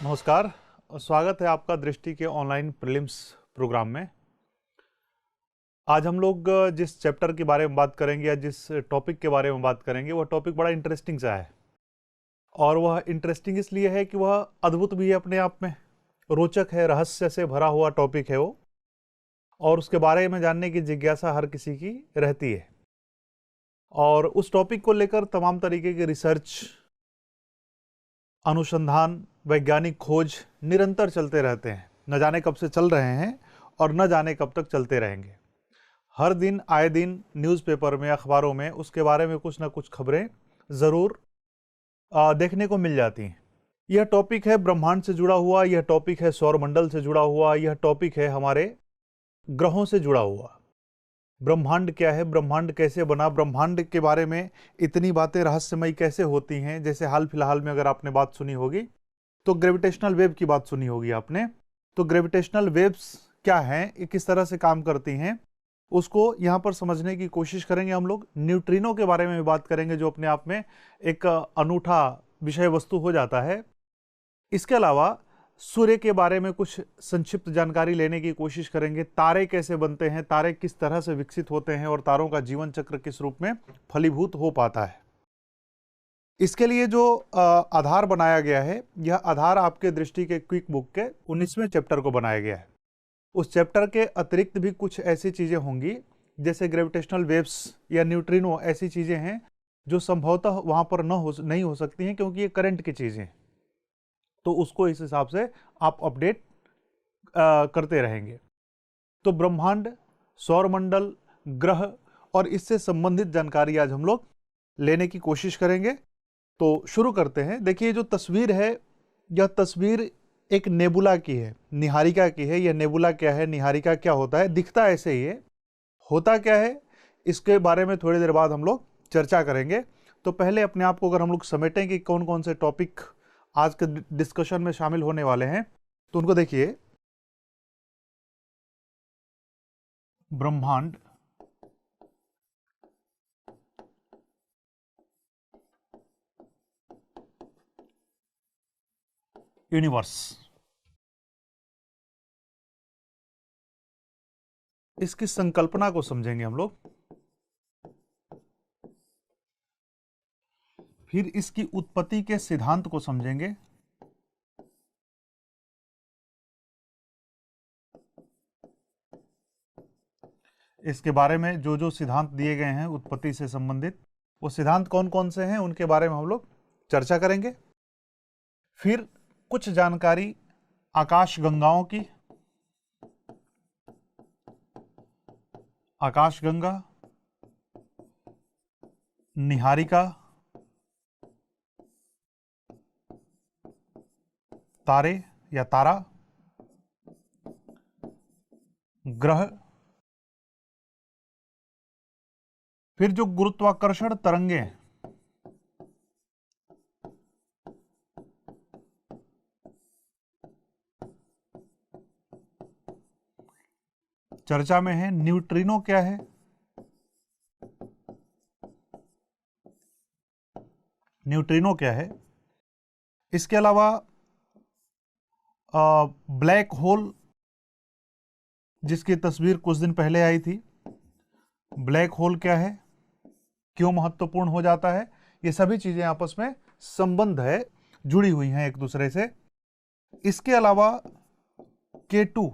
नमस्कार। स्वागत है आपका दृष्टि के ऑनलाइन प्रीलिम्स प्रोग्राम में। आज हम लोग जिस चैप्टर के बारे में बात करेंगे या जिस टॉपिक के बारे में बात करेंगे वह टॉपिक बड़ा इंटरेस्टिंग सा है। और वह इंटरेस्टिंग इसलिए है कि वह अद्भुत भी है, अपने आप में रोचक है, रहस्य से भरा हुआ टॉपिक है वो, और उसके बारे में जानने की जिज्ञासा हर किसी की रहती है। और उस टॉपिक को लेकर तमाम तरीके की रिसर्च, अनुसंधान, वैज्ञानिक खोज निरंतर चलते रहते हैं। न जाने कब से चल रहे हैं और न जाने कब तक चलते रहेंगे। हर दिन आए दिन न्यूज़पेपर में, अखबारों में उसके बारे में कुछ ना कुछ खबरें ज़रूर देखने को मिल जाती हैं। यह टॉपिक है ब्रह्मांड से जुड़ा हुआ, यह टॉपिक है सौरमंडल से जुड़ा हुआ, यह टॉपिक है हमारे ग्रहों से जुड़ा हुआ। ब्रह्मांड क्या है, ब्रह्मांड कैसे बना, ब्रह्मांड के बारे में इतनी बातें रहस्यमयी कैसे होती हैं। जैसे हाल फिलहाल में अगर आपने बात सुनी होगी तो ग्रेविटेशनल वेव की बात सुनी होगी आपने। तो ग्रेविटेशनल वेव्स क्या हैं, ये किस तरह से काम करती हैं, उसको यहाँ पर समझने की कोशिश करेंगे हम लोग। न्यूट्रिनो के बारे में भी बात करेंगे जो अपने आप में एक अनूठा विषय वस्तु हो जाता है। इसके अलावा सूर्य के बारे में कुछ संक्षिप्त जानकारी लेने की कोशिश करेंगे। तारे कैसे बनते हैं, तारे किस तरह से विकसित होते हैं और तारों का जीवन चक्र किस रूप में फलीभूत हो पाता है। इसके लिए जो आधार बनाया गया है, यह आधार आपके दृष्टि के क्विक बुक के 19वें चैप्टर को बनाया गया है। उस चैप्टर के अतिरिक्त भी कुछ ऐसी चीजें होंगी जैसे ग्रेविटेशनल वेव्स या न्यूट्रिनो, ऐसी चीजें हैं जो संभवतः वहां पर नहीं हो सकती हैं क्योंकि ये करंट की चीजें हैं। तो उसको इस हिसाब से आप अपडेट करते रहेंगे। तो ब्रह्मांड, सौरमंडल, ग्रह और इससे संबंधित जानकारी आज हम लोग लेने की कोशिश करेंगे। तो शुरू करते हैं। देखिए जो तस्वीर है, यह तस्वीर एक नेबुला की है, निहारिका की है। यह नेबुला क्या है, निहारिका क्या होता है, दिखता ऐसे ही है, होता क्या है, इसके बारे में थोड़ी देर बाद हम लोग चर्चा करेंगे। तो पहले अपने आप को अगर हम लोग समेटें कि कौन कौन से टॉपिक आज के डिस्कशन में शामिल होने वाले हैं, तो उनको देखिए। ब्रह्मांड, यूनिवर्स, इसकी संकल्पना को समझेंगे हम लोग। फिर इसकी उत्पत्ति के सिद्धांत को समझेंगे। इसके बारे में जो जो सिद्धांत दिए गए हैं उत्पत्ति से संबंधित, वो सिद्धांत कौन कौन से हैं उनके बारे में हम लोग चर्चा करेंगे। फिर कुछ जानकारी आकाश गंगाओं की, आकाश गंगा, निहारिका, तारे या तारा, ग्रह, फिर जो गुरुत्वाकर्षण तरंगे हैं, चर्चा में है। न्यूट्रिनो क्या है, न्यूट्रिनो क्या है। इसके अलावा ब्लैक होल, जिसकी तस्वीर कुछ दिन पहले आई थी, ब्लैक होल क्या है, क्यों महत्वपूर्ण हो जाता है, ये सभी चीजें आपस में संबंध है, जुड़ी हुई हैं एक दूसरे से। इसके अलावा K2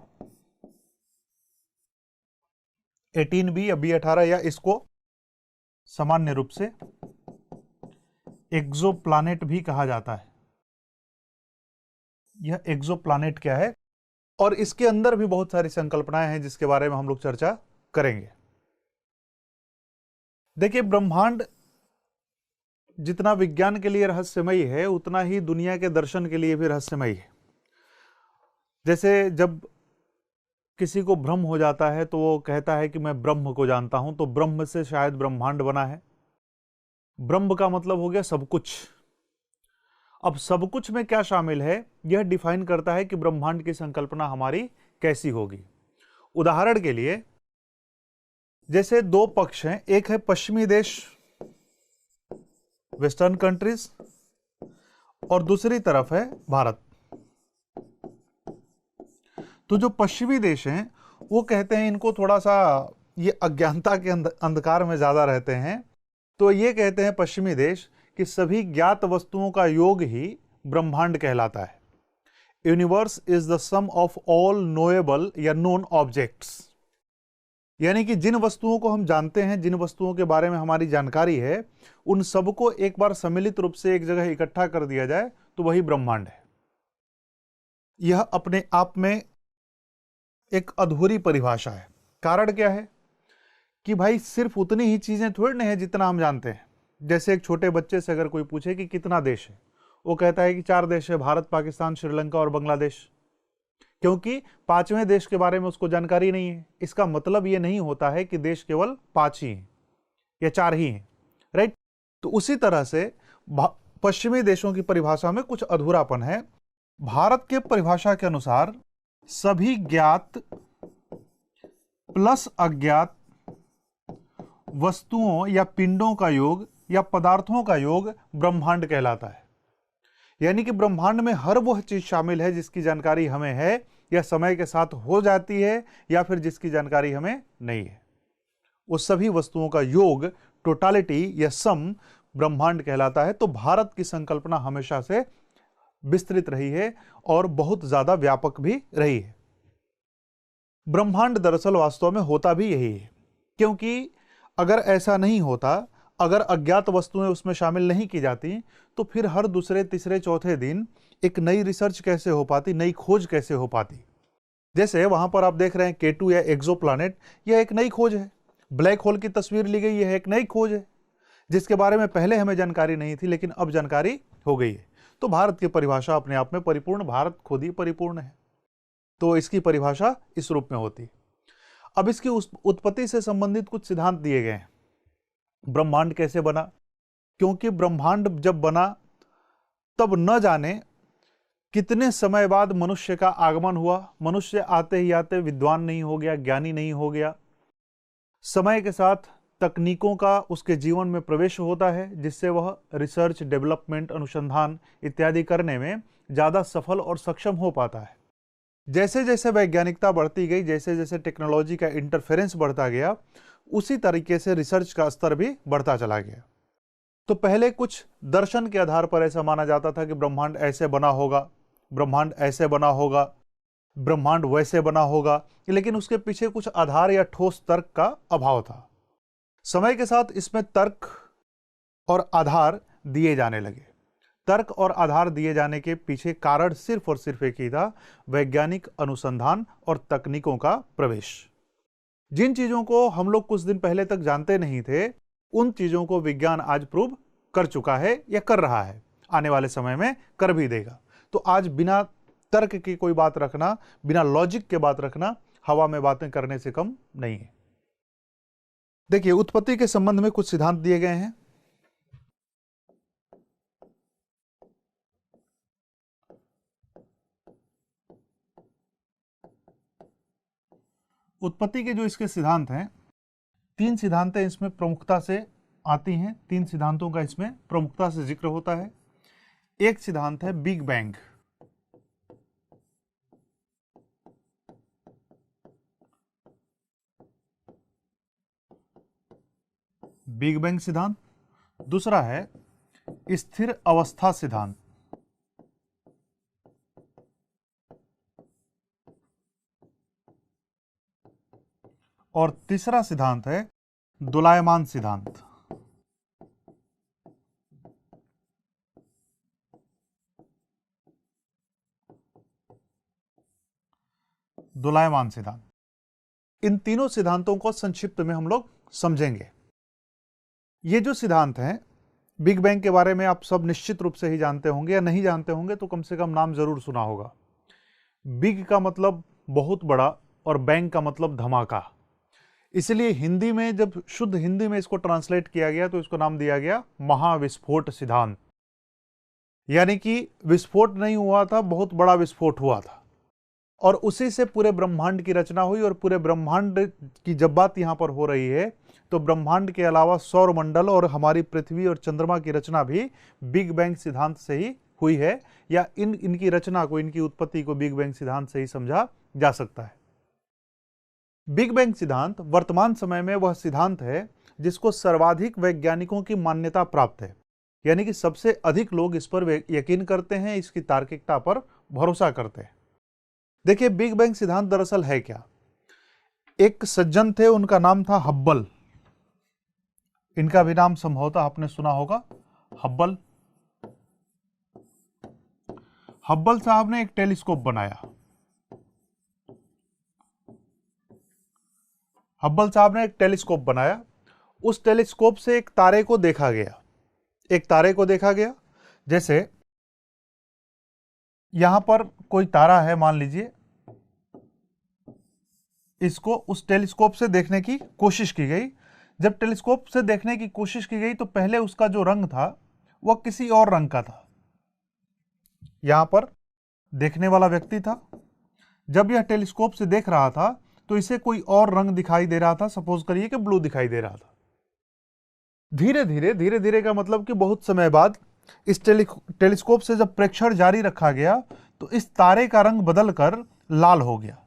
18b या B18 या इसको सामान्य रूप से एक्सोप्लैनेट भी कहा जाता है। यह एक्सोप्लैनेट क्या है, और इसके अंदर भी बहुत सारी संकल्पनाएं हैं जिसके बारे में हम लोग चर्चा करेंगे। देखिए ब्रह्मांड जितना विज्ञान के लिए रहस्यमयी है उतना ही दुनिया के दर्शन के लिए भी रहस्यमयी है। जैसे जब किसी को भ्रम हो जाता है तो वो कहता है कि मैं ब्रह्म को जानता हूं, तो ब्रह्म से शायद ब्रह्मांड बना है। ब्रह्म का मतलब हो गया सब कुछ। अब सब कुछ में क्या शामिल है, यह डिफाइन करता है कि ब्रह्मांड की संकल्पना हमारी कैसी होगी। उदाहरण के लिए जैसे दो पक्ष हैं, एक है पश्चिमी देश, वेस्टर्न कंट्रीज, और दूसरी तरफ है भारत। तो जो पश्चिमी देश हैं वो कहते हैं, इनको थोड़ा सा ये अज्ञानता के अंधकार में ज़्यादा रहते हैं, तो ये कहते हैं पश्चिमी देश कि सभी ज्ञात वस्तुओं का योग ही ब्रह्मांड कहलाता है। Universe is the sum of all knowable या नोन ऑब्जेक्ट्स, यानी कि जिन वस्तुओं को हम जानते हैं, जिन वस्तुओं के बारे में हमारी जानकारी है, उन सबको एक बार सम्मिलित रूप से एक जगह इकट्ठा कर दिया जाए तो वही ब्रह्मांड है। यह अपने आप में एक अधूरी परिभाषा है। कारण क्या है कि भाई सिर्फ उतनी ही चीजें थोड़ी ना है जितना हम जानते हैं। जैसे एक छोटे बच्चे से अगर कोई पूछे कि कितना देश है, वो कहता है कि 4 देश है, भारत, पाकिस्तान, श्रीलंका और बांग्लादेश, क्योंकि 5वें देश के बारे में उसको जानकारी नहीं है। इसका मतलब ये नहीं होता है कि देश केवल 5 ही हैं या 4 ही हैं, राइट। तो उसी तरह से पश्चिमी देशों की परिभाषा में कुछ अधूरापन है। भारत के परिभाषा के अनुसार सभी ज्ञात प्लस अज्ञात वस्तुओं या पिंडों का योग या पदार्थों का योग ब्रह्मांड कहलाता है। यानी कि ब्रह्मांड में हर वह चीज शामिल है जिसकी जानकारी हमें है या समय के साथ हो जाती है या फिर जिसकी जानकारी हमें नहीं है। उस सभी वस्तुओं का योग, टोटालिटी या सम ब्रह्मांड कहलाता है। तो भारत की संकल्पना हमेशा से विस्तृत रही है और बहुत ज्यादा व्यापक भी रही है। ब्रह्मांड दरअसल वास्तव में होता भी यही है, क्योंकि अगर ऐसा नहीं होता, अगर अज्ञात वस्तुएं उसमें शामिल नहीं की जाती, तो फिर हर दूसरे, तीसरे, चौथे दिन एक नई रिसर्च कैसे हो पाती, नई खोज कैसे हो पाती। जैसे वहां पर आप देख रहे हैं K2 या एक्सो प्लैनेट, यह एक नई खोज है। ब्लैक होल की तस्वीर ली गई, यह एक नई खोज है जिसके बारे में पहले हमें जानकारी नहीं थी, लेकिन अब जानकारी हो गई है। तो भारत की परिभाषा अपने आप में परिपूर्ण, भारत खुद ही परिपूर्ण है, तो इसकी परिभाषा इस रूप में होती। अब इसकी उत्पत्ति से संबंधित कुछ सिद्धांत दिए गए हैं। ब्रह्मांड कैसे बना, क्योंकि ब्रह्मांड जब बना तब न जाने कितने समय बाद मनुष्य का आगमन हुआ। मनुष्य आते ही आते विद्वान नहीं हो गया, ज्ञानी नहीं हो गया। समय के साथ तकनीकों का उसके जीवन में प्रवेश होता है, जिससे वह रिसर्च, डेवलपमेंट, अनुसंधान इत्यादि करने में ज्यादा सफल और सक्षम हो पाता है। जैसे जैसे वैज्ञानिकता बढ़ती गई, जैसे जैसे टेक्नोलॉजी का इंटरफेरेंस बढ़ता गया, उसी तरीके से रिसर्च का स्तर भी बढ़ता चला गया। तो पहले कुछ दर्शन के आधार पर ऐसा माना जाता था कि ब्रह्मांड ऐसे बना होगा, ब्रह्मांड ऐसे बना होगा, ब्रह्मांड वैसे बना होगा, लेकिन उसके पीछे कुछ आधार या ठोस तर्क का अभाव था। समय के साथ इसमें तर्क और आधार दिए जाने लगे। तर्क और आधार दिए जाने के पीछे कारण सिर्फ और सिर्फ एक ही था, वैज्ञानिक अनुसंधान और तकनीकों का प्रवेश। जिन चीजों को हम लोग कुछ दिन पहले तक जानते नहीं थे, उन चीजों को विज्ञान आज प्रूव कर चुका है या कर रहा है, आने वाले समय में कर भी देगा। तो आज बिना तर्क की कोई बात रखना, बिना लॉजिक के बात रखना, हवा में बातें करने से कम नहीं है। देखिए, उत्पत्ति के संबंध में कुछ सिद्धांत दिए गए हैं। उत्पत्ति के जो इसके सिद्धांत हैं, 3 सिद्धांतें इसमें प्रमुखता से आती हैं। 3 सिद्धांतों का इसमें प्रमुखता से जिक्र होता है। एक सिद्धांत है बिग बैंग। बिग बैंग सिद्धांत। दूसरा है स्थिर अवस्था सिद्धांत। और तीसरा सिद्धांत है दोलायमान सिद्धांत। दोलायमान सिद्धांत। इन तीनों सिद्धांतों को संक्षिप्त में हम लोग समझेंगे। ये जो सिद्धांत हैं, बिग बैंग के बारे में आप सब निश्चित रूप से ही जानते होंगे, या नहीं जानते होंगे तो कम से कम नाम जरूर सुना होगा। बिग का मतलब बहुत बड़ा और बैंग का मतलब धमाका। इसलिए हिंदी में जब शुद्ध हिंदी में इसको ट्रांसलेट किया गया तो इसको नाम दिया गया महाविस्फोट सिद्धांत। यानी कि विस्फोट नहीं हुआ था, बहुत बड़ा विस्फोट हुआ था, और उसी से पूरे ब्रह्मांड की रचना हुई। और पूरे ब्रह्मांड की जब बात यहां पर हो रही है, तो ब्रह्मांड के अलावा सौर मंडल और हमारी पृथ्वी और चंद्रमा की रचना भी बिग बैंग सिद्धांत से ही हुई है, या इनकी रचना को, इनकी उत्पत्ति को बिग बैंग सिद्धांत से ही समझा जा सकता है। बिग बैंग सिद्धांत वर्तमान समय में वह सिद्धांत है जिसको सर्वाधिक वैज्ञानिकों की मान्यता प्राप्त है, यानी कि सबसे अधिक लोग इस पर यकीन करते हैं, इसकी तार्किकता पर भरोसा करते हैं। देखिए, बिग बैंग सिद्धांत दरअसल है क्या। एक सज्जन थे, उनका नाम था हब्बल। इनका भी नाम संभवतः आपने सुना होगा, हब्बल। हब्बल साहब ने एक टेलीस्कोप बनाया। हब्बल साहब ने एक टेलीस्कोप बनाया। उस टेलीस्कोप से एक तारे को देखा गया। एक तारे को देखा गया, जैसे यहां पर कोई तारा है, मान लीजिए। इसको उस टेलीस्कोप से देखने की कोशिश की गई। जब टेलीस्कोप से देखने की कोशिश की गई तो पहले उसका जो रंग था वह किसी और रंग का था। यहां पर देखने वाला व्यक्ति था, जब यह टेलीस्कोप से देख रहा था तो इसे कोई और रंग दिखाई दे रहा था। सपोज करिए कि ब्लू दिखाई दे रहा था। धीरे धीरे का मतलब कि बहुत समय बाद इस टेलीस्कोप से जब प्रेक्षण जारी रखा गया तो इस तारे का रंग बदलकर लाल हो गया।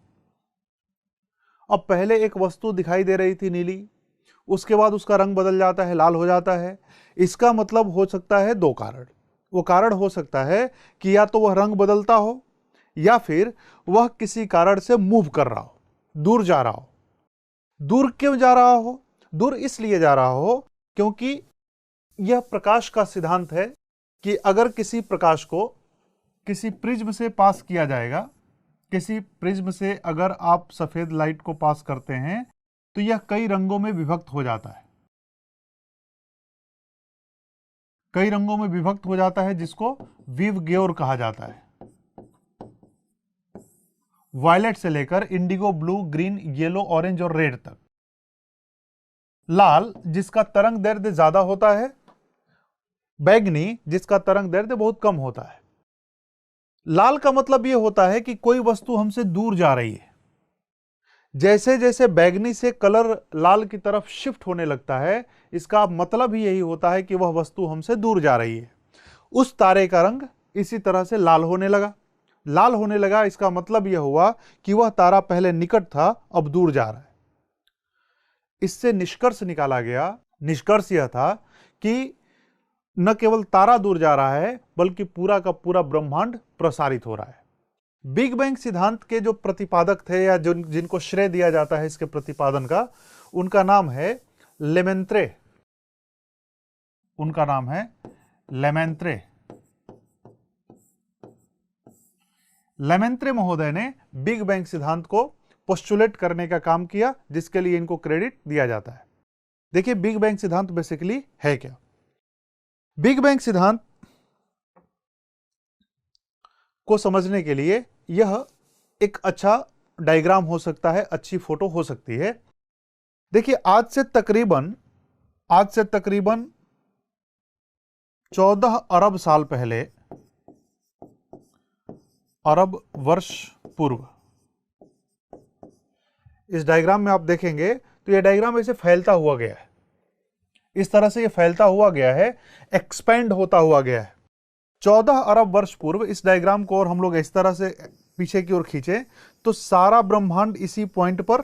अब पहले एक वस्तु दिखाई दे रही थी नीली, उसके बाद उसका रंग बदल जाता है, लाल हो जाता है। इसका मतलब हो सकता है दो कारण। वो कारण हो सकता है कि या तो वह रंग बदलता हो या फिर वह किसी कारण से मूव कर रहा हो, दूर जा रहा हो। दूर क्यों जा रहा हो? दूर इसलिए जा रहा हो क्योंकि यह प्रकाश का सिद्धांत है कि अगर किसी प्रकाश को किसी प्रिज्म से पास किया जाएगा, किसी प्रिज्म से अगर आप सफेद लाइट को पास करते हैं तो यह कई रंगों में विभक्त हो जाता है। कई रंगों में विभक्त हो जाता है, जिसको विव ग्योर कहा जाता है। वायलेट से लेकर Indigo, blue, green, yellow, orange और रेड तक। लाल जिसका तरंग दैर्ध्य ज्यादा होता है, बैंगनी जिसका तरंग दैर्ध्य बहुत कम होता है। लाल का मतलब यह होता है कि कोई वस्तु हमसे दूर जा रही है। जैसे जैसे बैंगनी से कलर लाल की तरफ शिफ्ट होने लगता है, इसका मतलब ही यही होता है कि वह वस्तु हमसे दूर जा रही है। उस तारे का रंग इसी तरह से लाल होने लगा। लाल होने लगा, इसका मतलब यह हुआ कि वह तारा पहले निकट था, अब दूर जा रहा है। इससे निष्कर्ष निकाला गया। निष्कर्ष यह था कि न केवल तारा दूर जा रहा है बल्कि पूरा का पूरा ब्रह्मांड प्रसारित हो रहा है। बिग बैंग सिद्धांत के जो प्रतिपादक थे या जिनको श्रेय दिया जाता है इसके प्रतिपादन का, उनका नाम है लेमेंत्रे। उनका नाम है लेमेंत्रे। लेमेंत्रे महोदय ने बिग बैंग सिद्धांत को पोस्टुलेट करने का काम किया, जिसके लिए इनको क्रेडिट दिया जाता है। देखिए, बिग बैंग सिद्धांत बेसिकली है क्या। बिग बैंग सिद्धांत को समझने के लिए यह एक अच्छा डायग्राम हो सकता है, अच्छी फोटो हो सकती है। देखिए, आज से तकरीबन 14 अरब साल पहले, अरब वर्ष पूर्व, इस डायग्राम में आप देखेंगे तो यह डायग्राम ऐसे फैलता हुआ गया है। इस तरह से यह फैलता हुआ गया है, एक्सपेंड होता हुआ गया है। 14 अरब वर्ष पूर्व इस डायग्राम को और हम लोग इस तरह से पीछे की ओर खींचे तो सारा ब्रह्मांड इसी पॉइंट पर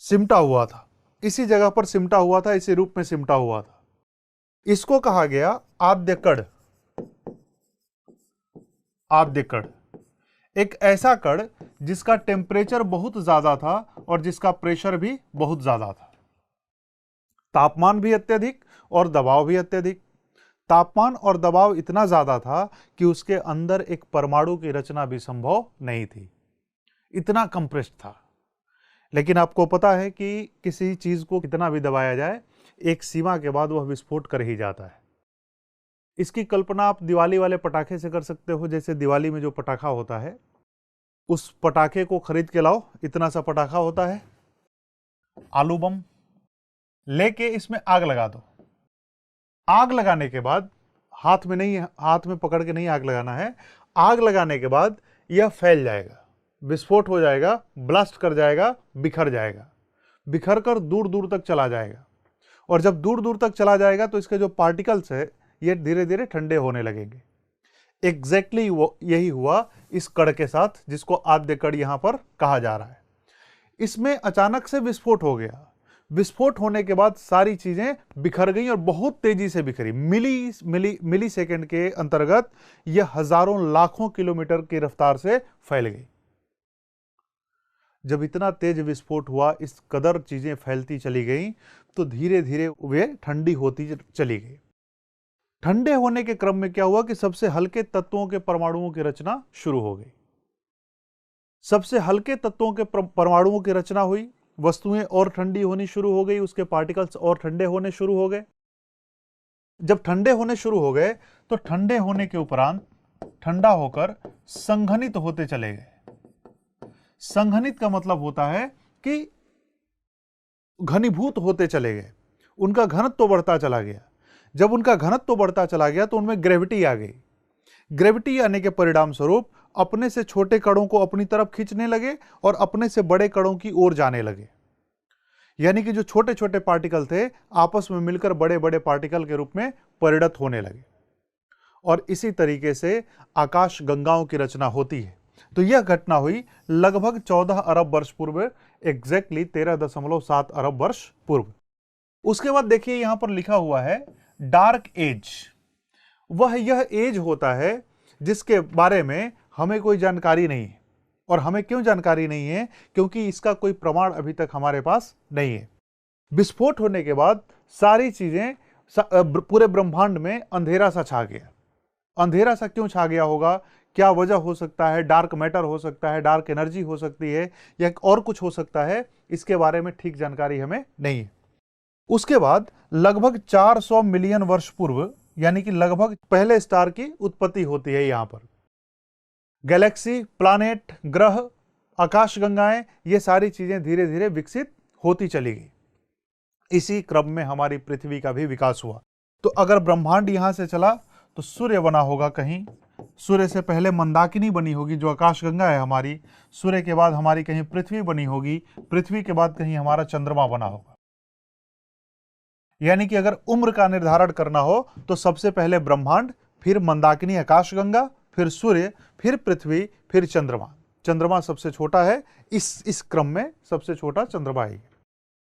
सिमटा हुआ था, इसी जगह पर सिमटा हुआ था, इसी रूप में सिमटा हुआ था। इसको कहा गया आद्य कण। आद्य कण एक ऐसा कण जिसका टेम्परेचर बहुत ज्यादा था और जिसका प्रेशर भी बहुत ज्यादा था। तापमान भी अत्यधिक और दबाव भी अत्यधिक। तापमान और दबाव इतना ज्यादा था कि उसके अंदर एक परमाणु की रचना भी संभव नहीं थी, इतना कंप्रेस्ड था। लेकिन आपको पता है कि किसी चीज को कितना भी दबाया जाए, एक सीमा के बाद वह विस्फोट कर ही जाता है। इसकी कल्पना आप दिवाली वाले पटाखे से कर सकते हो। जैसे दिवाली में जो पटाखा होता है, उस पटाखे को खरीद के लाओ, इतना सा पटाखा होता है, आलू बम, लेके इसमें आग लगा दो। आग लगाने के बाद हाथ में पकड़ के नहीं आग लगाना है। आग लगाने के बाद यह फैल जाएगा, विस्फोट हो जाएगा, ब्लास्ट कर जाएगा, बिखर जाएगा, बिखर कर दूर दूर तक चला जाएगा। और जब दूर दूर तक चला जाएगा तो इसके जो पार्टिकल्स है ये धीरे धीरे ठंडे होने लगेंगे। एग्जैक्टली यही हुआ इस कण के साथ, जिसको आद्य कण यहां पर कहा जा रहा है। इसमें अचानक से विस्फोट हो गया। विस्फोट होने के बाद सारी चीजें बिखर गई और बहुत तेजी से बिखरी। मिली सेकेंड के अंतर्गत यह हजारों लाखों किलोमीटर की रफ्तार से फैल गई। जब इतना तेज विस्फोट हुआ, इस कदर चीजें फैलती चली गई, तो धीरे धीरे वे ठंडी होती चली गई। ठंडे होने के क्रम में क्या हुआ कि सबसे हल्के तत्वों के परमाणुओं की रचना शुरू हो गई। सबसे हल्के तत्वों के परमाणुओं की रचना हुई, वस्तुएं और ठंडी होनी शुरू हो गई, उसके पार्टिकल्स और ठंडे होने शुरू हो गए। जब ठंडे होने शुरू हो गए तो ठंडे होने के उपरांत ठंडा होकर संघनित होते चले गए। संघनित का मतलब होता है कि घनीभूत होते चले गए, उनका घनत्व बढ़ता चला गया। जब उनका घनत्व बढ़ता चला गया तो उनमें ग्रेविटी आ गई। ग्रेविटी आने के परिणाम स्वरूप अपने से छोटे कणों को अपनी तरफ खींचने लगे और अपने से बड़े कणों की ओर जाने लगे। यानी कि जो छोटे छोटे पार्टिकल थे आपस में मिलकर बड़े बड़े पार्टिकल के रूप में परिणत होने लगे, और इसी तरीके से आकाश गंगाओं की रचना होती है। तो यह घटना हुई लगभग 14 अरब वर्ष पूर्व, एग्जैक्टली 13.7 अरब वर्ष पूर्व। उसके बाद देखिए यहां पर लिखा हुआ है डार्क एज। वह यह एज होता है जिसके बारे में हमें कोई जानकारी नहीं है। और हमें क्यों जानकारी नहीं है? क्योंकि इसका कोई प्रमाण अभी तक हमारे पास नहीं है। विस्फोट होने के बाद सारी चीजें, पूरे ब्रह्मांड में अंधेरा सा छा गया। अंधेरा सा क्यों छा गया होगा? क्या वजह हो सकता है? डार्क मैटर हो सकता है, डार्क एनर्जी हो सकती है, या और कुछ हो सकता है। इसके बारे में ठीक जानकारी हमें नहीं है। उसके बाद लगभग 400 मिलियन वर्ष पूर्व, यानी कि लगभग पहले स्टार की उत्पत्ति होती है। यहां पर गैलेक्सी, प्लानेट, ग्रह, आकाशगंगाएं, ये सारी चीजें धीरे धीरे विकसित होती चली गई। इसी क्रम में हमारी पृथ्वी का भी विकास हुआ। तो अगर ब्रह्मांड यहां से चला तो सूर्य बना होगा कहीं, सूर्य से पहले मंदाकिनी बनी होगी जो आकाशगंगा है हमारी, सूर्य के बाद हमारी कहीं पृथ्वी बनी होगी, पृथ्वी के बाद कहीं हमारा चंद्रमा बना होगा। यानी कि अगर उम्र का निर्धारण करना हो तो सबसे पहले ब्रह्मांड, फिर मंदाकिनी आकाशगंगा, फिर सूर्य, फिर पृथ्वी, फिर चंद्रमा। चंद्रमा सबसे छोटा है, इस क्रम में सबसे छोटा चंद्रमा है।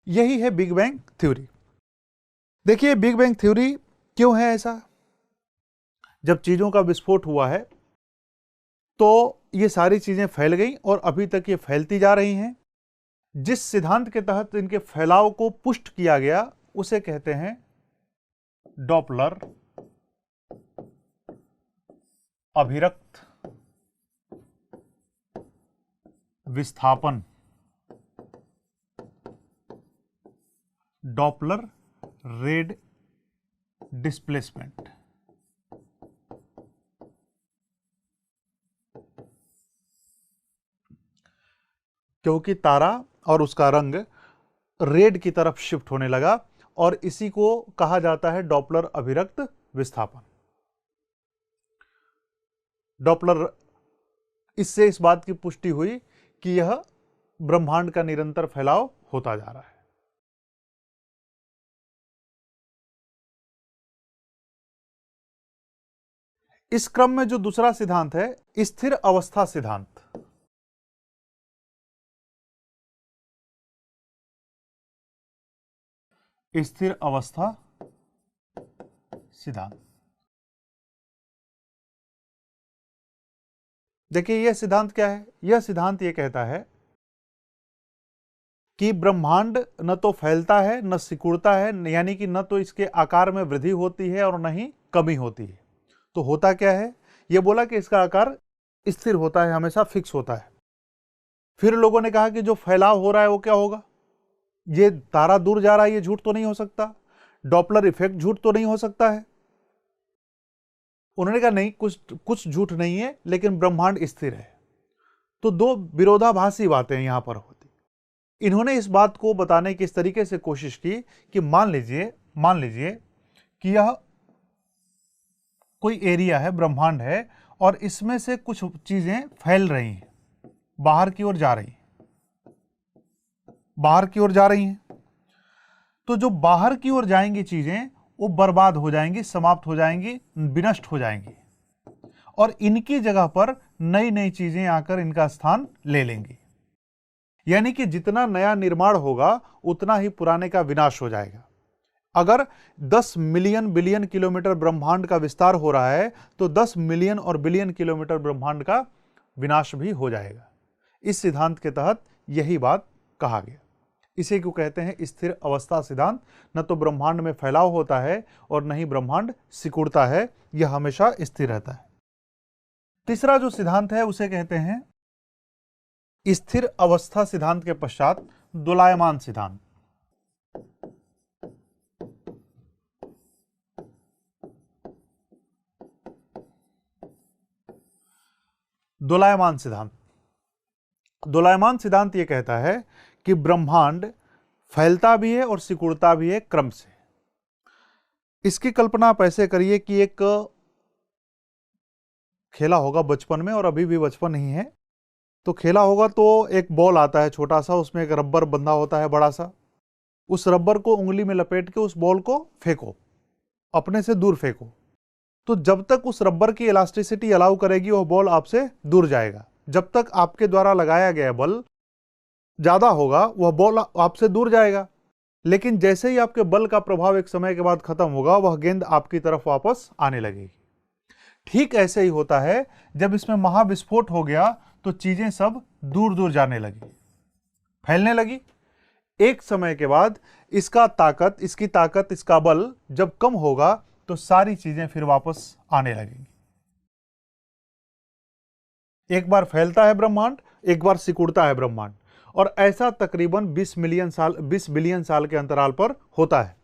यही है बिग बैंग थ्योरी। देखिए बिग बैंग थ्योरी क्यों है ऐसा? जब चीजों का विस्फोट हुआ है तो ये सारी चीजें फैल गई और अभी तक ये फैलती जा रही हैं। जिस सिद्धांत के तहत इनके फैलाव को पुष्ट किया गया उसे कहते हैं डॉपलर अभिरक्त विस्थापन, डॉपलर रेड डिस्प्लेसमेंट। क्योंकि तारा और उसका रंग रेड की तरफ शिफ्ट होने लगा और इसी को कहा जाता है डॉपलर अभिरक्त विस्थापन। डॉपलर, इससे इस बात की पुष्टि हुई कि यह ब्रह्मांड का निरंतर फैलाव होता जा रहा है। इस क्रम में जो दूसरा सिद्धांत है स्थिर अवस्था सिद्धांत। स्थिर अवस्था सिद्धांत। देखिए यह सिद्धांत क्या है? यह सिद्धांत यह कहता है कि ब्रह्मांड न तो फैलता है न सिकुड़ता है, यानी कि न तो इसके आकार में वृद्धि होती है और न ही कमी होती है। तो होता क्या है? यह बोला कि इसका आकार स्थिर होता है, हमेशा फिक्स होता है। फिर लोगों ने कहा कि जो फैलाव हो रहा है वो क्या होगा? ये तारा दूर जा रहा है, ये झूठ तो नहीं हो सकता। डॉपलर इफेक्ट झूठ तो नहीं हो सकता है। उन्होंने कहा नहीं, कुछ झूठ नहीं है, लेकिन ब्रह्मांड स्थिर है। तो दो विरोधाभासी बातें यहां पर होती। इन्होंने इस बात को बताने की इस तरीके से कोशिश की कि मान लीजिए कि यह कोई एरिया है, ब्रह्मांड है, और इसमें से कुछ चीजें फैल रही हैं, बाहर की ओर जा रही हैं। तो जो बाहर की ओर जाएंगी चीजें वो बर्बाद हो जाएंगी, समाप्त हो जाएंगी, विनष्ट हो जाएंगी। और इनकी जगह पर नई नई चीजें आकर इनका स्थान ले लेंगी। यानी कि जितना नया निर्माण होगा उतना ही पुराने का विनाश हो जाएगा। अगर 10 मिलियन बिलियन किलोमीटर ब्रह्मांड का विस्तार हो रहा है तो 10 मिलियन और बिलियन किलोमीटर ब्रह्मांड का विनाश भी हो जाएगा। इस सिद्धांत के तहत यही बात कहा गया। इसे क्यों कहते हैं स्थिर अवस्था सिद्धांत। न तो ब्रह्मांड में फैलाव होता है और न ही ब्रह्मांड सिकुड़ता है, यह हमेशा स्थिर रहता है। तीसरा जो सिद्धांत है उसे कहते हैं स्थिर अवस्था सिद्धांत के पश्चात दोलायमान सिद्धांत। दोलायमान सिद्धांत, दोलायमान सिद्धांत यह कहता है कि ब्रह्मांड फैलता भी है और सिकुड़ता भी है क्रम से। इसकी कल्पना आप ऐसे करिए कि एक खेला होगा बचपन में, और अभी भी बचपन ही है तो खेला होगा, तो एक बॉल आता है छोटा सा, उसमें एक रबर बंधा होता है बड़ा सा। उस रबर को उंगली में लपेट के उस बॉल को फेंको, अपने से दूर फेंको। तो जब तक उस रबर की इलास्टिसिटी अलाउ करेगी वह बॉल आपसे दूर जाएगा। जब तक आपके द्वारा लगाया गया बल ज्यादा होगा वह बॉल आपसे दूर जाएगा। लेकिन जैसे ही आपके बल का प्रभाव एक समय के बाद खत्म होगा वह गेंद आपकी तरफ वापस आने लगेगी। ठीक ऐसे ही होता है, जब इसमें महाविस्फोट हो गया तो चीजें सब दूर दूर जाने लगी, फैलने लगी। एक समय के बाद इसकी ताकत, इसका बल जब कम होगा तो सारी चीजें फिर वापस आने लगेंगी। एक बार फैलता है ब्रह्मांड, एक बार सिकुड़ता है ब्रह्मांड, और ऐसा तकरीबन 20 बिलियन साल के अंतराल पर होता है।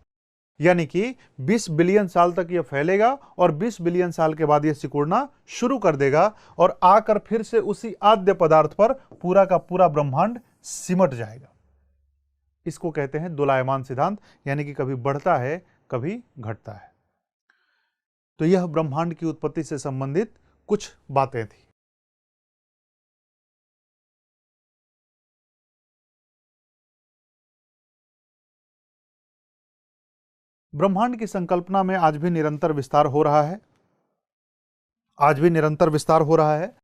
यानी कि 20 बिलियन साल तक यह फैलेगा और 20 बिलियन साल के बाद यह सिकुड़ना शुरू कर देगा और आकर फिर से उसी आद्य पदार्थ पर पूरा का पूरा ब्रह्मांड सिमट जाएगा। इसको कहते हैं दोलायमान सिद्धांत, यानी कि कभी बढ़ता है कभी घटता है। तो यह ब्रह्मांड की उत्पत्ति से संबंधित कुछ बातें थी। ब्रह्मांड की संकल्पना में आज भी निरंतर विस्तार हो रहा है,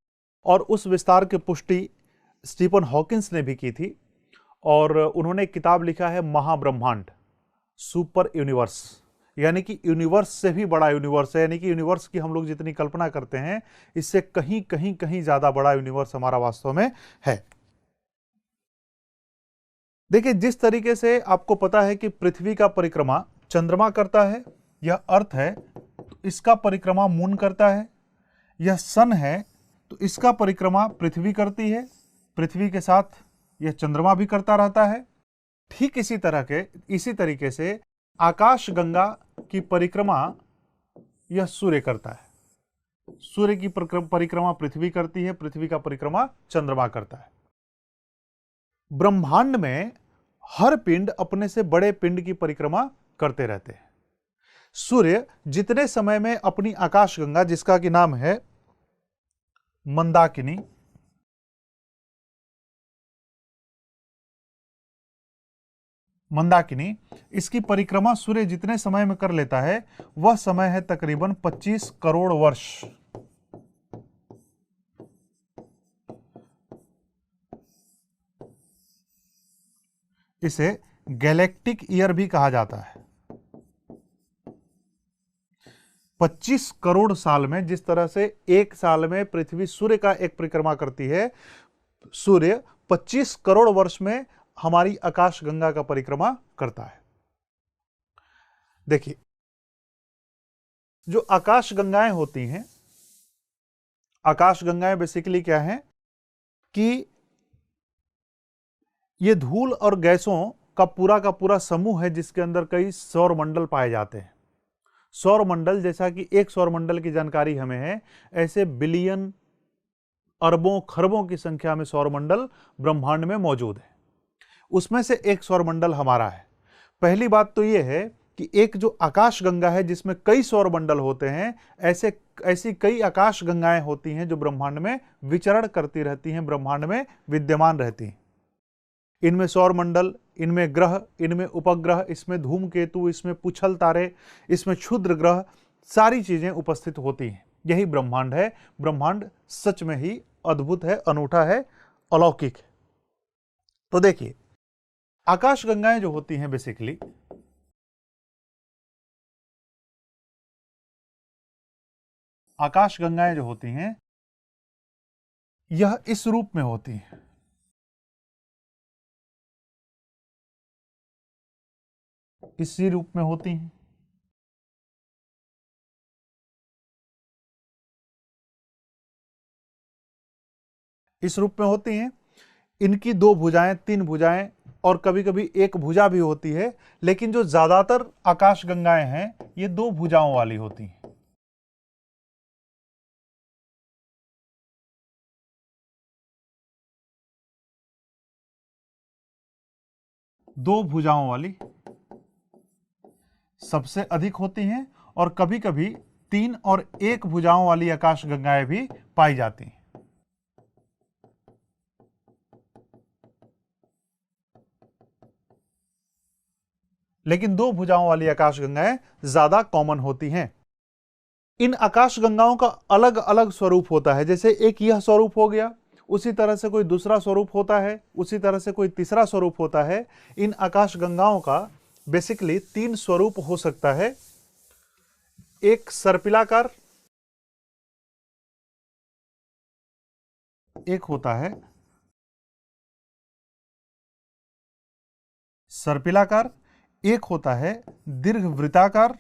और उस विस्तार की पुष्टि स्टीफन हॉकिंस ने भी की थी। और उन्होंने एक किताब लिखा है महाब्रह्मांड, सुपर यूनिवर्स, यानी कि यूनिवर्स से भी बड़ा यूनिवर्स है। यानी कि यूनिवर्स की हम लोग जितनी कल्पना करते हैं इससे कहीं कहीं कहीं ज्यादा बड़ा यूनिवर्स हमारा वास्तव में है। देखिए, जिस तरीके से आपको पता है कि पृथ्वी का परिक्रमा चंद्रमा करता है, यह अर्थ है तो इसका परिक्रमा मून करता है। यह सन है तो इसका परिक्रमा पृथ्वी करती है, पृथ्वी के साथ यह चंद्रमा भी करता रहता है। ठीक इसी तरीके से आकाश गंगा की परिक्रमा यह सूर्य करता है। सूर्य की परिक्रमा पृथ्वी करती है, पृथ्वी का परिक्रमा चंद्रमा करता है। ब्रह्मांड में हर पिंड अपने से बड़े पिंड की परिक्रमा करते रहते हैं। सूर्य जितने समय में अपनी आकाशगंगा, जिसका कि नाम है मंदाकिनी, इसकी परिक्रमा सूर्य जितने समय में कर लेता है वह समय है तकरीबन 25 करोड़ वर्ष। इसे गैलेक्टिक ईयर भी कहा जाता है। 25 करोड़ साल में, जिस तरह से एक साल में पृथ्वी सूर्य का एक परिक्रमा करती है, सूर्य 25 करोड़ वर्ष में हमारी आकाशगंगा का परिक्रमा करता है। देखिए, जो आकाशगंगाएं होती हैं, आकाशगंगाएं बेसिकली क्या है कि ये धूल और गैसों का पूरा समूह है जिसके अंदर कई सौर मंडल पाए जाते हैं। सौर मंडल, जैसा कि एक सौर मंडल की जानकारी हमें है, ऐसे बिलियन अरबों खरबों की संख्या में सौर मंडल ब्रह्मांड में मौजूद है। उसमें से एक सौर मंडल हमारा है। पहली बात तो यह है कि एक जो आकाशगंगा है जिसमें कई सौर मंडल होते हैं, ऐसी कई आकाशगंगाएं होती हैं जो ब्रह्मांड में विचरण करती रहती हैं, ब्रह्मांड में विद्यमान रहती हैं। इनमें सौर मंडल, इनमें ग्रह, इनमें उपग्रह, इसमें धूमकेतु, इसमें पुच्छल तारे, इसमें क्षुद्र ग्रह, सारी चीजें उपस्थित होती हैं। यही ब्रह्मांड है। ब्रह्मांड सच में ही अद्भुत है, अनूठा है, अलौकिक है। तो देखिए, आकाश गंगाएं जो होती हैं बेसिकली, आकाश गंगाएं जो होती हैं यह इस रूप में होती हैं। इसी रूप में होती हैं। इस रूप में होती हैं। इनकी दो भुजाएं, तीन भुजाएं और कभी कभी एक भुजा भी होती है, लेकिन जो ज्यादातर आकाश गंगाएं हैं ये दो भुजाओं वाली होती हैं। दो भुजाओं वाली सबसे अधिक होती हैं, और कभी कभी तीन और एक भुजाओं वाली आकाश गंगाएं भी पाई जाती हैं। लेकिन दो भुजाओं वाली आकाश गंगाएं ज्यादा कॉमन होती हैं। इन आकाश गंगाओं का अलग अलग स्वरूप होता है। जैसे एक यह स्वरूप हो गया, उसी तरह से कोई दूसरा स्वरूप होता है, उसी तरह से कोई तीसरा स्वरूप होता है। इन आकाश गंगाओं का बेसिकली तीन स्वरूप हो सकता है। एक सर्पिलाकार, एक होता है सर्पिलाकार, एक होता है दीर्घवृत्ताकार,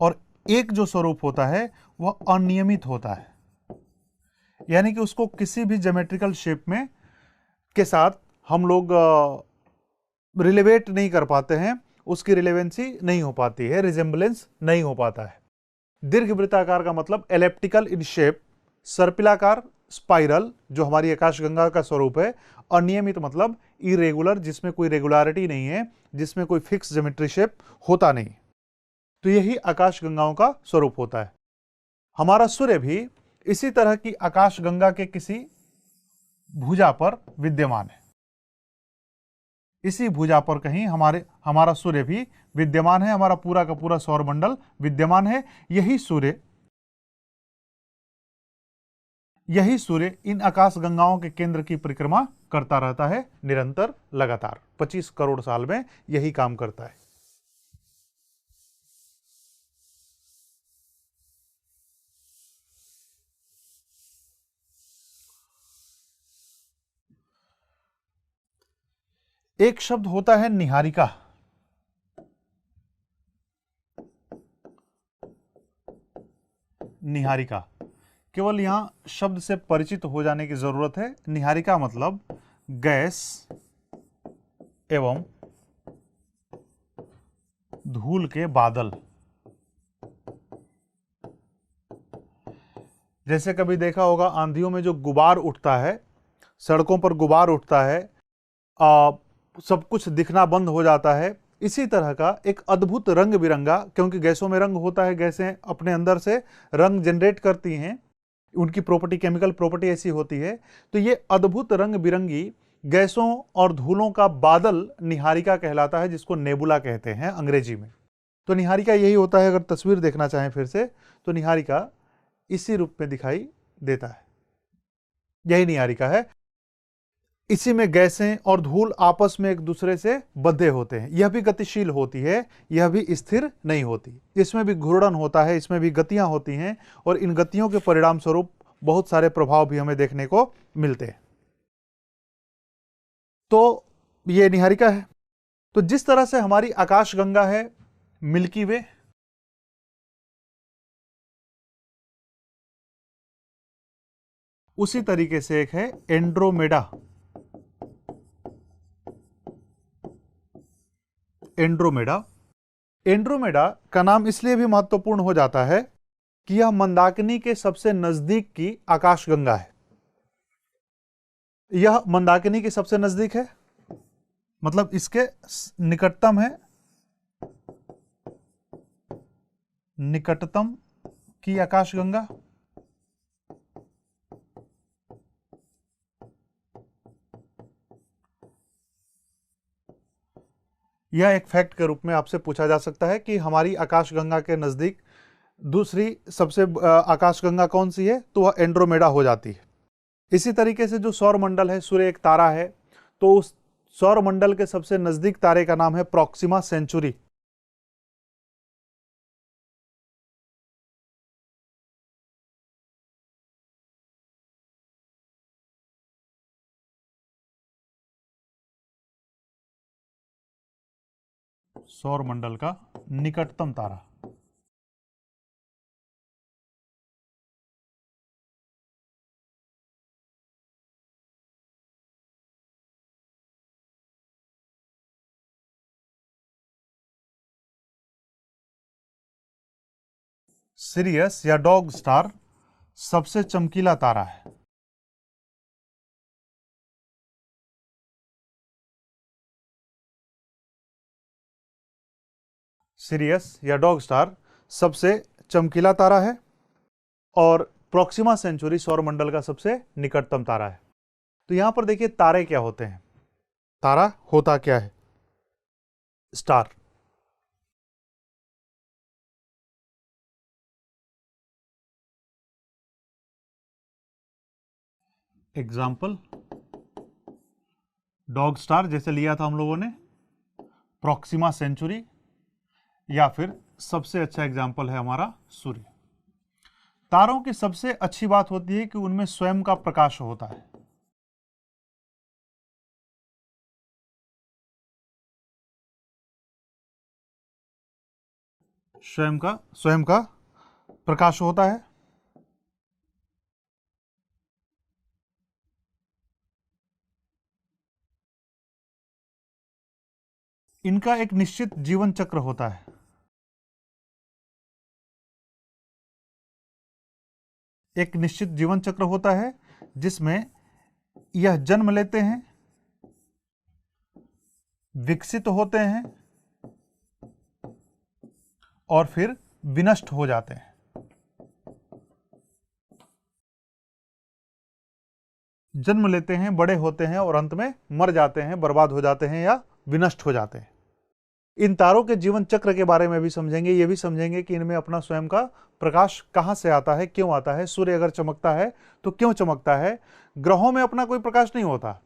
और एक जो स्वरूप होता है वह अनियमित होता है। यानी कि उसको किसी भी ज्योमेट्रिकल शेप में के साथ हम लोग रिलेवेट नहीं कर पाते हैं, उसकी रिलेवेंसी नहीं हो पाती है, रिजेंबलेंस नहीं हो पाता है। दीर्घवृत्ताकार का मतलब एलिप्टिकल इन शेप, सर्पिलाकार स्पाइरल जो हमारी आकाशगंगा का स्वरूप है, अनियमित मतलब इरेगुलर जिसमें कोई रेगुलरिटी नहीं है, जिसमें कोई फिक्स ज्योमेट्री शेप होता नहीं। तो यही आकाशगंगाओं का स्वरूप होता है। हमारा सूर्य भी इसी तरह की आकाशगंगा के किसी भुजा पर विद्यमान है। इसी भुजा पर कहीं हमारा सूर्य भी विद्यमान है, हमारा पूरा का पूरा सौरमंडल विद्यमान है। यही सूर्य इन आकाश गंगाओं के केंद्र की परिक्रमा करता रहता है निरंतर, लगातार 25 करोड़ साल में यही काम करता है। एक शब्द होता है निहारिका। निहारिका, केवल यहां शब्द से परिचित हो जाने की जरूरत है। निहारिका मतलब गैस एवं धूल के बादल। जैसे कभी देखा होगा आंधियों में जो गुबार उठता है, सड़कों पर गुबार उठता है, सब कुछ दिखना बंद हो जाता है। इसी तरह का एक अद्भुत रंग बिरंगा, क्योंकि गैसों में रंग होता है, गैसें अपने अंदर से रंग जनरेट करती हैं, उनकी प्रॉपर्टी, केमिकल प्रॉपर्टी ऐसी होती है। तो ये अद्भुत रंग बिरंगी गैसों और धूलों का बादल निहारिका कहलाता है, जिसको नेबुला कहते हैं अंग्रेजी में। तो निहारिका यही होता है। अगर तस्वीर देखना चाहें फिर से, तो निहारिका इसी रूप में दिखाई देता है। यही निहारिका है। इसी में गैसें और धूल आपस में एक दूसरे से बंधे होते हैं। यह भी गतिशील होती है, यह भी स्थिर नहीं होती। इसमें भी घूर्णन होता है, इसमें भी गतियां होती हैं, और इन गतियों के परिणाम स्वरूप बहुत सारे प्रभाव भी हमें देखने को मिलते हैं। तो ये निहारिका है। तो जिस तरह से हमारी आकाशगंगा है मिल्की वे, उसी तरीके से एक है एंड्रोमेडा। एंड्रोमेडा, एंड्रोमेडा का नाम इसलिए भी महत्वपूर्ण हो जाता है कि यह मंदाकिनी के सबसे नजदीक की आकाशगंगा है। यह मंदाकिनी के सबसे नजदीक है, मतलब इसके निकटतम है, निकटतम की आकाशगंगा। यह एक फैक्ट के रूप में आपसे पूछा जा सकता है कि हमारी आकाशगंगा के नज़दीक दूसरी सबसे आकाशगंगा कौन सी है, तो वह एंड्रोमेडा हो जाती है। इसी तरीके से जो सौर मंडल है, सूर्य एक तारा है, तो उस सौर मंडल के सबसे नज़दीक तारे का नाम है प्रॉक्सिमा सेंचुरी। सौर मंडल का निकटतम तारा। सिरियस या डॉग स्टार सबसे चमकीला तारा है। सिरियस या डॉग स्टार सबसे चमकीला तारा है और प्रॉक्सिमा सेंचुरी सौर मंडल का सबसे निकटतम तारा है। तो यहां पर देखिए तारे क्या होते हैं, तारा होता क्या है, स्टार। एग्जाम्पल डॉग स्टार जैसे लिया था हम लोगों ने, प्रॉक्सिमा सेंचुरी, या फिर सबसे अच्छा एग्जाम्पल है हमारा सूर्य। तारों की सबसे अच्छी बात होती है कि उनमें स्वयं का प्रकाश होता है। स्वयं का प्रकाश होता है। इनका एक निश्चित जीवन चक्र होता है। एक निश्चित जीवन चक्र होता है जिसमें यह जन्म लेते हैं, विकसित होते हैं और फिर विनष्ट हो जाते हैं। जन्म लेते हैं, बड़े होते हैं और अंत में मर जाते हैं, बर्बाद हो जाते हैं या विनष्ट हो जाते हैं। इन तारों के जीवन चक्र के बारे में भी समझेंगे। ये भी समझेंगे कि इनमें अपना स्वयं का प्रकाश कहां से आता है, क्यों आता है। सूर्य अगर चमकता है तो क्यों चमकता है। ग्रहों में अपना कोई प्रकाश नहीं होता,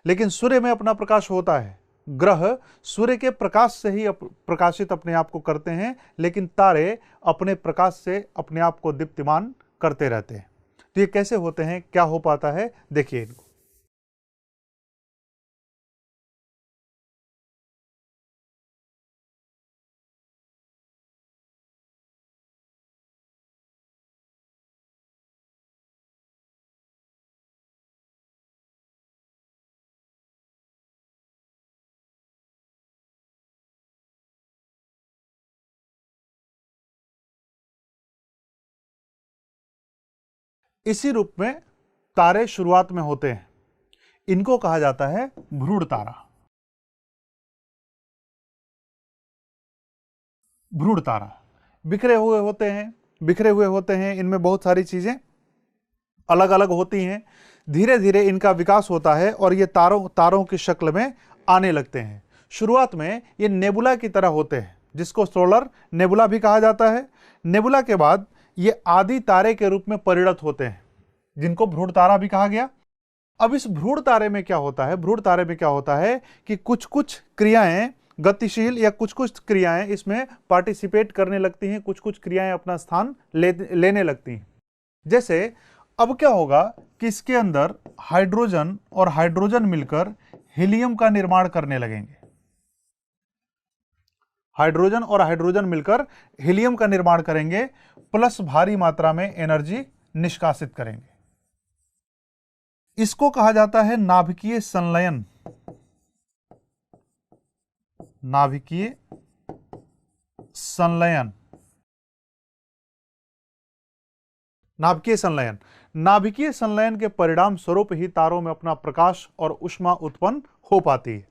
लेकिन सूर्य में अपना प्रकाश होता है। ग्रह सूर्य के प्रकाश से ही प्रकाशित अपने आप को करते हैं, लेकिन तारे अपने प्रकाश से अपने आप को दीप्तिमान करते रहते हैं। तो ये कैसे होते हैं, क्या हो पाता है, देखिए इनको। इसी रूप में तारे शुरुआत में होते हैं। इनको कहा जाता है भ्रूण तारा। भ्रूण तारा बिखरे हुए होते हैं, बिखरे हुए होते हैं। इनमें बहुत सारी चीजें अलग अलग होती हैं। धीरे धीरे इनका विकास होता है और ये तारों की शक्ल में आने लगते हैं। शुरुआत में ये नेबुला की तरह होते हैं, जिसको सोलर नेबुला भी कहा जाता है। नेबुला के बाद ये आदि तारे के रूप में परिणत होते हैं, जिनको भ्रूण तारा भी कहा गया। अब इस भ्रूण तारे में क्या होता है, भ्रूण तारे में क्या होता है कि कुछ कुछ क्रियाएं गतिशील या कुछ कुछ क्रियाएं इसमें पार्टिसिपेट करने लगती हैं, कुछ कुछ क्रियाएं अपना स्थान लेने लगती हैं। जैसे अब क्या होगा कि इसके अंदर हाइड्रोजन और हाइड्रोजन मिलकर हीलियम का निर्माण करने लगेंगे। हाइड्रोजन और हाइड्रोजन मिलकर हीलियम का निर्माण करेंगे, प्लस भारी मात्रा में एनर्जी निष्कासित करेंगे। इसको कहा जाता है नाभिकीय संलयन। नाभिकीय संलयन। नाभिकीय संलयन। नाभिकीय संलयन के परिणाम स्वरूप ही तारों में अपना प्रकाश और ऊष्मा उत्पन्न हो पाती है।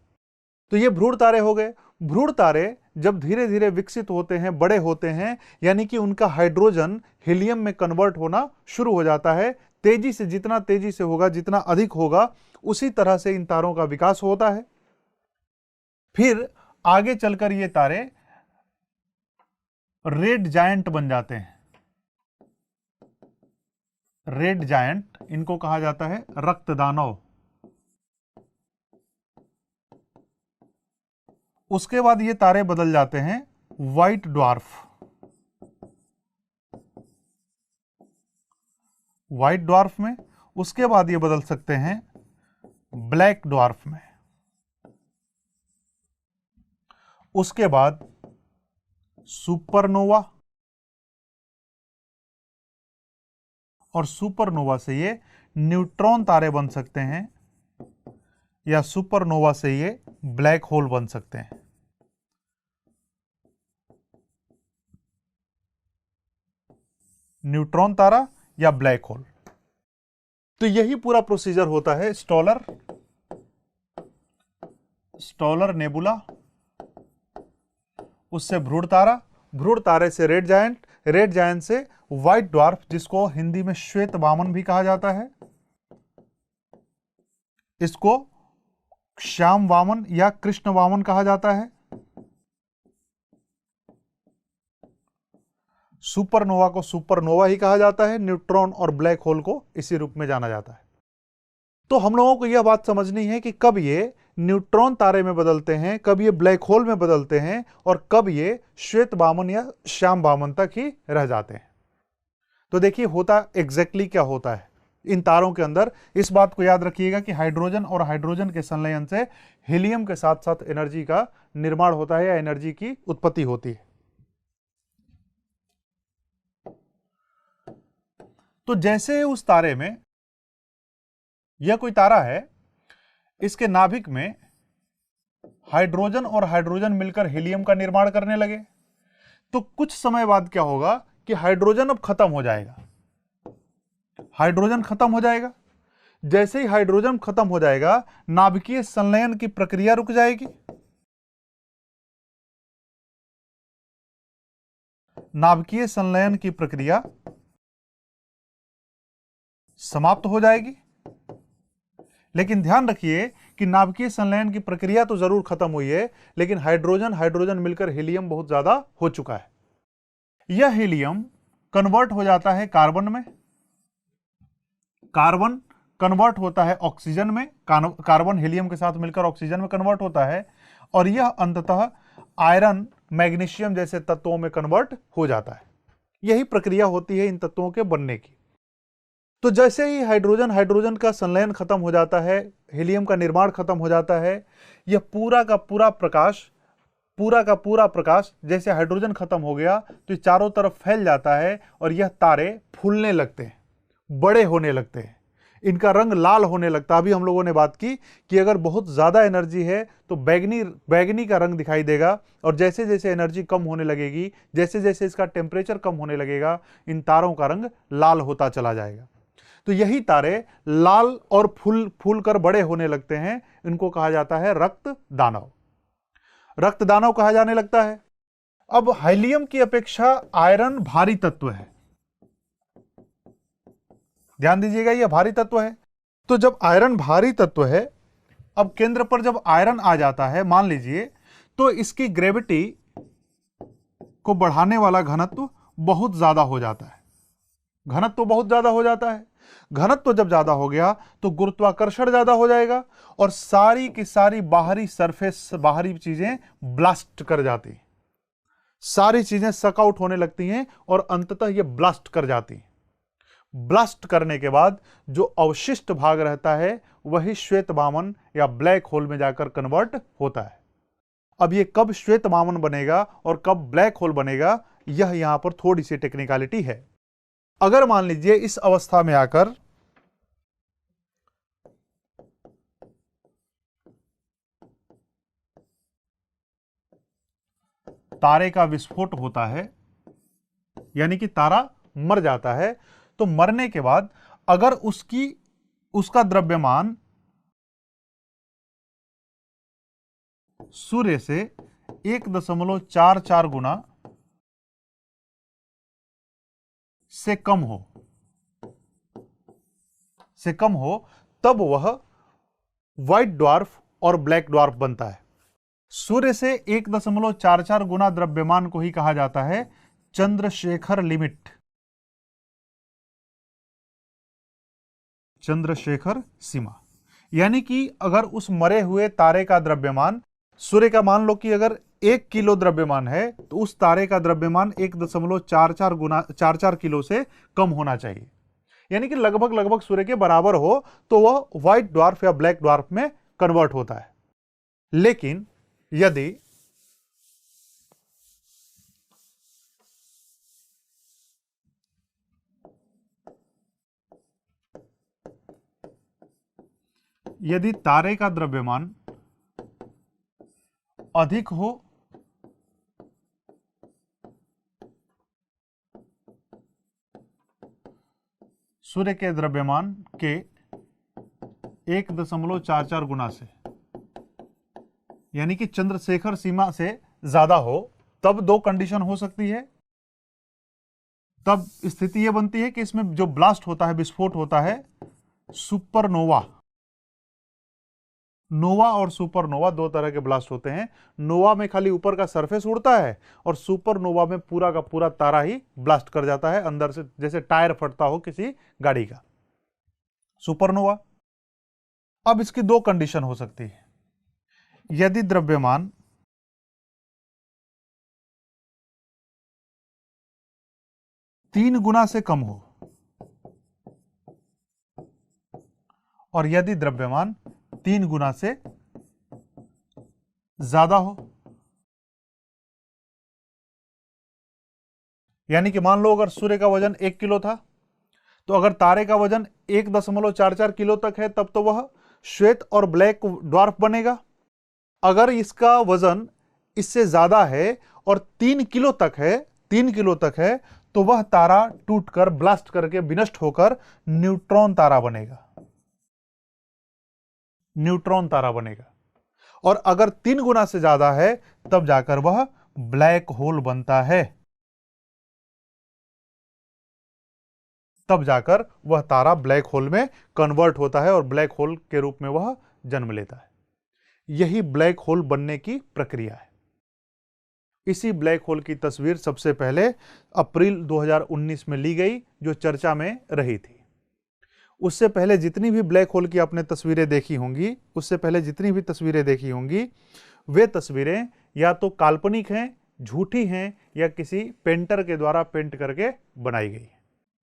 तो ये भ्रूण तारे हो गए। भ्रूण तारे जब धीरे धीरे विकसित होते हैं, बड़े होते हैं, यानी कि उनका हाइड्रोजन हीलियम में कन्वर्ट होना शुरू हो जाता है। तेजी से, जितना तेजी से होगा, जितना अधिक होगा, उसी तरह से इन तारों का विकास होता है। फिर आगे चलकर ये तारे रेड जायंट बन जाते हैं। रेड जायंट, इनको कहा जाता है रक्त दानव। उसके बाद ये तारे बदल जाते हैं व्हाइट ड्वार्फ। व्हाइट ड्वार्फ में, उसके बाद ये बदल सकते हैं ब्लैक ड्वार्फ में, उसके बाद सुपरनोवा, और सुपरनोवा से ये न्यूट्रॉन तारे बन सकते हैं, या सुपरनोवा से ये ब्लैक होल बन सकते हैं। न्यूट्रॉन तारा या ब्लैक होल। तो यही पूरा प्रोसीजर होता है स्टॉलर नेबुला, उससे भ्रूण तारा, भ्रूण तारे से रेड जायंट, रेड जायंट से व्हाइट ड्वार्फ, जिसको हिंदी में श्वेत वामन भी कहा जाता है, इसको श्याम वामन या कृष्ण वामन कहा जाता है। सुपरनोवा को सुपरनोवा ही कहा जाता है, न्यूट्रॉन और ब्लैक होल को इसी रूप में जाना जाता है। तो हम लोगों को यह बात समझनी है कि कब ये न्यूट्रॉन तारे में बदलते हैं, कब ये ब्लैक होल में बदलते हैं, और कब ये श्वेत वामन या श्याम वामन तक ही रह जाते हैं। तो देखिए होता एग्जैक्टली क्या होता है इन तारों के अंदर। इस बात को याद रखिएगा कि हाइड्रोजन और हाइड्रोजन के संलयन से हीलियम के साथ साथ एनर्जी का निर्माण होता है या एनर्जी की उत्पत्ति होती है। तो जैसे उस तारे में, यह कोई तारा है, इसके नाभिक में हाइड्रोजन और हाइड्रोजन मिलकर हीलियम का निर्माण करने लगे, तो कुछ समय बाद क्या होगा कि हाइड्रोजन अब खत्म हो जाएगा। हाइड्रोजन खत्म हो जाएगा। जैसे ही हाइड्रोजन खत्म हो जाएगा, नाभिकीय संलयन की प्रक्रिया रुक जाएगी। नाभिकीय संलयन की प्रक्रिया समाप्त हो जाएगी। लेकिन ध्यान रखिए कि नाभिकीय संलयन की प्रक्रिया तो जरूर खत्म हुई है, लेकिन हाइड्रोजन हाइड्रोजन मिलकर हीलियम बहुत ज्यादा हो चुका है। यह हीलियम कन्वर्ट हो जाता है कार्बन में, कार्बन कन्वर्ट होता है ऑक्सीजन में, कार्बन हीलियम के साथ मिलकर ऑक्सीजन में कन्वर्ट होता है, और यह अंततः आयरन मैग्नीशियम जैसे तत्वों में कन्वर्ट हो जाता है। यही प्रक्रिया होती है इन तत्वों के बनने की। तो जैसे ही हाइड्रोजन हाइड्रोजन का संलयन खत्म हो जाता है, हीलियम का निर्माण खत्म हो जाता है, यह पूरा का पूरा प्रकाश जैसे हाइड्रोजन खत्म हो गया तो ये चारों तरफ फैल जाता है, और यह तारे फूलने लगते हैं, बड़े होने लगते हैं, इनका रंग लाल होने लगता है। अभी हम लोगों ने बात की कि अगर बहुत ज्यादा एनर्जी है तो बैगनी का रंग दिखाई देगा, और जैसे जैसे एनर्जी कम होने लगेगी, जैसे जैसे इसका टेम्परेचर कम होने लगेगा, इन तारों का रंग लाल होता चला जाएगा। तो यही तारे लाल और फूल कर बड़े होने लगते हैं, इनको कहा जाता है रक्त दानव। रक्त दानव कहा जाने लगता है। अब हीलियम की अपेक्षा आयरन भारी तत्व है, ध्यान दीजिएगा, यह भारी तत्व है। तो जब आयरन भारी तत्व है, अब केंद्र पर जब आयरन आ जाता है मान लीजिए, तो इसकी ग्रेविटी को बढ़ाने वाला घनत्व बहुत ज्यादा हो जाता है। घनत्व बहुत ज्यादा हो जाता है। घनत्व जब ज्यादा हो गया तो गुरुत्वाकर्षण ज्यादा हो जाएगा, और सारी की सारी बाहरी सरफेस, बाहरी चीजें ब्लास्ट कर जाती हैं, सारी चीजें सक आउट होने लगती हैं, और अंततः ये ब्लास्ट कर जाती हैं। ब्लास्ट करने के बाद जो अवशिष्ट भाग रहता है वही श्वेत वामन या ब्लैक होल में जाकर कन्वर्ट होता है। अब ये कब श्वेत वामन बनेगा और कब ब्लैक होल बनेगा, यह यहां पर थोड़ी सी टेक्निकलिटी है। अगर मान लीजिए इस अवस्था में आकर तारे का विस्फोट होता है, यानी कि तारा मर जाता है, तो मरने के बाद अगर उसका द्रव्यमान सूर्य से 1.44 गुना से कम हो, तब वह व्हाइट ड्वार्फ और ब्लैक ड्वार्फ बनता है। सूर्य से 1.44 गुना द्रव्यमान को ही कहा जाता है चंद्रशेखर लिमिट, चंद्रशेखर सीमा। यानी कि अगर उस मरे हुए तारे का द्रव्यमान, सूर्य का मान लो कि अगर 1 किलो द्रव्यमान है, तो उस तारे का द्रव्यमान 1.44 किलो से कम होना चाहिए। यानी कि लगभग लगभग सूर्य के बराबर हो तो वह व्हाइट ड्वार्फ या ब्लैक ड्वार्फ में कन्वर्ट होता है। लेकिन यदि तारे का द्रव्यमान अधिक हो सूर्य के द्रव्यमान के 1.44 गुना से, यानी कि चंद्रशेखर सीमा से ज्यादा हो, तब दो कंडीशन हो सकती है। तब स्थिति यह बनती है कि इसमें जो ब्लास्ट होता है, विस्फोट होता है, सुपरनोवा। नोवा और सुपरनोवा दो तरह के ब्लास्ट होते हैं। नोवा में खाली ऊपर का सरफेस उड़ता है और सुपरनोवा में पूरा का पूरा तारा ही ब्लास्ट कर जाता है अंदर से, जैसे टायर फटता हो किसी गाड़ी का। सुपरनोवा। अब इसकी दो कंडीशन हो सकती है। यदि द्रव्यमान तीन गुना से कम हो और यदि द्रव्यमान 3 गुना से ज्यादा हो, यानी कि मान लो अगर सूर्य का वजन 1 किलो था, तो अगर तारे का वजन 1.44 किलो तक है, तब तो वह श्वेत और ब्लैक ड्वार्फ बनेगा। अगर इसका वजन इससे ज्यादा है और 3 किलो तक है, तो वह तारा टूटकर, ब्लास्ट करके, विनष्ट होकर न्यूट्रॉन तारा बनेगा। न्यूट्रॉन तारा बनेगा। और अगर 3 गुना से ज्यादा है, तब जाकर वह ब्लैक होल बनता है। तब जाकर वह तारा ब्लैक होल में कन्वर्ट होता है और ब्लैक होल के रूप में वह जन्म लेता है। यही ब्लैक होल बनने की प्रक्रिया है। इसी ब्लैक होल की तस्वीर सबसे पहले अप्रैल 2019 में ली गई, जो चर्चा में रही थी। उससे पहले जितनी भी ब्लैक होल की आपने तस्वीरें देखी होंगी, वे तस्वीरें या तो काल्पनिक हैं, झूठी हैं, या किसी पेंटर के द्वारा पेंट करके बनाई गई।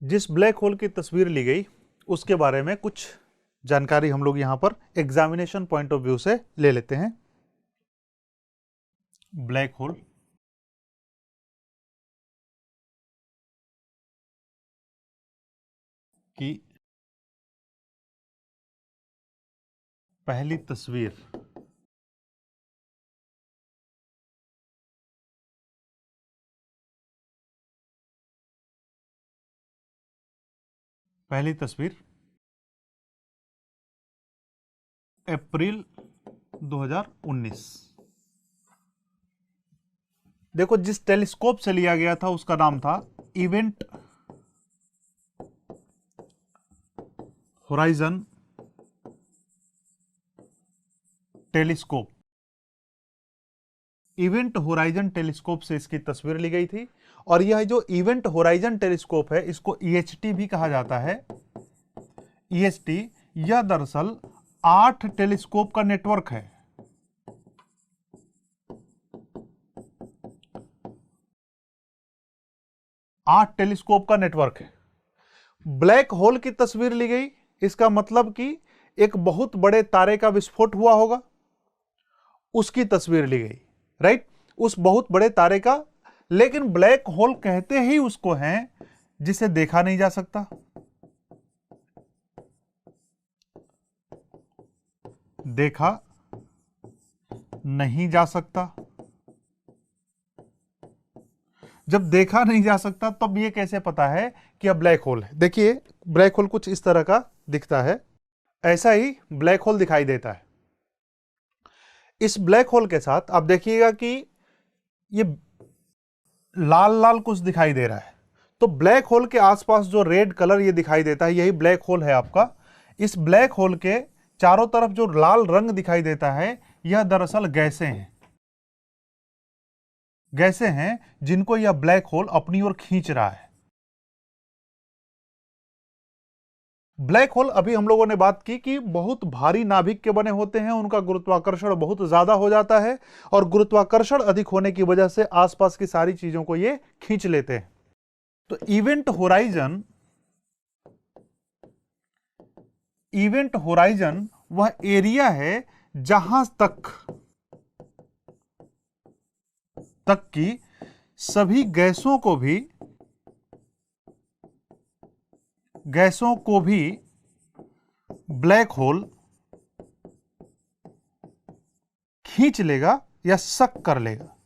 जिस ब्लैक होल की तस्वीर ली गई उसके बारे में कुछ जानकारी हम लोग यहां पर एग्जामिनेशन पॉइंट ऑफ व्यू से ले लेते हैं। ब्लैक होल की पहली तस्वीर अप्रैल 2019। देखो, जिस टेलीस्कोप से लिया गया था उसका नाम था event horizon telescope. Event horizon telescope से इसकी तस्वीर ली गई थी। और यह जो इवेंट होराइजन टेलीस्कोप है, इसको EHT भी कहा जाता है। EHT यह दरअसल 8 टेलीस्कोप का नेटवर्क है। 8 टेलीस्कोप का नेटवर्क है। ब्लैक होल की तस्वीर ली गई, इसका मतलब कि एक बहुत बड़े तारे का विस्फोट हुआ होगा, उसकी तस्वीर ली गई, राइट, उस बहुत बड़े तारे का। लेकिन ब्लैक होल कहते ही उसको हैं जिसे देखा नहीं जा सकता। देखा नहीं जा सकता। जब देखा नहीं जा सकता, तब यह कैसे पता है कि यह ब्लैक होल है? देखिए, ब्लैक होल कुछ इस तरह का दिखता है। ऐसा ही ब्लैक होल दिखाई देता है। इस ब्लैक होल के साथ आप देखिएगा कि ये लाल लाल कुछ दिखाई दे रहा है। तो ब्लैक होल के आसपास जो रेड कलर ये दिखाई देता है, यही ब्लैक होल है आपका। इस ब्लैक होल के चारों तरफ जो लाल रंग दिखाई देता है, यह दरअसल गैसें हैं। गैसें हैं जिनको यह ब्लैक होल अपनी ओर खींच रहा है। ब्लैक होल अभी हम लोगों ने बात की कि बहुत भारी नाभिक के बने होते हैं, उनका गुरुत्वाकर्षण बहुत ज्यादा हो जाता है और गुरुत्वाकर्षण अधिक होने की वजह से आसपास की सारी चीजों को ये खींच लेते हैं। तो इवेंट होराइजन वह एरिया है जहां तक की सभी गैसों को भी ब्लैक होल खींच लेगा या सक कर लेगा।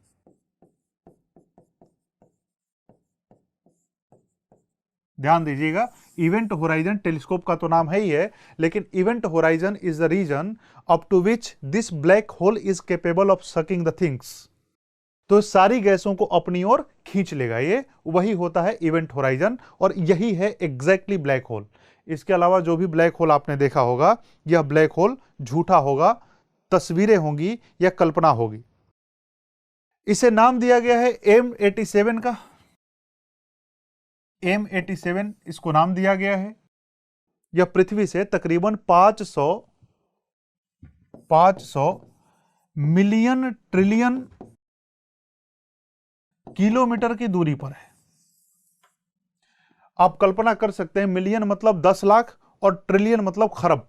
ध्यान दीजिएगा, इवेंट होराइजन टेलीस्कोप का तो नाम है ही है, लेकिन event horizon is the region up to which this black hole is capable of sucking the things. तो सारी गैसों को अपनी ओर खींच लेगा, ये वही होता है इवेंट होराइजन, और यही है एग्जैक्टली ब्लैक होल। इसके अलावा जो भी ब्लैक होल आपने देखा होगा, यह ब्लैक होल झूठा होगा, तस्वीरें होंगी या कल्पना होगी। इसे नाम दिया गया है M87 का। M87 इसको नाम दिया गया है। यह पृथ्वी से तकरीबन 500 मिलियन ट्रिलियन किलोमीटर की दूरी पर है। आप कल्पना कर सकते हैं, मिलियन मतलब 10 लाख और ट्रिलियन मतलब खरब।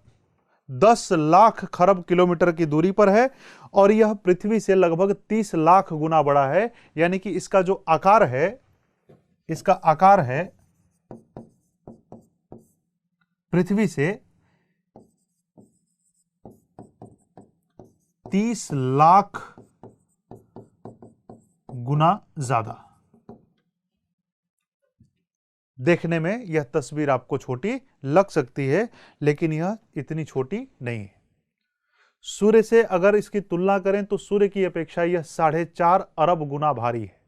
10 लाख खरब किलोमीटर की दूरी पर है और यह पृथ्वी से लगभग 30 लाख गुना बड़ा है। यानी कि इसका जो आकार है, इसका आकार है पृथ्वी से 30 लाख गुना ज्यादा। देखने में यह तस्वीर आपको छोटी लग सकती है, लेकिन यह इतनी छोटी नहीं है। सूर्य से अगर इसकी तुलना करें तो सूर्य की अपेक्षा यह 4.5 अरब गुना भारी है।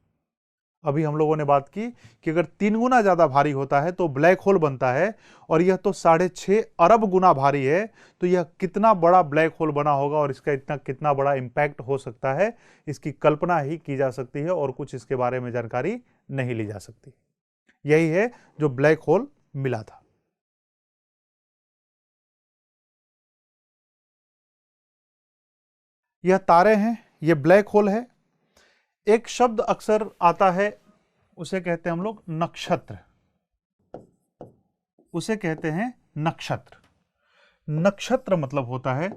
अभी हम लोगों ने बात की कि अगर 3 गुना ज्यादा भारी होता है तो ब्लैक होल बनता है, और यह तो 6.5 अरब गुना भारी है। तो यह कितना बड़ा ब्लैक होल बना होगा और इसका कितना बड़ा इंपैक्ट हो सकता है, इसकी कल्पना ही की जा सकती है और कुछ इसके बारे में जानकारी नहीं ली जा सकती। यही है जो ब्लैक होल मिला था। यह तारे हैं, यह ब्लैक होल है। एक शब्द अक्सर आता है, उसे कहते हैं हम लोग नक्षत्र। उसे कहते हैं नक्षत्र। नक्षत्र मतलब होता है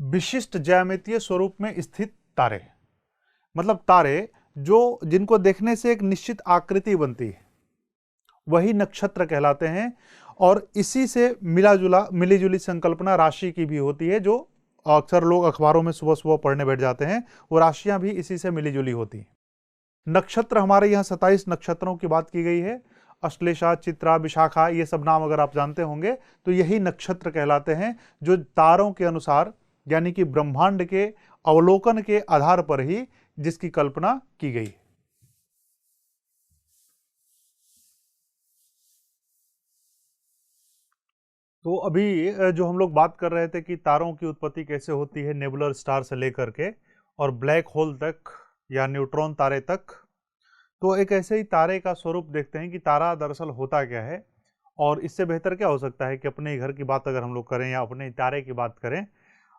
विशिष्ट ज्यामितीय स्वरूप में स्थित तारे। मतलब तारे जिनको देखने से एक निश्चित आकृति बनती है, वही नक्षत्र कहलाते हैं। और इसी से मिली जुली संकल्पना राशि की भी होती है, जो अक्सर लोग अखबारों में सुबह सुबह पढ़ने बैठ जाते हैं। वो राशियां भी इसी से मिली जुली होती हैं। नक्षत्र हमारे यहाँ 27 नक्षत्रों की बात की गई है। अश्लेषा, चित्रा, विशाखा, ये सब नाम अगर आप जानते होंगे तो यही नक्षत्र कहलाते हैं, जो तारों के अनुसार यानी कि ब्रह्मांड के अवलोकन के आधार पर ही जिसकी कल्पना की गई। तो अभी जो हम लोग बात कर रहे थे कि तारों की उत्पत्ति कैसे होती है, नेबुलर स्टार से लेकर के और ब्लैक होल तक या न्यूट्रॉन तारे तक, तो एक ऐसे ही तारे का स्वरूप देखते हैं कि तारा दरअसल होता क्या है। और इससे बेहतर क्या हो सकता है कि अपने घर की बात अगर हम लोग करें या अपने तारे की बात करें,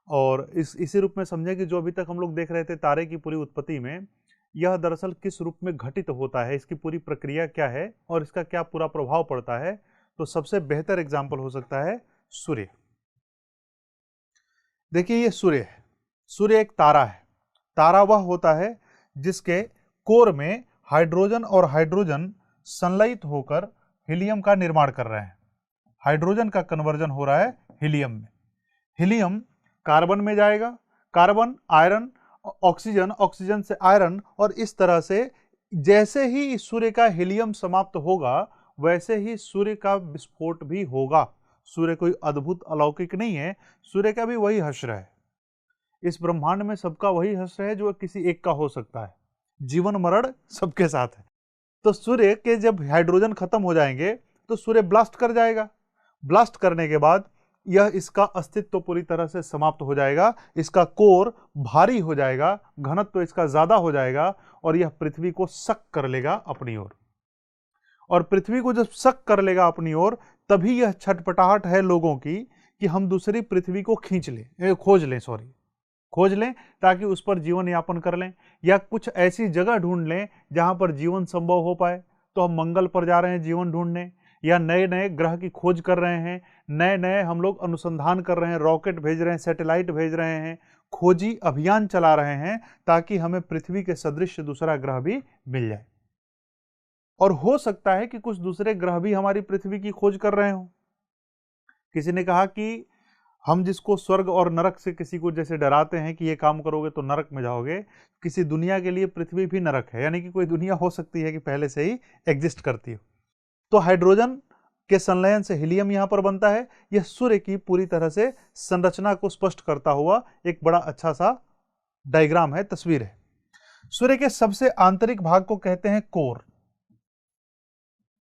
और इसी रूप में समझें कि जो अभी तक हम लोग देख रहे थे तारे की पूरी उत्पत्ति में, यह दरअसल किस रूप में घटित होता है, इसकी पूरी प्रक्रिया क्या है और इसका क्या पूरा प्रभाव पड़ता है। तो सबसे बेहतर एग्जाम्पल हो सकता है सूर्य। देखिए ये सूर्य है। सूर्य एक तारा है। तारा वह होता है जिसके कोर में हाइड्रोजन और हाइड्रोजन संलयित होकर हीलियम का निर्माण कर रहे हैं। हाइड्रोजन का कन्वर्जन हो रहा है हीलियम में। हीलियम कार्बन में जाएगा, कार्बन आयरन, ऑक्सीजन, ऑक्सीजन से आयरन, और इस तरह से जैसे ही सूर्य का हीलियम समाप्त होगा वैसे ही सूर्य का विस्फोट भी होगा। सूर्य कोई अद्भुत अलौकिक नहीं है, सूर्य का भी वही हश्र है। इस ब्रह्मांड में सबका वही हश्र है जो किसी एक का हो सकता है। जीवन मरण सबके साथ है। तो सूर्य के जब हाइड्रोजन खत्म हो जाएंगे तो सूर्य ब्लास्ट कर जाएगा। ब्लास्ट करने के बाद यह इसका अस्तित्व तो पूरी तरह से समाप्त हो जाएगा, इसका कोर भारी हो जाएगा, घनत्व तो इसका ज्यादा हो जाएगा और यह पृथ्वी को सक कर लेगा अपनी ओर। और पृथ्वी को जब सक कर लेगा अपनी ओर, तभी यह छटपटाहट है लोगों की कि हम दूसरी पृथ्वी को खोज लें ताकि उस पर जीवन यापन कर लें, या कुछ ऐसी जगह ढूंढ लें जहां पर जीवन संभव हो पाए। तो हम मंगल पर जा रहे हैं जीवन ढूंढने, या नए नए ग्रह की खोज कर रहे हैं, नए नए हम लोग अनुसंधान कर रहे हैं, रॉकेट भेज रहे हैं, सैटेलाइट भेज रहे हैं, खोजी अभियान चला रहे हैं ताकि हमें पृथ्वी के सदृश दूसरा ग्रह भी मिल जाए। और हो सकता है कि कुछ दूसरे ग्रह भी हमारी पृथ्वी की खोज कर रहे हो। किसी ने कहा कि हम जिसको स्वर्ग और नरक से किसी को जैसे डराते हैं कि ये काम करोगे तो नरक में जाओगे, किसी दुनिया के लिए पृथ्वी भी नरक है, यानी कि कोई दुनिया हो सकती है कि पहले से ही एग्जिस्ट करती हो। तो हाइड्रोजन के संलयन से हीलियम यहां पर बनता है। यह सूर्य की पूरी तरह से संरचना को स्पष्ट करता हुआ एक बड़ा अच्छा सा डायग्राम है, तस्वीर है। सूर्य के सबसे आंतरिक भाग को कहते हैं कोर।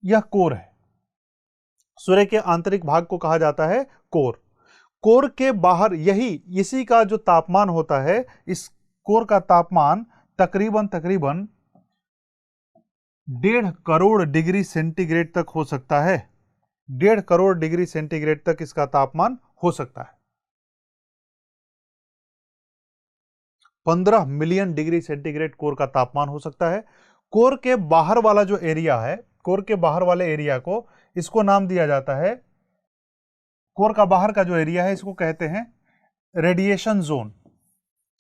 यह कोर है, सूर्य के आंतरिक भाग को कहा जाता है कोर। कोर के बाहर इसी का जो तापमान होता है, इस कोर का तापमान तकरीबन 1.5 करोड़ डिग्री सेंटीग्रेड तक हो सकता है। 1.5 करोड़ डिग्री सेंटीग्रेड तक इसका तापमान हो सकता है। 15 मिलियन डिग्री सेंटीग्रेड कोर का तापमान हो सकता है। कोर के बाहर वाला जो एरिया है, कोर के बाहर वाले एरिया को, इसको नाम दिया जाता है, कोर का बाहर का जो एरिया है इसको कहते हैं radiation zone,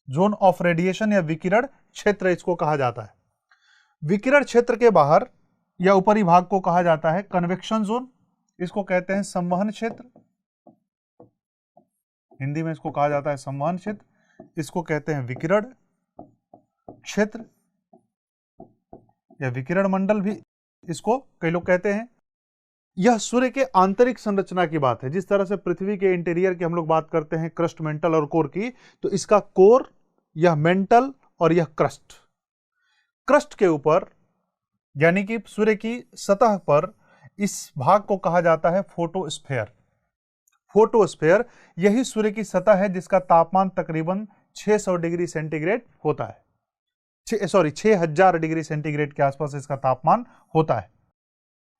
zone of radiation या विकिरण क्षेत्र इसको कहा जाता है। विकिरण क्षेत्र के बाहर या ऊपरी भाग को कहा जाता है कन्वेक्शन जोन, इसको कहते हैं संवहन क्षेत्र, हिंदी में इसको कहा जाता है संवहन क्षेत्र, इसको कहते हैं विकिरण क्षेत्र या विकिरण मंडल भी इसको कई लोग कहते हैं। यह सूर्य के आंतरिक संरचना की बात है। जिस तरह से पृथ्वी के इंटीरियर की हम लोग बात करते हैं क्रस्ट, मेंटल और कोर की, तो इसका कोर, यह मेंटल और यह क्रस्ट। क्रस्ट के ऊपर यानी कि सूर्य की सतह पर इस भाग को कहा जाता है फोटोस्फेयर। फोटोस्फेयर यही सूर्य की सतह है जिसका तापमान तकरीबन 600 डिग्री सेंटीग्रेड होता है। 6000 डिग्री सेंटीग्रेड के आसपास इसका तापमान होता है।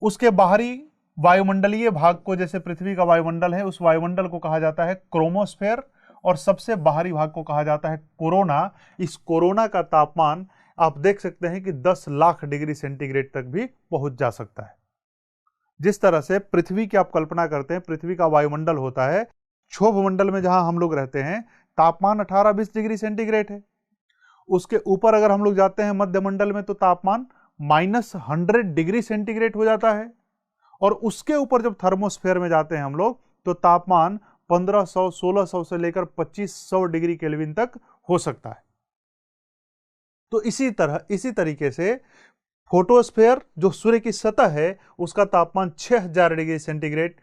उसके बाहरी वायुमंडलीय भाग को, जैसे पृथ्वी का वायुमंडल है, उस वायुमंडल को कहा जाता है क्रोमोस्फेयर, और सबसे बाहरी भाग को कहा जाता है कोरोना। इस कोरोना का तापमान आप देख सकते हैं कि 10 लाख डिग्री सेंटीग्रेड तक भी पहुंच जा सकता है। जिस तरह से पृथ्वी की आप कल्पना करते हैं, पृथ्वी का वायुमंडल होता है, क्षोभ मंडल में जहां हम लोग रहते हैं तापमान 18-20 डिग्री सेंटीग्रेड है। उसके ऊपर अगर हम लोग जाते हैं मध्यमंडल में तो तापमान -100 डिग्री सेंटीग्रेड हो जाता है, और उसके ऊपर जब थर्मोस्फेयर में जाते हैं हम लोग तो तापमान 1500-1600 से लेकर 2500 डिग्री केल्विन तक हो सकता है। तो इसी तरीके से फोटोस्फेयर जो सूर्य की सतह है उसका तापमान 6000 डिग्री सेंटीग्रेड,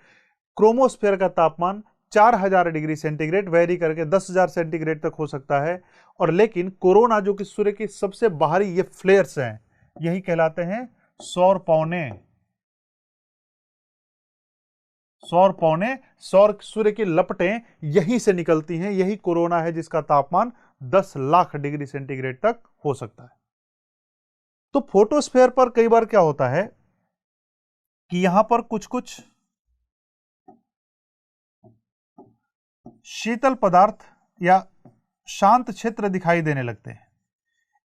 क्रोमोस्फेयर का तापमान 4000 डिग्री सेंटीग्रेड वेरी करके 10,000 सेंटीग्रेड तक हो सकता है। और लेकिन कोरोना जो कि सूर्य की सबसे बाहरी ये फ्लेयर्स हैं, यही कहलाते हैं सौर पौने। सौर सूर्य की लपटें यहीं से निकलती हैं, यही कोरोना है जिसका तापमान 10 लाख डिग्री सेंटीग्रेड तक हो सकता है। तो फोटोस्फेयर पर कई बार क्या होता है कि यहां पर कुछ कुछ शीतल पदार्थ या शांत क्षेत्र दिखाई देने लगते हैं।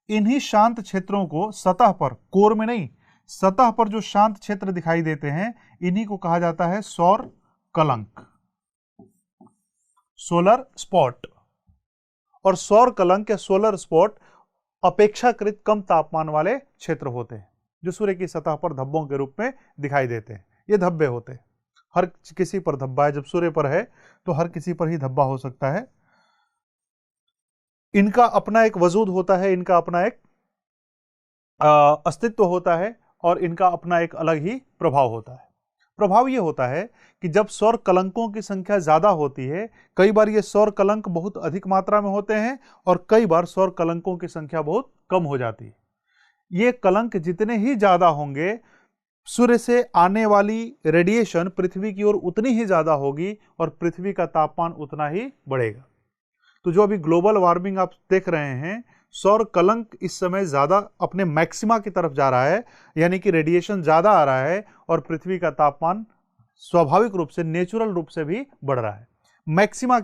इन्हीं शांत क्षेत्रों को सतह पर, कोर में नहीं, सतह पर जो शांत क्षेत्र दिखाई देते हैं इन्हीं को कहा जाता है सौर कलंक, सोलर स्पॉट। और सौर कलंक या सोलर स्पॉट अपेक्षाकृत कम तापमान वाले क्षेत्र होते हैं जो सूर्य की सतह पर धब्बों के रूप में दिखाई देते हैं। ये धब्बे होते हैं, हर किसी पर धब्बा है, जब सूर्य पर है तो हर किसी पर ही धब्बा हो सकता है। इनका अपना एक वजूद होता है, इनका अपना एक अस्तित्व होता है और इनका अपना एक अलग ही प्रभाव होता है। प्रभाव ये होता है कि जब सौर कलंकों की संख्या ज्यादा होती है, कई बार ये सौर कलंक बहुत अधिक मात्रा में होते हैं और कई बार सौर कलंकों की संख्या बहुत कम हो जाती है। ये कलंक जितने ही ज्यादा होंगे, सूर्य से आने वाली रेडिएशन पृथ्वी की ओर उतनी ही ज्यादा होगी और पृथ्वी का तापमान उतना ही बढ़ेगा। तो जो अभी ग्लोबल वार्मिंग आप देख रहे हैं, सौर कलंक इस समय ज्यादा अपने मैक्सिमा की तरफ जा रहा है, यानी कि रेडिएशन ज्यादा आ रहा है और पृथ्वी का तापमान स्वाभाविक रूप से, नेचुरल रूप से भी बढ़ रहा है। मैक्सिमा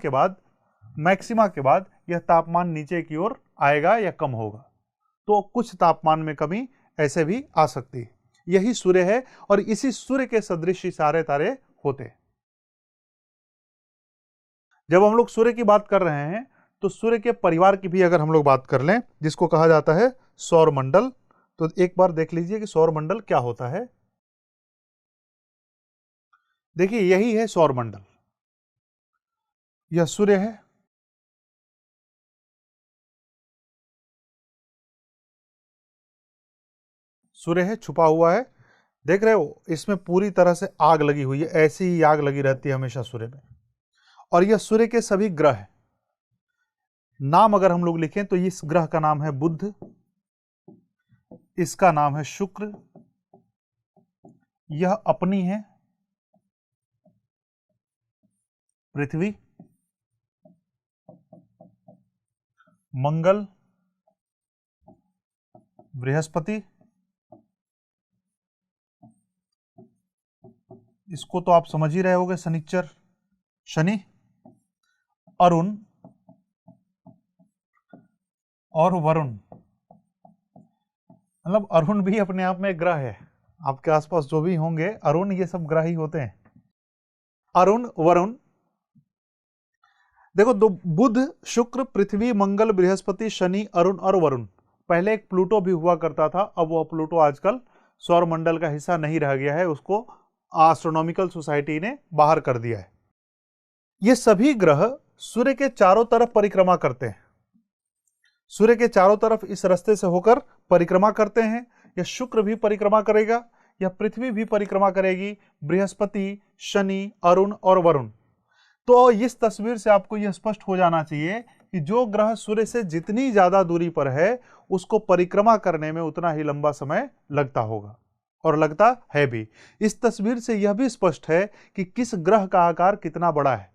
के बाद यह तापमान नीचे की ओर आएगा या कम होगा, तो कुछ तापमान में कमी ऐसे भी आ सकती है। यही सूर्य है और इसी सूर्य के सदृश सारे तारे होते हैं। जब हम लोग सूर्य की बात कर रहे हैं तो सूर्य के परिवार की भी अगर हम लोग बात कर लें, जिसको कहा जाता है सौर मंडल, तो एक बार देख लीजिए कि सौर मंडल क्या होता है। देखिए, यही है सौर मंडल। यह सूर्य है, सूर्य है, छुपा हुआ है, देख रहे हो, इसमें पूरी तरह से आग लगी हुई है, ऐसी ही आग लगी रहती है हमेशा सूर्य में। और यह सूर्य के सभी ग्रह हैं। नाम अगर हम लोग लिखें तो इस ग्रह का नाम है बुध, इसका नाम है शुक्र, यह अपनी है पृथ्वी, मंगल, बृहस्पति, इसको तो आप समझ ही रहे होंगे, शनिचर, शनि, अरुण और वरुण। मतलब अरुण भी अपने आप में ग्रह है। आपके आसपास जो भी होंगे अरुण, ये सब ग्रह ही होते हैं। अरुण, वरुण, देखो, दो, बुध, शुक्र, पृथ्वी, मंगल, बृहस्पति, शनि, अरुण और वरुण। पहले एक प्लूटो भी हुआ करता था, अब वो प्लूटो आजकल सौर मंडल का हिस्सा नहीं रह गया है, उसको एस्ट्रोनॉमिकल सोसाइटी ने बाहर कर दिया है। ये सभी ग्रह सूर्य के चारों तरफ परिक्रमा करते हैं, सूर्य के चारों तरफ इस रास्ते से होकर परिक्रमा करते हैं। यह शुक्र भी परिक्रमा करेगा, यह पृथ्वी भी परिक्रमा करेगी, बृहस्पति, शनि, अरुण और वरुण। तो इस तस्वीर से आपको यह स्पष्ट हो जाना चाहिए कि जो ग्रह सूर्य से जितनी ज्यादा दूरी पर है, उसको परिक्रमा करने में उतना ही लंबा समय लगता होगा, और लगता है भी। इस तस्वीर से यह भी स्पष्ट है कि किस ग्रह का आकार कितना बड़ा है।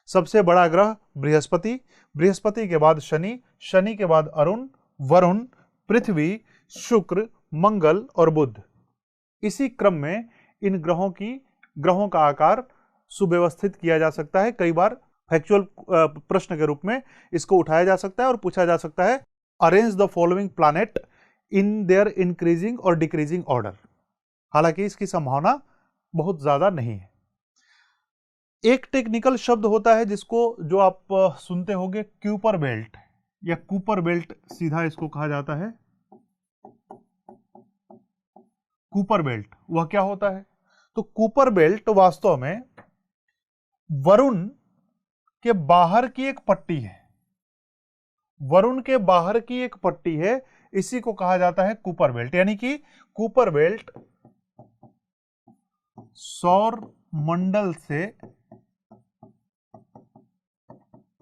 सबसे बड़ा ग्रह बृहस्पति, बृहस्पति के बाद शनि, शनि के बाद अरुण, वरुण, पृथ्वी, शुक्र, मंगल और बुध। इसी क्रम में इन ग्रहों का आकार सुव्यवस्थित किया जा सकता है। कई बार फैक्चुअल प्रश्न के रूप में इसको उठाया जा सकता है और पूछा जा सकता है, arrange the following planet in their increasing और डिक्रीजिंग ऑर्डर। हालांकि इसकी संभावना बहुत ज्यादा नहीं है। एक टेक्निकल शब्द होता है जिसको, जो आप सुनते होंगे, क्यूपर बेल्ट या कूपर बेल्ट, सीधा इसको कहा जाता है कूपर बेल्ट। वह क्या होता है? तो कूपर बेल्ट वास्तव में वरुण के बाहर की एक पट्टी है, वरुण के बाहर की एक पट्टी है, इसी को कहा जाता है कूपर बेल्ट। यानी कि कूपर बेल्ट सौर मंडल से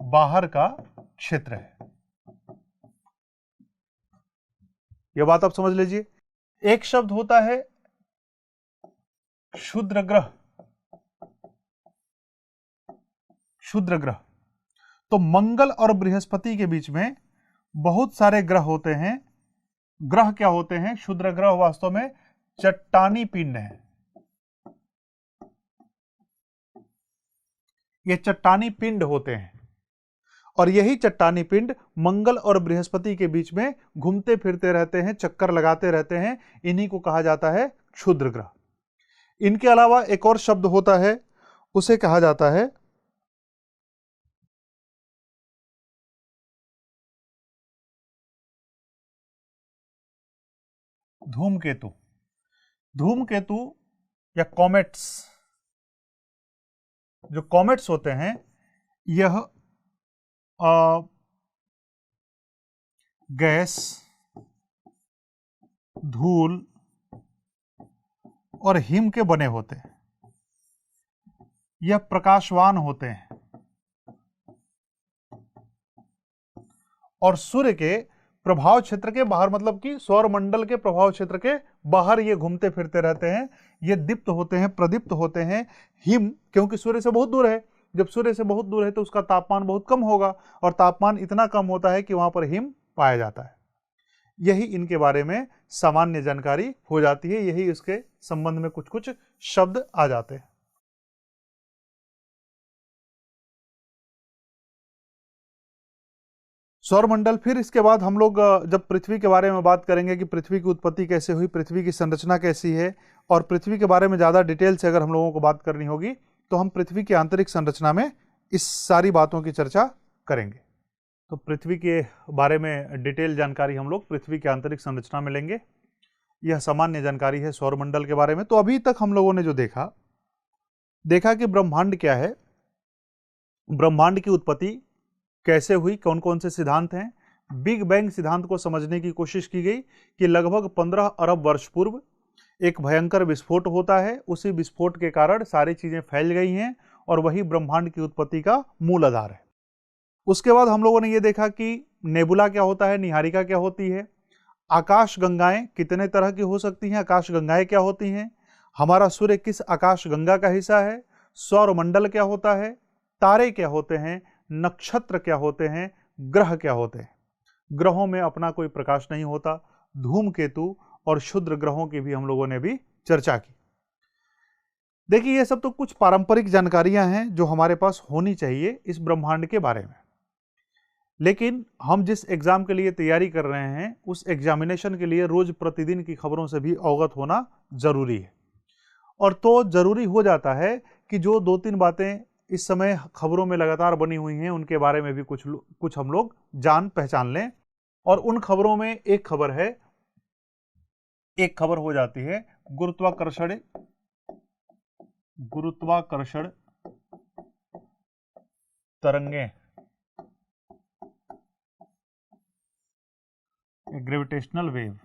बाहर का क्षेत्र है। यह बात आप समझ लीजिए। एक शब्द होता है क्षुद्र ग्रह, क्षुद्र ग्रह। तो मंगल और बृहस्पति के बीच में बहुत सारे ग्रह होते हैं। ग्रह क्या होते हैं? क्षुद्र ग्रह वास्तव में चट्टानी पिंड है। ये चट्टानी पिंड होते हैं और यही चट्टानी पिंड मंगल और बृहस्पति के बीच में घूमते फिरते रहते हैं, चक्कर लगाते रहते हैं। इन्हीं को कहा जाता है क्षुद्र ग्रह। इनके अलावा एक और शब्द होता है, उसे कहा जाता है धूमकेतु। धूमकेतु या कॉमेट्स, जो कॉमेट्स होते हैं, यह गैस, धूल और हिम के बने होते हैं। यह प्रकाशवान होते हैं और सूर्य के प्रभाव क्षेत्र के बाहर, मतलब कि सौर मंडल के प्रभाव क्षेत्र के बाहर ये घूमते फिरते रहते हैं। ये दीप्त होते हैं, प्रदीप्त होते हैं। हिम, क्योंकि सूर्य से बहुत दूर है, जब सूर्य से बहुत दूर है तो उसका तापमान बहुत कम होगा और तापमान इतना कम होता है कि वहां पर हिम पाया जाता है। यही इनके बारे में सामान्य जानकारी हो जाती है, यही इसके संबंध में कुछ कुछ शब्द आ जाते हैं। सौरमंडल, फिर इसके बाद हम लोग जब पृथ्वी के बारे में बात करेंगे कि पृथ्वी की उत्पत्ति कैसे हुई, पृथ्वी की संरचना कैसी है, और पृथ्वी के बारे में ज़्यादा डिटेल से अगर हम लोगों को बात करनी होगी तो हम पृथ्वी की आंतरिक संरचना में इस सारी बातों की चर्चा करेंगे। तो पृथ्वी के बारे में डिटेल जानकारी हम लोग पृथ्वी की आंतरिक संरचना में लेंगे। यह सामान्य जानकारी है सौरमंडल के बारे में। तो अभी तक हम लोगों ने जो देखा कि ब्रह्मांड क्या है, ब्रह्मांड की उत्पत्ति कैसे हुई, कौन कौन से सिद्धांत हैं। बिग बैंग सिद्धांत को समझने की कोशिश की गई कि लगभग 15 अरब वर्ष पूर्व एक भयंकर विस्फोट होता है, उसी विस्फोट के कारण सारी चीजें फैल गई हैं और वही ब्रह्मांड की उत्पत्ति का मूल आधार है। उसके बाद हम लोगों ने यह देखा कि नेबुला क्या होता है, निहारिका क्या होती है, आकाश गंगाएं कितने तरह की हो सकती हैं, आकाश गंगाएं क्या होती हैं, हमारा सूर्य किस आकाश गंगा का हिस्सा है, सौरमंडल क्या होता है, तारे क्या होते हैं, नक्षत्र क्या होते हैं, ग्रह क्या होते हैं। ग्रहों में अपना कोई प्रकाश नहीं होता, धूमकेतु और क्षुद्र ग्रहों की भी हम लोगों ने भी चर्चा की। देखिए, ये सब तो कुछ पारंपरिक जानकारियां हैं जो हमारे पास होनी चाहिए इस ब्रह्मांड के बारे में, लेकिन हम जिस एग्जाम के लिए तैयारी कर रहे हैं उस एग्जामिनेशन के लिए रोज प्रतिदिन की खबरों से भी अवगत होना जरूरी है। और तो जरूरी हो जाता है कि जो 2-3 बातें इस समय खबरों में लगातार बनी हुई हैं उनके बारे में भी कुछ हम लोग जान पहचान लें। और उन खबरों में एक खबर हो जाती है गुरुत्वाकर्षण तरंगें, ग्रेविटेशनल वेव।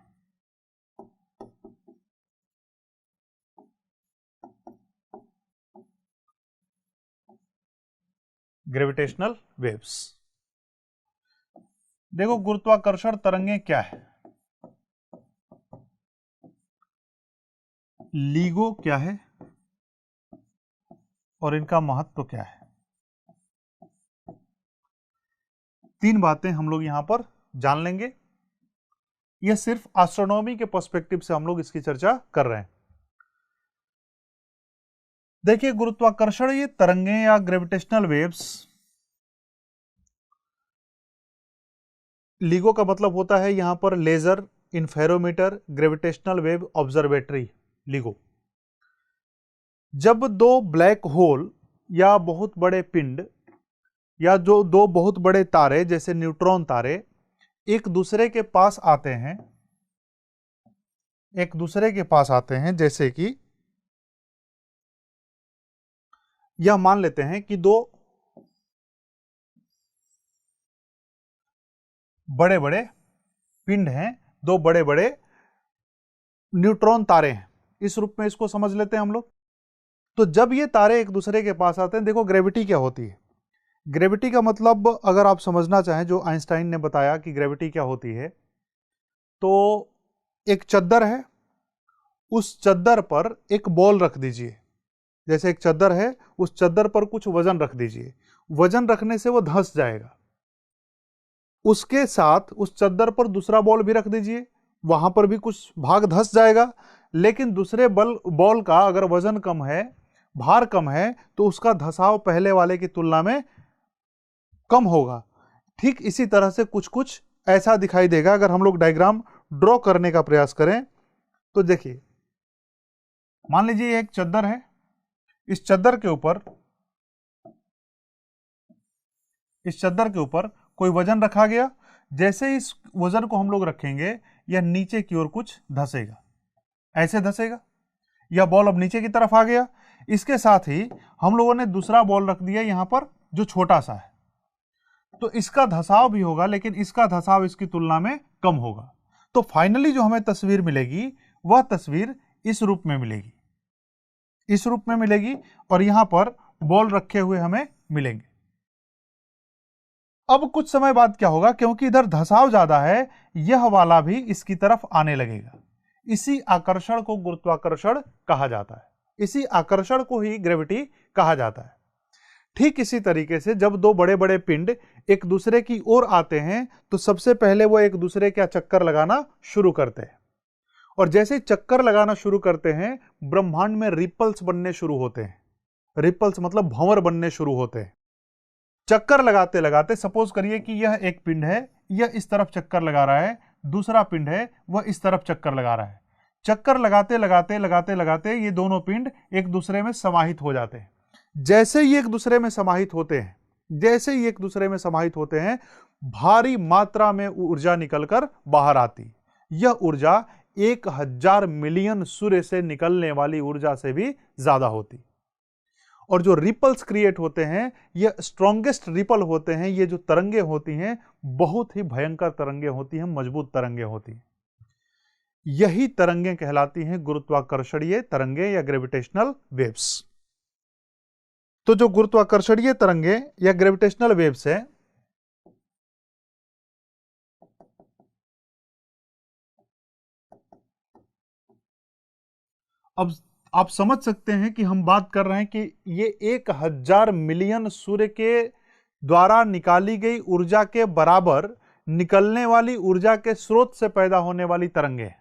Gravitational waves. देखो, गुरुत्वाकर्षण तरंगें क्या है, लीगो क्या है और इनका महत्व क्या है। 3 बातें हम लोग यहां पर जान लेंगे। यह सिर्फ एस्ट्रोनॉमी के पर्सपेक्टिव से हम लोग इसकी चर्चा कर रहे हैं। देखिए, गुरुत्वाकर्षणीय तरंगें या ग्रेविटेशनल वेव्स, लीगो का मतलब होता है यहां पर laser interferometer gravitational wave observatory, LIGO. जब 2 ब्लैक होल या बहुत बड़े पिंड या जो 2 बहुत बड़े तारे जैसे न्यूट्रॉन तारे एक दूसरे के पास आते हैं, जैसे कि यह मान लेते हैं कि 2 बड़े बड़े पिंड हैं, 2 बड़े बड़े न्यूट्रॉन तारे हैं, इस रूप में इसको समझ लेते हैं हम लोग। तो जब ये तारे एक दूसरे के पास आते हैं, देखो ग्रेविटी क्या होती है। ग्रेविटी का मतलब अगर आप समझना चाहें, जो आइंस्टाइन ने बताया कि ग्रेविटी क्या होती है, तो एक चद्दर है, उस चद्दर पर एक बॉल रख दीजिए। जैसे एक चद्दर है, उस चद्दर पर कुछ वजन रख दीजिए, वजन रखने से वो धंस जाएगा। उसके साथ उस चद्दर पर दूसरा बॉल भी रख दीजिए, वहां पर भी कुछ भाग धंस जाएगा, लेकिन दूसरे बॉल का अगर वजन कम है, भार कम है, तो उसका धंसाव पहले वाले की तुलना में कम होगा। ठीक इसी तरह से कुछ कुछ ऐसा दिखाई देगा। अगर हम लोग डायग्राम ड्रॉ करने का प्रयास करें तो देखिए, मान लीजिए ये एक चद्दर है, इस चद्दर के ऊपर कोई वजन रखा गया। जैसे इस वजन को हम लोग रखेंगे, यह नीचे की ओर कुछ धंसेगा, ऐसे धंसेगा। यह बॉल अब नीचे की तरफ आ गया। इसके साथ ही हम लोगों ने दूसरा बॉल रख दिया यहां पर, जो छोटा सा है, तो इसका धंसाव भी होगा, लेकिन इसका धंसाव इसकी तुलना में कम होगा। तो फाइनली जो हमें तस्वीर मिलेगी, वह तस्वीर इस रूप में मिलेगी, और यहां पर बॉल रखे हुए हमें मिलेंगे। अब कुछ समय बाद क्या होगा, क्योंकि इधर धसाव ज्यादा है, यह वाला भी इसकी तरफ आने लगेगा। इसी आकर्षण को गुरुत्वाकर्षण कहा जाता है, इसी आकर्षण को ही ग्रेविटी कहा जाता है। ठीक इसी तरीके से जब दो बड़े बड़े पिंड एक दूसरे की ओर आते हैं तो सबसे पहले वो एक दूसरे का चक्कर लगाना शुरू करते हैं, और जैसे चक्कर लगाना शुरू करते हैं ब्रह्मांड में रिपल्स बनने शुरू होते हैं। रिपल्स मतलब भंवर बनने शुरू होते हैं। चक्कर लगाते लगाते सपोज करिए कि यह एक पिंड है, यह इस तरफ चक्कर लगा रहा है, दूसरा पिंड है वह इस तरफ चक्कर लगा रहा है। चक्कर लगाते लगाते लगाते लगाते ये दोनों पिंड एक दूसरे में समाहित हो जाते हैं। जैसे ही एक दूसरे में समाहित होते हैं, जैसे ही एक दूसरे में समाहित होते हैं, भारी मात्रा में ऊर्जा निकलकर बाहर आती। यह ऊर्जा 1000 मिलियन सूर्य से निकलने वाली ऊर्जा से भी ज्यादा होती। और जो रिपल्स क्रिएट होते हैं, ये स्ट्रॉन्गेस्ट रिपल होते हैं। ये जो तरंगे होती हैं बहुत ही भयंकर तरंगे होती हैं, मजबूत तरंगे होती हैं। यही तरंगे कहलाती हैं गुरुत्वाकर्षणीय तरंगे या ग्रेविटेशनल वेव्स। तो जो गुरुत्वाकर्षणीय तरंगे या ग्रेविटेशनल वेव्स है, अब आप समझ सकते हैं कि हम बात कर रहे हैं कि ये 1000 मिलियन सूर्य के द्वारा निकाली गई ऊर्जा के बराबर निकलने वाली ऊर्जा के स्रोत से पैदा होने वाली तरंगे।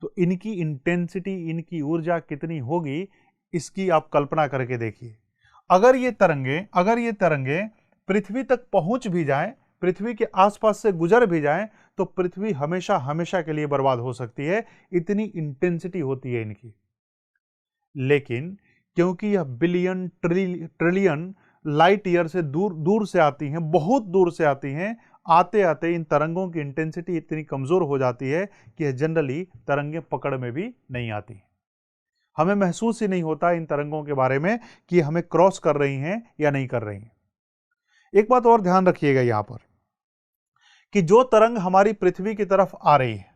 तो इनकी इंटेंसिटी, इनकी ऊर्जा कितनी होगी, इसकी आप कल्पना करके देखिए। अगर ये तरंगे पृथ्वी तक पहुंच भी जाएं, पृथ्वी के आसपास से गुजर भी जाएं, तो पृथ्वी हमेशा हमेशा के लिए बर्बाद हो सकती है, इतनी इंटेंसिटी होती है इनकी। लेकिन क्योंकि यह बिलियन ट्रिलियन लाइट ईयर से दूर दूर से आती हैं, बहुत दूर से आती हैं, आते आते इन तरंगों की इंटेंसिटी इतनी कमजोर हो जाती है कि जनरली तरंगें पकड़ में भी नहीं आती। हमें महसूस ही नहीं होता इन तरंगों के बारे में कि हमें क्रॉस कर रही हैं या नहीं कर रही हैं। एक बात और ध्यान रखिएगा यहां पर कि जो तरंग हमारी पृथ्वी की तरफ आ रही है,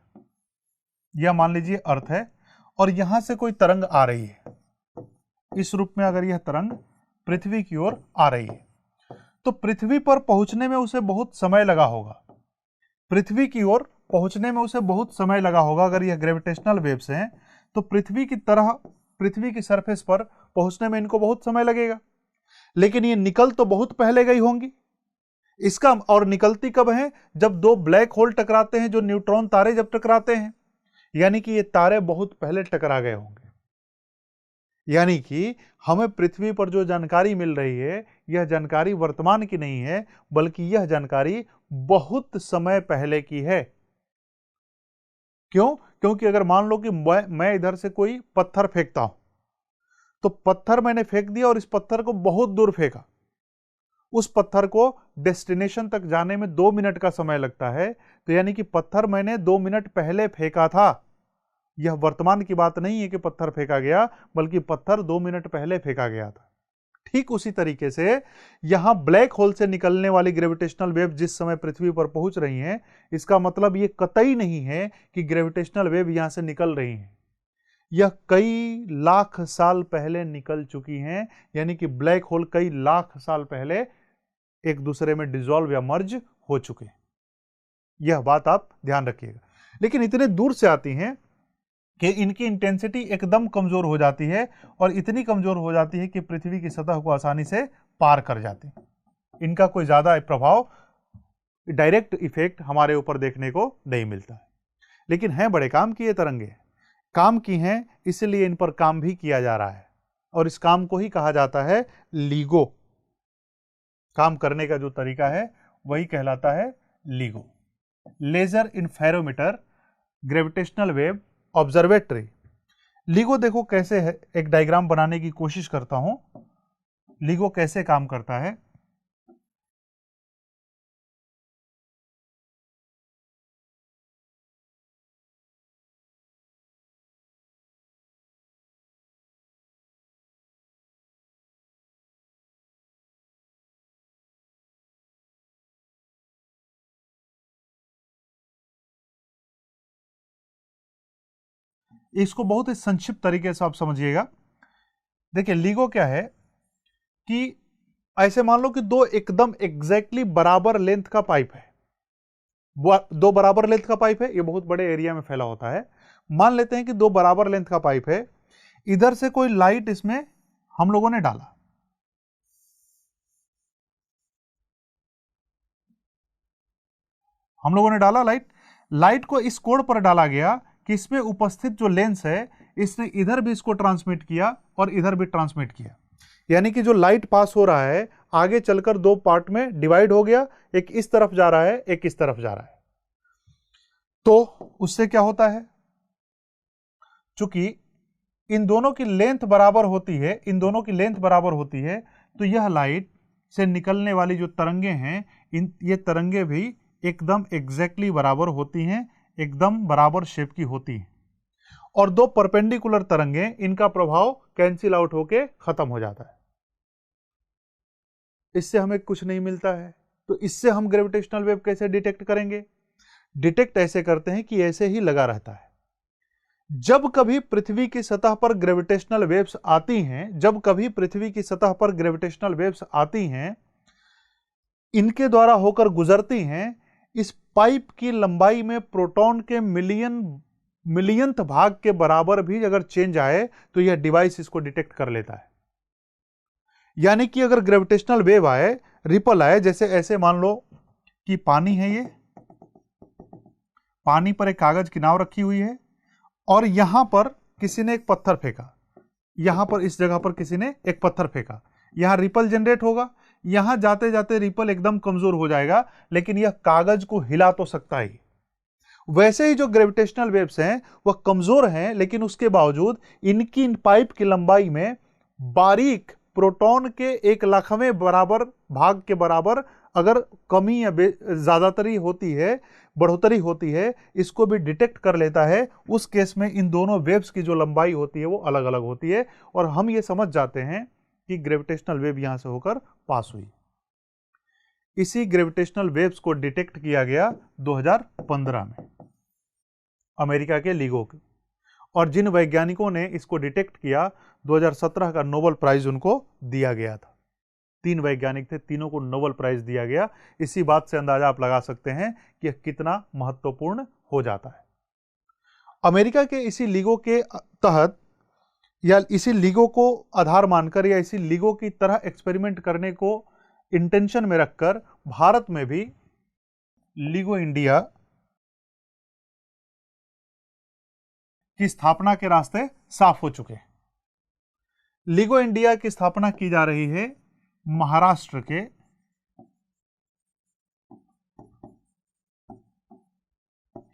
यह मान लीजिए अर्थ है, और यहां से कोई तरंग आ रही है इस रूप में, अगर यह तरंग पृथ्वी की ओर आ रही है तो पृथ्वी पर पहुंचने में उसे बहुत समय लगा होगा। पृथ्वी की ओर पहुंचने में उसे बहुत समय लगा होगा। अगर यह ग्रेविटेशनल वेव्स हैं तो पृथ्वी की तरह, पृथ्वी की सरफेस पर पहुंचने में इनको बहुत समय लगेगा, लेकिन ये निकल तो बहुत पहले गई होंगी। इसका और निकलती कब है, जब दो ब्लैक होल टकराते हैं, जो न्यूट्रॉन तारे जब टकराते हैं, यानी कि ये तारे बहुत पहले टकरा गए होंगे। यानी कि हमें पृथ्वी पर जो जानकारी मिल रही है, यह जानकारी वर्तमान की नहीं है, बल्कि यह जानकारी बहुत समय पहले की है। क्यों? क्योंकि अगर मान लो कि मैं इधर से कोई पत्थर फेंकता हूं, तो पत्थर मैंने फेंक दिया और इस पत्थर को बहुत दूर फेंका। उस पत्थर को डेस्टिनेशन तक जाने में 2 मिनट का समय लगता है, तो यानी कि पत्थर मैंने 2 मिनट पहले फेंका था। यह वर्तमान की बात नहीं है कि पत्थर फेंका गया, बल्कि पत्थर 2 मिनट पहले फेंका गया था। ठीक उसी तरीके से यहां ब्लैक होल से निकलने वाली ग्रेविटेशनल वेव जिस समय पृथ्वी पर पहुंच रही हैं, इसका मतलब यह कतई नहीं है कि ग्रेविटेशनल वेव यहां से निकल रही हैं। यह कई लाख साल पहले निकल चुकी हैं, यानी कि ब्लैक होल कई लाख साल पहले एक दूसरे में डिसॉल्व या मर्ज हो चुके हैं। यह बात आप ध्यान रखिएगा। लेकिन इतने दूर से आती हैं कि इनकी इंटेंसिटी एकदम कमजोर हो जाती है, और इतनी कमजोर हो जाती है कि पृथ्वी की सतह को आसानी से पार कर जाती है। इनका कोई ज्यादा प्रभाव, डायरेक्ट इफेक्ट हमारे ऊपर देखने को नहीं मिलता है। लेकिन हैं बड़े काम की ये तरंगे, काम की हैं, इसलिए इन पर काम भी किया जा रहा है, और इस काम को ही कहा जाता है लीगो। काम करने का जो तरीका है वही कहलाता है LIGO. Laser interferometer gravitational wave observatory. LIGO देखो कैसे है, एक डायग्राम बनाने की कोशिश करता हूं, लीगो कैसे काम करता है। इसको बहुत ही संक्षिप्त तरीके से आप समझिएगा। देखिए LIGO क्या है कि ऐसे मान लो कि दो एकदम एग्जैक्टली बराबर लेंथ का पाइप है, दो बराबर लेंथ का पाइप है, ये बहुत बड़े एरिया में फैला होता है। मान लेते हैं कि दो बराबर लेंथ का पाइप है, इधर से कोई लाइट इसमें हम लोगों ने डाला, लाइट को इस कोण पर डाला गया कि इसमें उपस्थित जो लेंस है इसने इधर भी इसको ट्रांसमिट किया और इधर भी ट्रांसमिट किया, यानी कि जो लाइट पास हो रहा है आगे चलकर दो पार्ट में डिवाइड हो गया, एक इस तरफ जा रहा है, एक इस तरफ जा रहा है। तो उससे क्या होता है, चूंकि इन दोनों की लेंथ बराबर होती है, तो यह लाइट से निकलने वाली जो तरंगे हैं, ये तरंगे भी एकदम एग्जैक्टली बराबर होती हैं, एकदम बराबर शेप की होती हैं। और दो परपेंडिकुलर तरंगे, इनका प्रभाव कैंसिल आउट होके खत्म हो जाता है, इससे हमें कुछ नहीं मिलता है। तो इससे हम ग्रेविटेशनल वेव कैसे डिटेक्ट करेंगे? डिटेक्ट ऐसे करते हैं कि ऐसे ही लगा रहता है। जब कभी पृथ्वी की सतह पर ग्रेविटेशनल वेव्स आती हैं, इनके द्वारा होकर गुजरती हैं, इस पाइप की लंबाई में प्रोटॉन के मिलियंथ भाग के बराबर भी अगर चेंज आए तो यह डिवाइस इसको डिटेक्ट कर लेता है। यानी कि अगर ग्रेविटेशनल वेव आए, रिपल आए, जैसे ऐसे मान लो कि पानी है, ये पानी पर एक कागज की नाव रखी हुई है और यहां पर किसी ने एक पत्थर फेंका, यहां पर इस जगह पर किसी ने एक पत्थर फेंका, यहां रिपल जनरेट होगा, यहां जाते जाते रिपल एकदम कमजोर हो जाएगा, लेकिन यह कागज को हिला तो सकता ही। वैसे ही जो ग्रेविटेशनल वेव्स हैं वह कमजोर हैं, लेकिन उसके बावजूद इनकी पाइप की लंबाई में बारीक प्रोटॉन के 1,00,000वें बराबर भाग के बराबर अगर कमी या ज्यादातरी होती है, बढ़ोतरी होती है, इसको भी डिटेक्ट कर लेता है। उस केस में इन दोनों वेव्स की जो लंबाई होती है वो अलग अलग होती है और हम ये समझ जाते हैं कि ग्रेविटेशनल वेव यहां से होकर पास हुई। इसी ग्रेविटेशनल वेव्स को डिटेक्ट किया गया 2015 में अमेरिका के LIGO के, और जिन वैज्ञानिकों ने इसको डिटेक्ट किया 2017 का नोबेल प्राइज उनको दिया गया था। 3 वैज्ञानिक थे, तीनों को नोबेल प्राइज दिया गया। इसी बात से अंदाजा आप लगा सकते हैं कि यह कितना महत्वपूर्ण हो जाता है। अमेरिका के इसी LIGO के तहत या इसी LIGO को आधार मानकर या इसी LIGO की तरह एक्सपेरिमेंट करने को इंटेंशन में रखकर भारत में भी LIGO इंडिया की स्थापना के रास्ते साफ हो चुके हैं। LIGO इंडिया की स्थापना की जा रही है महाराष्ट्र के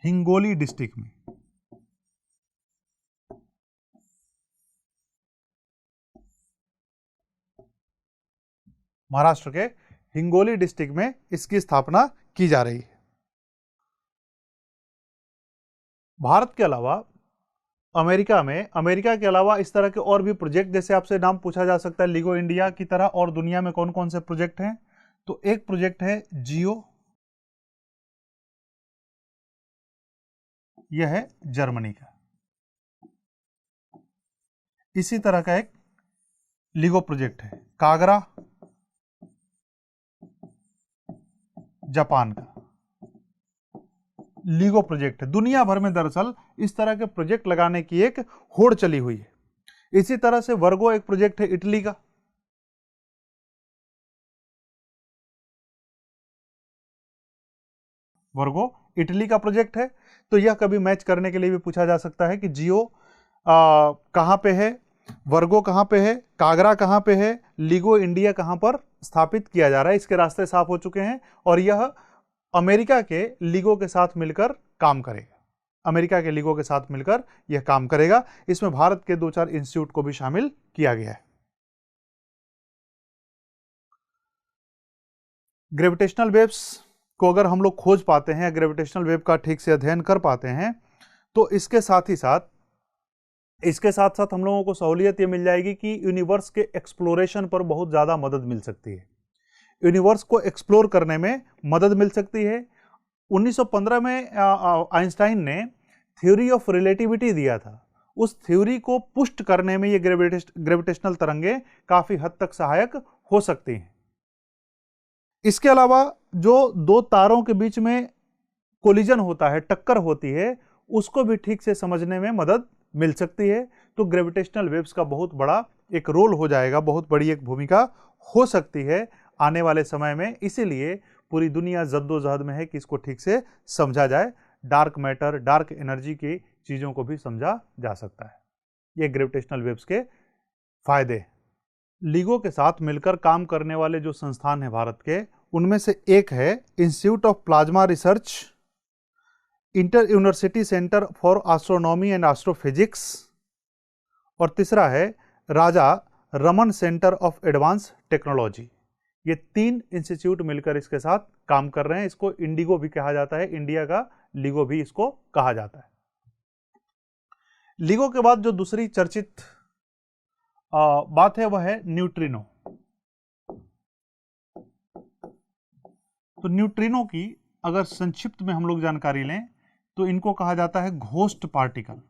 हिंगोली डिस्ट्रिक्ट में। महाराष्ट्र के हिंगोली डिस्ट्रिक्ट में इसकी स्थापना की जा रही है। भारत के अलावा अमेरिका के अलावा इस तरह के और भी प्रोजेक्ट, जैसे आपसे नाम पूछा जा सकता है LIGO इंडिया की तरह और दुनिया में कौन कौन से प्रोजेक्ट हैं, तो एक प्रोजेक्ट है जियो, यह है जर्मनी का। इसी तरह का एक LIGO प्रोजेक्ट है कागरा, जापान का LIGO प्रोजेक्ट है। दुनिया भर में दरअसल इस तरह के प्रोजेक्ट लगाने की एक होड़ चली हुई है। इसी तरह से वर्गो एक प्रोजेक्ट है इटली का, वर्गो इटली का प्रोजेक्ट है। तो यह कभी मैच करने के लिए भी पूछा जा सकता है कि जियो कहां पे है, वर्गो कहां पे है, कागरा कहां पे है, LIGO इंडिया कहां पर स्थापित किया जा रहा है। इसके रास्ते साफ हो चुके हैं और यह अमेरिका के LIGO के साथ मिलकर काम करेगा। अमेरिका के LIGO के साथ मिलकर यह काम करेगा। इसमें भारत के 2-4 इंस्टीट्यूट को भी शामिल किया गया है। ग्रेविटेशनल वेव्स को अगर हम लोग खोज पाते हैं, ग्रेविटेशनल वेव का ठीक से अध्ययन कर पाते हैं, तो इसके साथ साथ हम लोगों को सहूलियत ये मिल जाएगी कि यूनिवर्स के एक्सप्लोरेशन पर बहुत ज़्यादा मदद मिल सकती है। यूनिवर्स को एक्सप्लोर करने में मदद मिल सकती है। 1915 में आइंस्टाइन ने थ्योरी ऑफ रिलेटिविटी दिया था उस थ्योरी को पुष्ट करने में ये ग्रेविटेशनल तरंगें काफी हद तक सहायक हो सकती हैं। इसके अलावा जो दो तारों के बीच में कोलिजन होता है, टक्कर होती है, उसको भी ठीक से समझने में मदद मिल सकती है। तो ग्रेविटेशनल वेव्स का बहुत बड़ा एक रोल हो जाएगा, बहुत बड़ी एक भूमिका हो सकती है आने वाले समय में। इसीलिए पूरी दुनिया जद्दोजहद में है कि इसको ठीक से समझा जाए। डार्क मैटर, डार्क एनर्जी की चीजों को भी समझा जा सकता है। ये ग्रेविटेशनल वेव्स के फायदे। लिगो के साथ मिलकर काम करने वाले जो संस्थान है भारत के, उनमें से एक है institute of plasma research, inter university centre for astronomy and astrophysics, और तीसरा है Raja Raman centre of advance technology. ये 3 इंस्टीट्यूट मिलकर इसके साथ काम कर रहे हैं। इसको इंडिगो भी कहा जाता है, इंडिया का लिगो भी इसको कहा जाता है। लिगो के बाद जो दूसरी चर्चित बात है वह है न्यूट्रिनो। तो न्यूट्रिनो की अगर संक्षिप्त में हम लोग जानकारी लें तो इनको कहा जाता है घोस्ट पार्टिकल।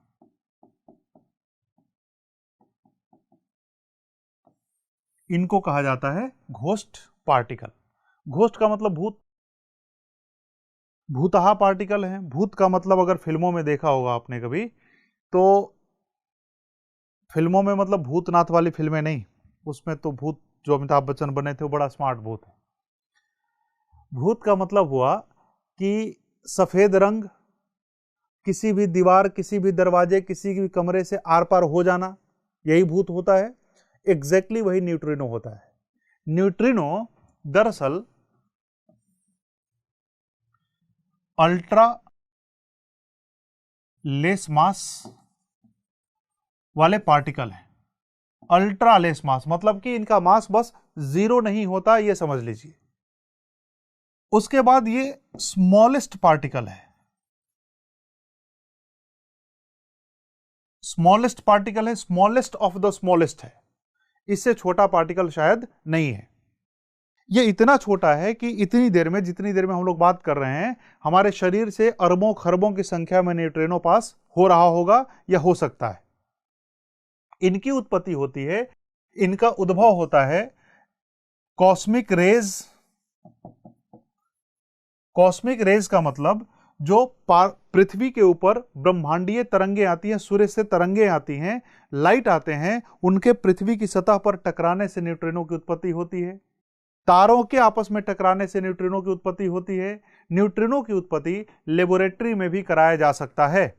इनको कहा जाता है घोस्ट पार्टिकल। घोस्ट का मतलब भूत, भूतहा पार्टिकल है। भूत का मतलब अगर फिल्मों में देखा होगा आपने कभी, तो फिल्मों में मतलब भूतनाथ वाली फिल्में नहीं, उसमें तो भूत जो अमिताभ बच्चन बने थे वो बड़ा स्मार्ट भूत है। भूत का मतलब हुआ कि सफेद रंग, किसी भी दीवार, किसी भी दरवाजे, किसी भी कमरे से आर पार हो जाना, यही भूत होता है। एग्जैक्टली वही न्यूट्रिनो होता है। न्यूट्रिनो दरअसल अल्ट्रा लेस मास वाले पार्टिकल हैं। अल्ट्रा लेस मास मतलब कि इनका मास बस 0 नहीं होता, ये समझ लीजिए। उसके बाद ये स्मॉलेस्ट पार्टिकल है। स्मॉलेस्ट पार्टिकल है, स्मॉलेस्ट ऑफ द स्मॉलेस्ट है। इससे छोटा पार्टिकल शायद नहीं है। यह इतना छोटा है कि इतनी देर में, जितनी देर में हम लोग बात कर रहे हैं, हमारे शरीर से अरबों खरबों की संख्या में न्यूट्रिनो पास हो रहा होगा या हो सकता है। इनकी उत्पत्ति होती है, इनका उद्भव होता है कॉस्मिक रेज। कॉस्मिक रेज का मतलब जो पृथ्वी के ऊपर ब्रह्मांडीय तरंगे आती हैं, सूर्य से तरंगे आती हैं, लाइट आते हैं, उनके पृथ्वी की सतह पर टकराने से न्यूट्रिनो की उत्पत्ति होती है। तारों के आपस में टकराने से न्यूट्रिनो की उत्पत्ति होती है। न्यूट्रिनो की उत्पत्ति लेबोरेटरी में भी कराया जा सकता है,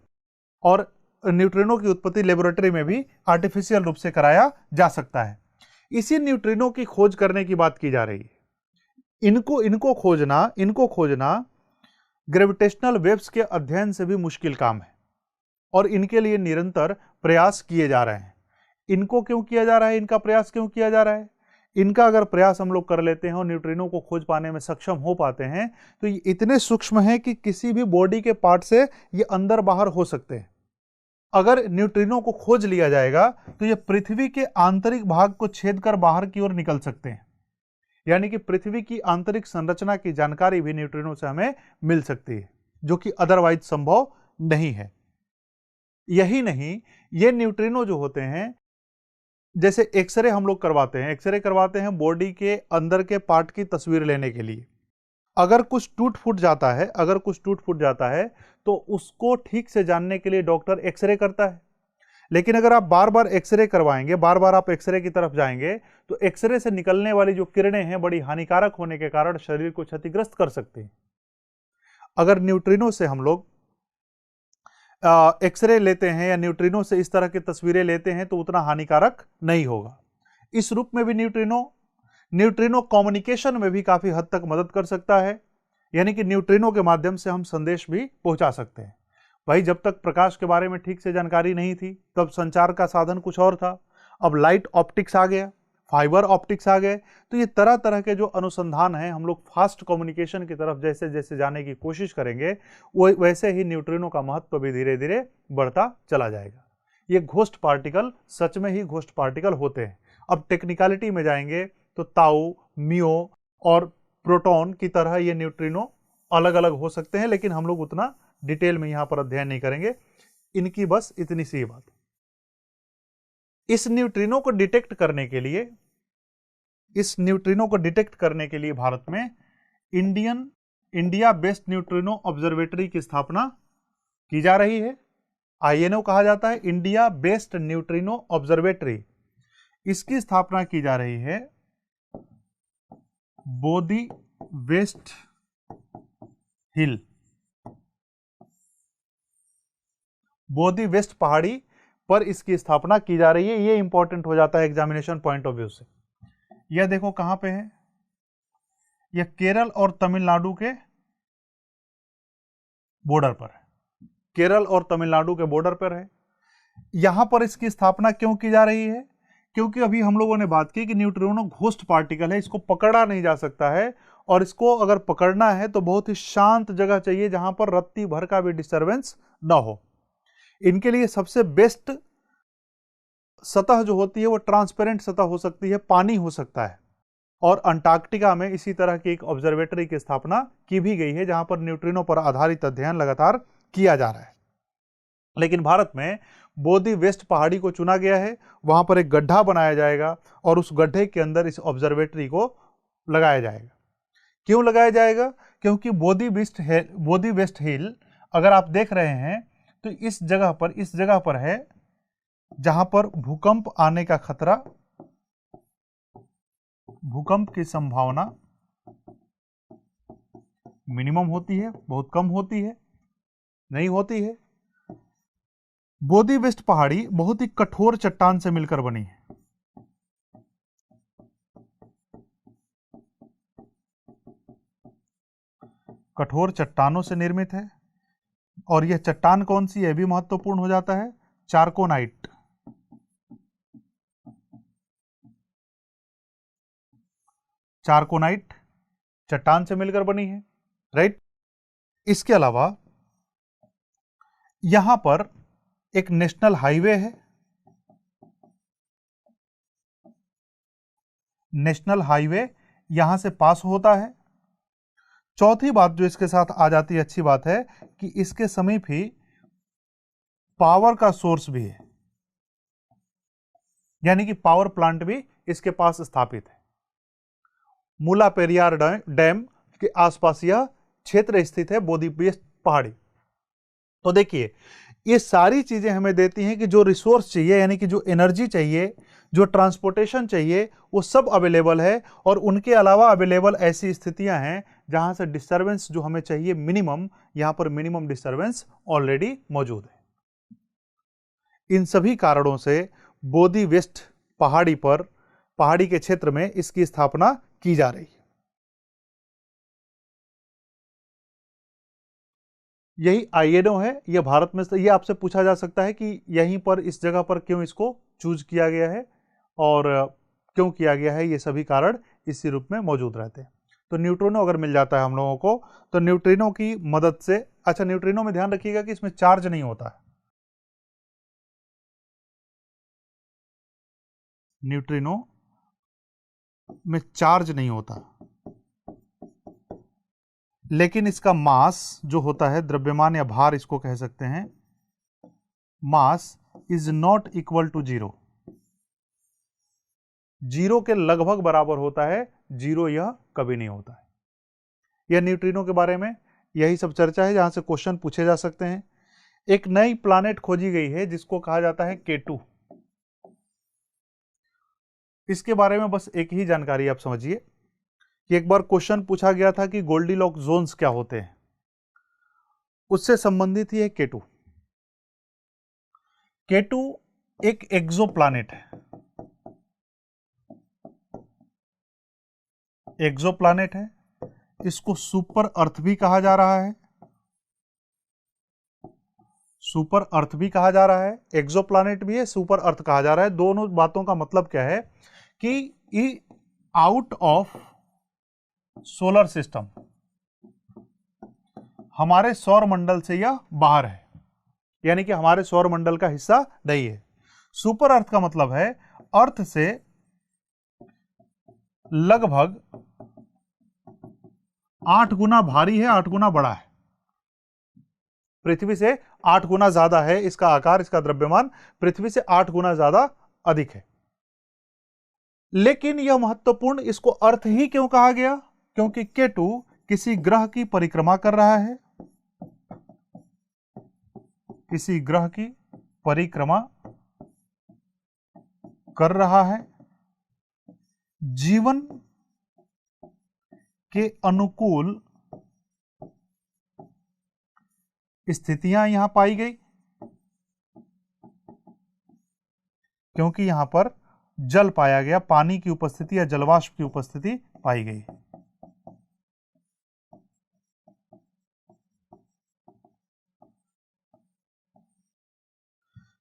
और न्यूट्रिनो की उत्पत्ति लेबोरेटरी में भी आर्टिफिशियल रूप से कराया जा सकता है। इसी न्यूट्रिनो की खोज करने की बात की जा रही है। इनको खोजना ग्रेविटेशनल वेव्स के अध्ययन से भी मुश्किल काम है, और इनके लिए निरंतर प्रयास किए जा रहे हैं। इनको क्यों किया जा रहा है, इनका प्रयास क्यों किया जा रहा है? इनका अगर प्रयास हम लोग कर लेते हैं और न्यूट्रिनो को खोज पाने में सक्षम हो पाते हैं, तो ये इतने सूक्ष्म हैं कि किसी भी बॉडी के पार्ट से ये अंदर बाहर हो सकते हैं। अगर न्यूट्रिनो को खोज लिया जाएगा तो ये पृथ्वी के आंतरिक भाग को छेद कर बाहर की ओर निकल सकते हैं। यानी कि पृथ्वी की आंतरिक संरचना की जानकारी भी न्यूट्रिनो से हमें मिल सकती है, जो कि अदरवाइज संभव नहीं है। यही नहीं, ये न्यूट्रिनो जो होते हैं, जैसे एक्सरे हम लोग करवाते हैं बॉडी के अंदर के पार्ट की तस्वीर लेने के लिए। अगर कुछ टूट फूट जाता है तो उसको ठीक से जानने के लिए डॉक्टर एक्सरे करता है। लेकिन अगर आप बार बार एक्सरे करवाएंगे, बार बार आप एक्सरे की तरफ जाएंगे, तो एक्सरे से निकलने वाली जो किरणें हैं बड़ी हानिकारक होने के कारण शरीर को क्षतिग्रस्त कर सकती हैं। अगर न्यूट्रिनो से हम लोग एक्सरे लेते हैं या न्यूट्रिनो से इस तरह की तस्वीरें लेते हैं तो उतना हानिकारक नहीं होगा। इस रूप में भी न्यूट्रिनो कम्युनिकेशन में भी काफी हद तक मदद कर सकता है। यानी कि न्यूट्रिनो के माध्यम से हम संदेश भी पहुंचा सकते हैं। भाई, जब तक प्रकाश के बारे में ठीक से जानकारी नहीं थी तब संचार का साधन कुछ और था। अब लाइट ऑप्टिक्स आ गया, फाइबर ऑप्टिक्स आ गए, तो ये तरह तरह के जो अनुसंधान हैं, हम लोग फास्ट कम्युनिकेशन की तरफ जैसे जैसे जाने की कोशिश करेंगे, वो वैसे ही न्यूट्रिनो का महत्व भी धीरे धीरे बढ़ता चला जाएगा। ये घोस्ट पार्टिकल सच में ही घोस्ट पार्टिकल होते हैं। अब टेक्निकलिटी में जाएंगे तो ताऊ, मियो और प्रोटॉन की तरह ये न्यूट्रिनो अलग अलग हो सकते हैं, लेकिन हम लोग उतना डिटेल में यहां पर अध्ययन नहीं करेंगे। इनकी बस इतनी सी बात। इस न्यूट्रिनो को डिटेक्ट करने के लिए, भारत में इंडिया बेस्ड न्यूट्रिनो ऑब्जर्वेटरी की स्थापना की जा रही है। INO कहा जाता है, इंडिया बेस्ड न्यूट्रिनो ऑब्जर्वेटरी। इसकी स्थापना की जा रही है बोदी वेस्ट हिल, बोदी वेस्ट पहाड़ी पर इसकी स्थापना की जा रही है। ये इंपॉर्टेंट हो जाता है एग्जामिनेशन पॉइंट ऑफ व्यू से। यह देखो कहां पे है, यह केरल और तमिलनाडु के बॉर्डर पर है, केरल और तमिलनाडु के बॉर्डर पर है। यहां पर इसकी स्थापना क्यों की जा रही है? क्योंकि अभी हम लोगों ने बात की कि न्यूट्रिनो घोस्ट पार्टिकल है, इसको पकड़ा नहीं जा सकता है, और इसको अगर पकड़ना है तो बहुत ही शांत जगह चाहिए जहां पर रत्ती भर का भी डिस्टर्बेंस ना हो। इनके लिए सबसे बेस्ट सतह जो होती है वो ट्रांसपेरेंट सतह हो सकती है, पानी हो सकता है। और अंटार्कटिका में इसी तरह की एक ऑब्जर्वेटरी की स्थापना की भी गई है जहां पर न्यूट्रिनो पर आधारित अध्ययन लगातार किया जा रहा है। लेकिन भारत में बोदी वेस्ट पहाड़ी को चुना गया है, वहां पर एक गड्ढा बनाया जाएगा और उस गड्ढे के अंदर इस ऑब्जर्वेटरी को लगाया जाएगा। क्यों लगाया जाएगा? क्योंकि बोदी वेस्ट हिल अगर आप देख रहे हैं तो इस जगह पर है जहां पर भूकंप आने का खतरा, भूकंप की संभावना मिनिमम होती है, बहुत कम होती है, नहीं होती है। बोदी वेस्ट पहाड़ी बहुत ही कठोर चट्टान से मिलकर बनी है। कठोर चट्टानों से निर्मित है। और यह चट्टान कौन सी है भी महत्वपूर्ण हो जाता है, चारकोनाइट। चारकोनाइट चट्टान से मिलकर बनी है, राइट। इसके अलावा यहां पर एक नेशनल हाईवे है, नेशनल हाईवे यहां से पास होता है। चौथी बात जो इसके साथ आ जाती है, अच्छी बात है कि इसके समीप ही पावर का सोर्स भी है, यानी कि पावर प्लांट भी इसके पास स्थापित है। मुला पेरियार डैम के आसपास यह क्षेत्र स्थित है, बोदी वेस्ट पहाड़ी। तो देखिए ये सारी चीजें हमें देती हैं कि जो रिसोर्स चाहिए, यानी कि जो एनर्जी चाहिए, जो ट्रांसपोर्टेशन चाहिए, वो सब अवेलेबल है। और उनके अलावा अवेलेबल ऐसी स्थितियां हैं जहां से डिस्टर्बेंस जो हमें चाहिए मिनिमम, यहां पर मिनिमम डिस्टर्बेंस ऑलरेडी मौजूद है। इन सभी कारणों से बोदी वेस्ट पहाड़ी पर, पहाड़ी के क्षेत्र में इसकी स्थापना की जा रही है। यही INO है, यह भारत में, यह आपसे पूछा जा सकता है कि यहीं पर इस जगह पर क्यों इसको चूज किया गया है और क्यों किया गया है। ये सभी कारण इसी रूप में मौजूद रहते हैं। तो न्यूट्रिनो अगर मिल जाता है हम लोगों को, तो न्यूट्रिनो की मदद से, अच्छा न्यूट्रिनो में ध्यान रखिएगा कि इसमें चार्ज नहीं होता है, न्यूट्रिनो में चार्ज नहीं होता, लेकिन इसका मास जो होता है, द्रव्यमान या भार इसको कह सकते हैं, mass is not equal to zero, zero के लगभग बराबर होता है, जीरो यह कभी नहीं होता है। यह न्यूट्रिनो के बारे में यही सब चर्चा है जहां से क्वेश्चन पूछे जा सकते हैं। एक नई प्लैनेट खोजी गई है जिसको कहा जाता है K2। इसके बारे में बस एक ही जानकारी आप समझिए कि एक बार क्वेश्चन पूछा गया था कि गोल्डीलॉक जोन्स क्या होते हैं, उससे संबंधित ही है K2। K2 एक एक्सोप्लैनेट है, एक्सोप्लैनेट है। इसको सुपर अर्थ भी कहा जा रहा है, सुपर अर्थ भी कहा जा रहा है, एक्सोप्लैनेट भी है, सुपर अर्थ कहा जा रहा है। दोनों बातों का मतलब क्या है कि आउट ऑफ सोलर सिस्टम, हमारे सौर मंडल से यह बाहर है, यानी कि हमारे सौर मंडल का हिस्सा नहीं है। सुपर अर्थ का मतलब है अर्थ से लगभग 8 गुना भारी है, 8 गुना बड़ा है, पृथ्वी से 8 गुना ज्यादा है इसका आकार, इसका द्रव्यमान पृथ्वी से 8 गुना ज्यादा अधिक है। लेकिन यह महत्वपूर्ण, इसको अर्थ ही क्यों कहा गया? क्योंकि केतु किसी ग्रह की परिक्रमा कर रहा है, किसी ग्रह की परिक्रमा कर रहा है, जीवन के अनुकूल स्थितियां यहां पाई गई, क्योंकि यहां पर जल पाया गया, पानी की उपस्थिति या जलवाष्प की उपस्थिति पाई गई।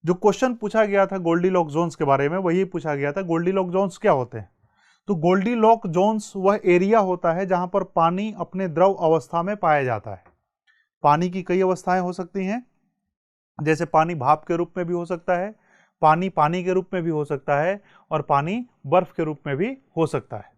जो क्वेश्चन पूछा गया था गोल्डीलॉक जोन्स के बारे में, वही पूछा गया था गोल्डीलॉक जोन्स क्या होते हैं। तो गोल्डीलॉक जोन्स वह एरिया होता है जहां पर पानी अपने द्रव अवस्था में पाया जाता है। पानी की कई अवस्थाएं हो सकती हैं, जैसे पानी भाप के रूप में भी हो सकता है, पानी पानी के रूप में भी हो सकता है, और पानी बर्फ के रूप में भी हो सकता है।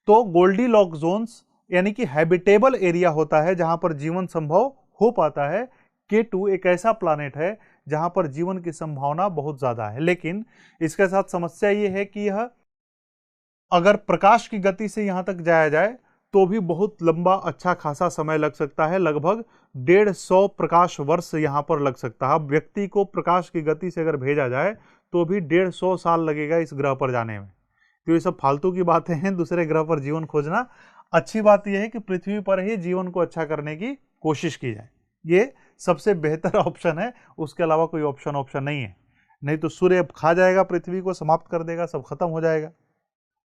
तो गोल्डीलॉक जोन्स यानी कि हैबिटेबल एरिया होता है जहां पर जीवन संभव हो पाता है। केतु एक ऐसा प्लैनेट है जहां पर जीवन की संभावना बहुत ज्यादा है, लेकिन इसके साथ समस्या यह है कि यह अगर प्रकाश की गति से यहां तक जाया जाए तो भी बहुत लंबा अच्छा खासा समय लग सकता है, लगभग 150 प्रकाश वर्ष यहां पर लग सकता है। व्यक्ति को प्रकाश की गति से अगर भेजा जाए तो भी 150 साल लगेगा इस ग्रह पर जाने में। तो ये सब फालतू की बातें हैं, दूसरे ग्रह पर जीवन खोजना। अच्छी बात यह है कि पृथ्वी पर ही जीवन को अच्छा करने की कोशिश की जाए, ये सबसे बेहतर ऑप्शन है, उसके अलावा कोई ऑप्शन नहीं है। नहीं तो सूर्य खा जाएगा, पृथ्वी को समाप्त कर देगा, सब खत्म हो जाएगा।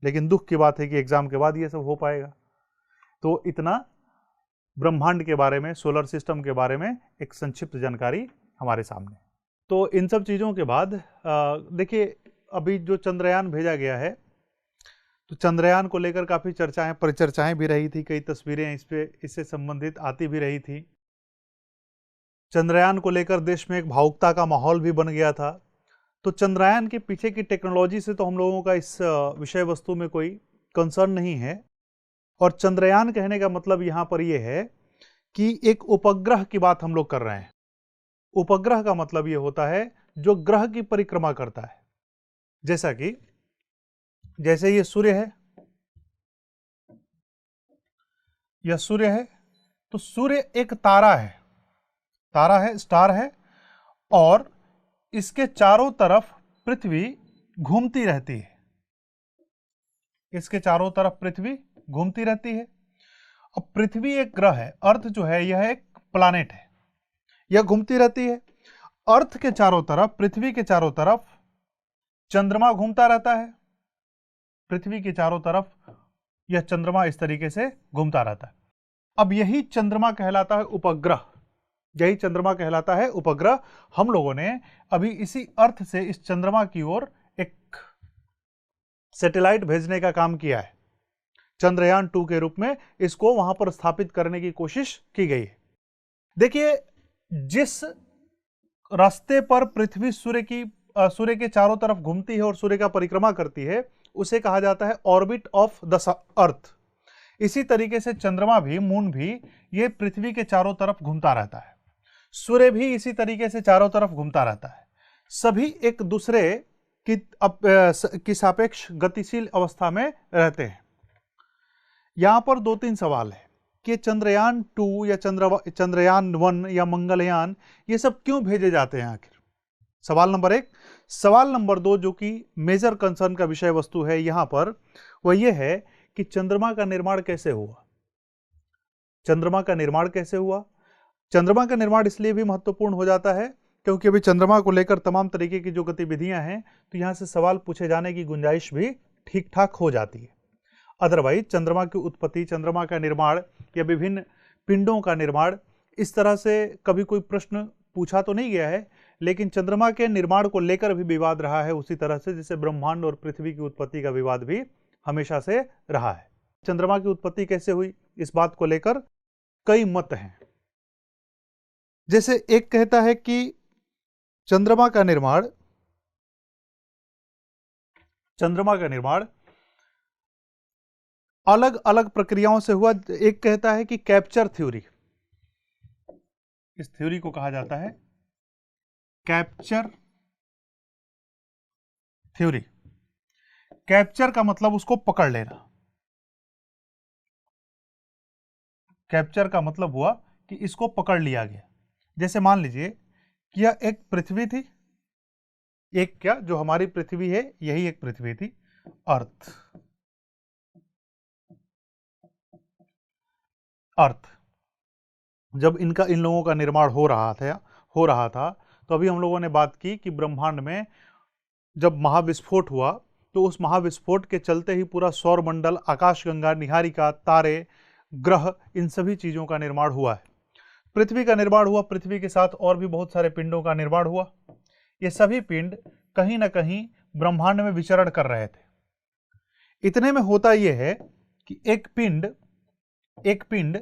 लेकिन दुख की बात है कि एग्जाम के बाद ये सब हो पाएगा। तो इतना ब्रह्मांड के बारे में, सोलर सिस्टम के बारे में एक संक्षिप्त जानकारी हमारे सामने। तो इन सब चीज़ों के बाद देखिए, अभी जो चंद्रयान भेजा गया है, तो चंद्रयान को लेकर काफ़ी चर्चाएं परिचर्चाएं भी रही थी, कई तस्वीरें इससे संबंधित आती भी रही थी। चंद्रयान को लेकर देश में एक भावुकता का माहौल भी बन गया था। तो चंद्रयान के पीछे की टेक्नोलॉजी से तो हम लोगों का इस विषय वस्तु में कोई कंसर्न नहीं है। और चंद्रयान कहने का मतलब यहां पर यह है कि एक उपग्रह की बात हम लोग कर रहे हैं। उपग्रह का मतलब यह होता है जो ग्रह की परिक्रमा करता है। जैसा कि जैसे ये सूर्य है, यह सूर्य है, तो सूर्य एक तारा है, स्टार है, और इसके चारों तरफ पृथ्वी घूमती रहती है। इसके चारों तरफ पृथ्वी घूमती रहती है। अब पृथ्वी एक ग्रह है, अर्थ जो है यह एक प्लैनेट है, यह घूमती रहती है। अर्थ के चारों तरफ, पृथ्वी के चारों तरफ चंद्रमा घूमता रहता है। पृथ्वी के चारों तरफ यह चंद्रमा इस तरीके से घूमता रहता है। अब यही चंद्रमा कहलाता है उपग्रह, यही चंद्रमा कहलाता है उपग्रह। हम लोगों ने अभी इसी अर्थ से इस चंद्रमा की ओर एक सैटेलाइट भेजने का काम किया है, चंद्रयान 2 के रूप में इसको वहां पर स्थापित करने की कोशिश की गई है। देखिए, जिस रास्ते पर पृथ्वी सूर्य के चारों तरफ घूमती है और सूर्य का परिक्रमा करती है, उसे कहा जाता है ऑर्बिट ऑफ द अर्थ। इसी तरीके से चंद्रमा भी, मून भी, ये पृथ्वी के चारों तरफ घूमता रहता है। सूर्य भी इसी तरीके से चारों तरफ घूमता रहता है। सभी एक दूसरे की सापेक्ष गतिशील अवस्था में रहते हैं। यहां पर 2-3 सवाल है कि चंद्रयान 2 या चंद्रयान 1 या मंगलयान, ये सब क्यों भेजे जाते हैं आखिर? सवाल नंबर 1। सवाल नंबर 2, जो कि मेजर कंसर्न का विषय वस्तु है यहां पर, वह यह है कि चंद्रमा का निर्माण कैसे हुआ। चंद्रमा का निर्माण कैसे हुआ? चंद्रमा का निर्माण इसलिए भी महत्वपूर्ण हो जाता है क्योंकि अभी चंद्रमा को लेकर तमाम तरीके की जो गतिविधियां हैं, तो यहां से सवाल पूछे जाने की गुंजाइश भी ठीक ठाक हो जाती है। अदरवाइज चंद्रमा की उत्पत्ति, चंद्रमा का निर्माण या विभिन्न पिंडों का निर्माण, इस तरह से कभी कोई प्रश्न पूछा तो नहीं गया है, लेकिन चंद्रमा के निर्माण को लेकर भी विवाद रहा है, उसी तरह से जैसे ब्रह्मांड और पृथ्वी की उत्पत्ति का विवाद भी हमेशा से रहा है। चंद्रमा की उत्पत्ति कैसे हुई, इस बात को लेकर कई मत हैं। जैसे एक कहता है कि चंद्रमा का निर्माण अलग अलग प्रक्रियाओं से हुआ। एक कहता है कि कैप्चर थ्योरी, इस थ्योरी को कहा जाता है कैप्चर थ्योरी। कैप्चर का मतलब उसको पकड़ लेना। कैप्चर का मतलब हुआ कि इसको पकड़ लिया गया। जैसे मान लीजिए कि यह एक पृथ्वी थी, एक क्या जो हमारी पृथ्वी है यही एक पृथ्वी थी, अर्थ। अर्थ जब इन लोगों का निर्माण हो रहा था तो अभी हम लोगों ने बात की कि ब्रह्मांड में जब महाविस्फोट हुआ तो उस महाविस्फोट के चलते ही पूरा सौरमंडल, आकाशगंगा, निहारिका, तारे, ग्रह, इन सभी चीजों का निर्माण हुआ है। पृथ्वी का निर्माण हुआ, पृथ्वी के साथ और भी बहुत सारे पिंडों का निर्माण हुआ। ये सभी पिंड कहीं ना कहीं ब्रह्मांड में विचरण कर रहे थे। इतने में होता यह है कि एक पिंड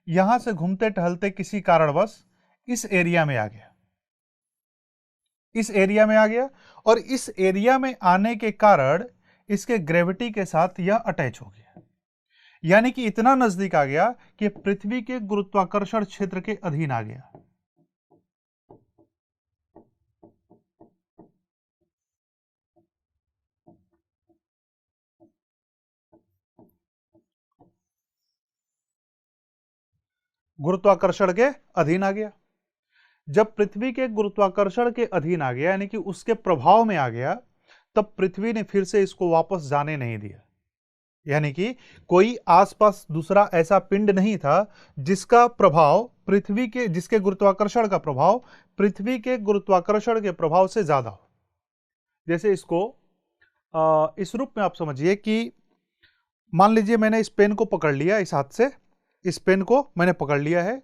यहां से घूमते टहलते किसी कारणवश इस एरिया में आ गया। इस एरिया में आ गया और इस एरिया में आने के कारण इसके ग्रेविटी के साथ यह अटैच हो गया, यानी कि इतना नजदीक आ गया कि पृथ्वी के गुरुत्वाकर्षण क्षेत्र के अधीन आ गया। गुरुत्वाकर्षण के अधीन आ गया। जब पृथ्वी के गुरुत्वाकर्षण के अधीन आ गया, यानी कि उसके प्रभाव में आ गया, तब पृथ्वी ने फिर से इसको वापस जाने नहीं दिया। यानी कि कोई आसपास दूसरा ऐसा पिंड नहीं था जिसका प्रभाव पृथ्वी के जिसके गुरुत्वाकर्षण का प्रभाव पृथ्वी के गुरुत्वाकर्षण के प्रभाव से ज्यादा हो। जैसे इसको इस रूप में आप समझिए कि मान लीजिए मैंने इस पेन को पकड़ लिया, इस हाथ से इस पेन को मैंने पकड़ लिया है।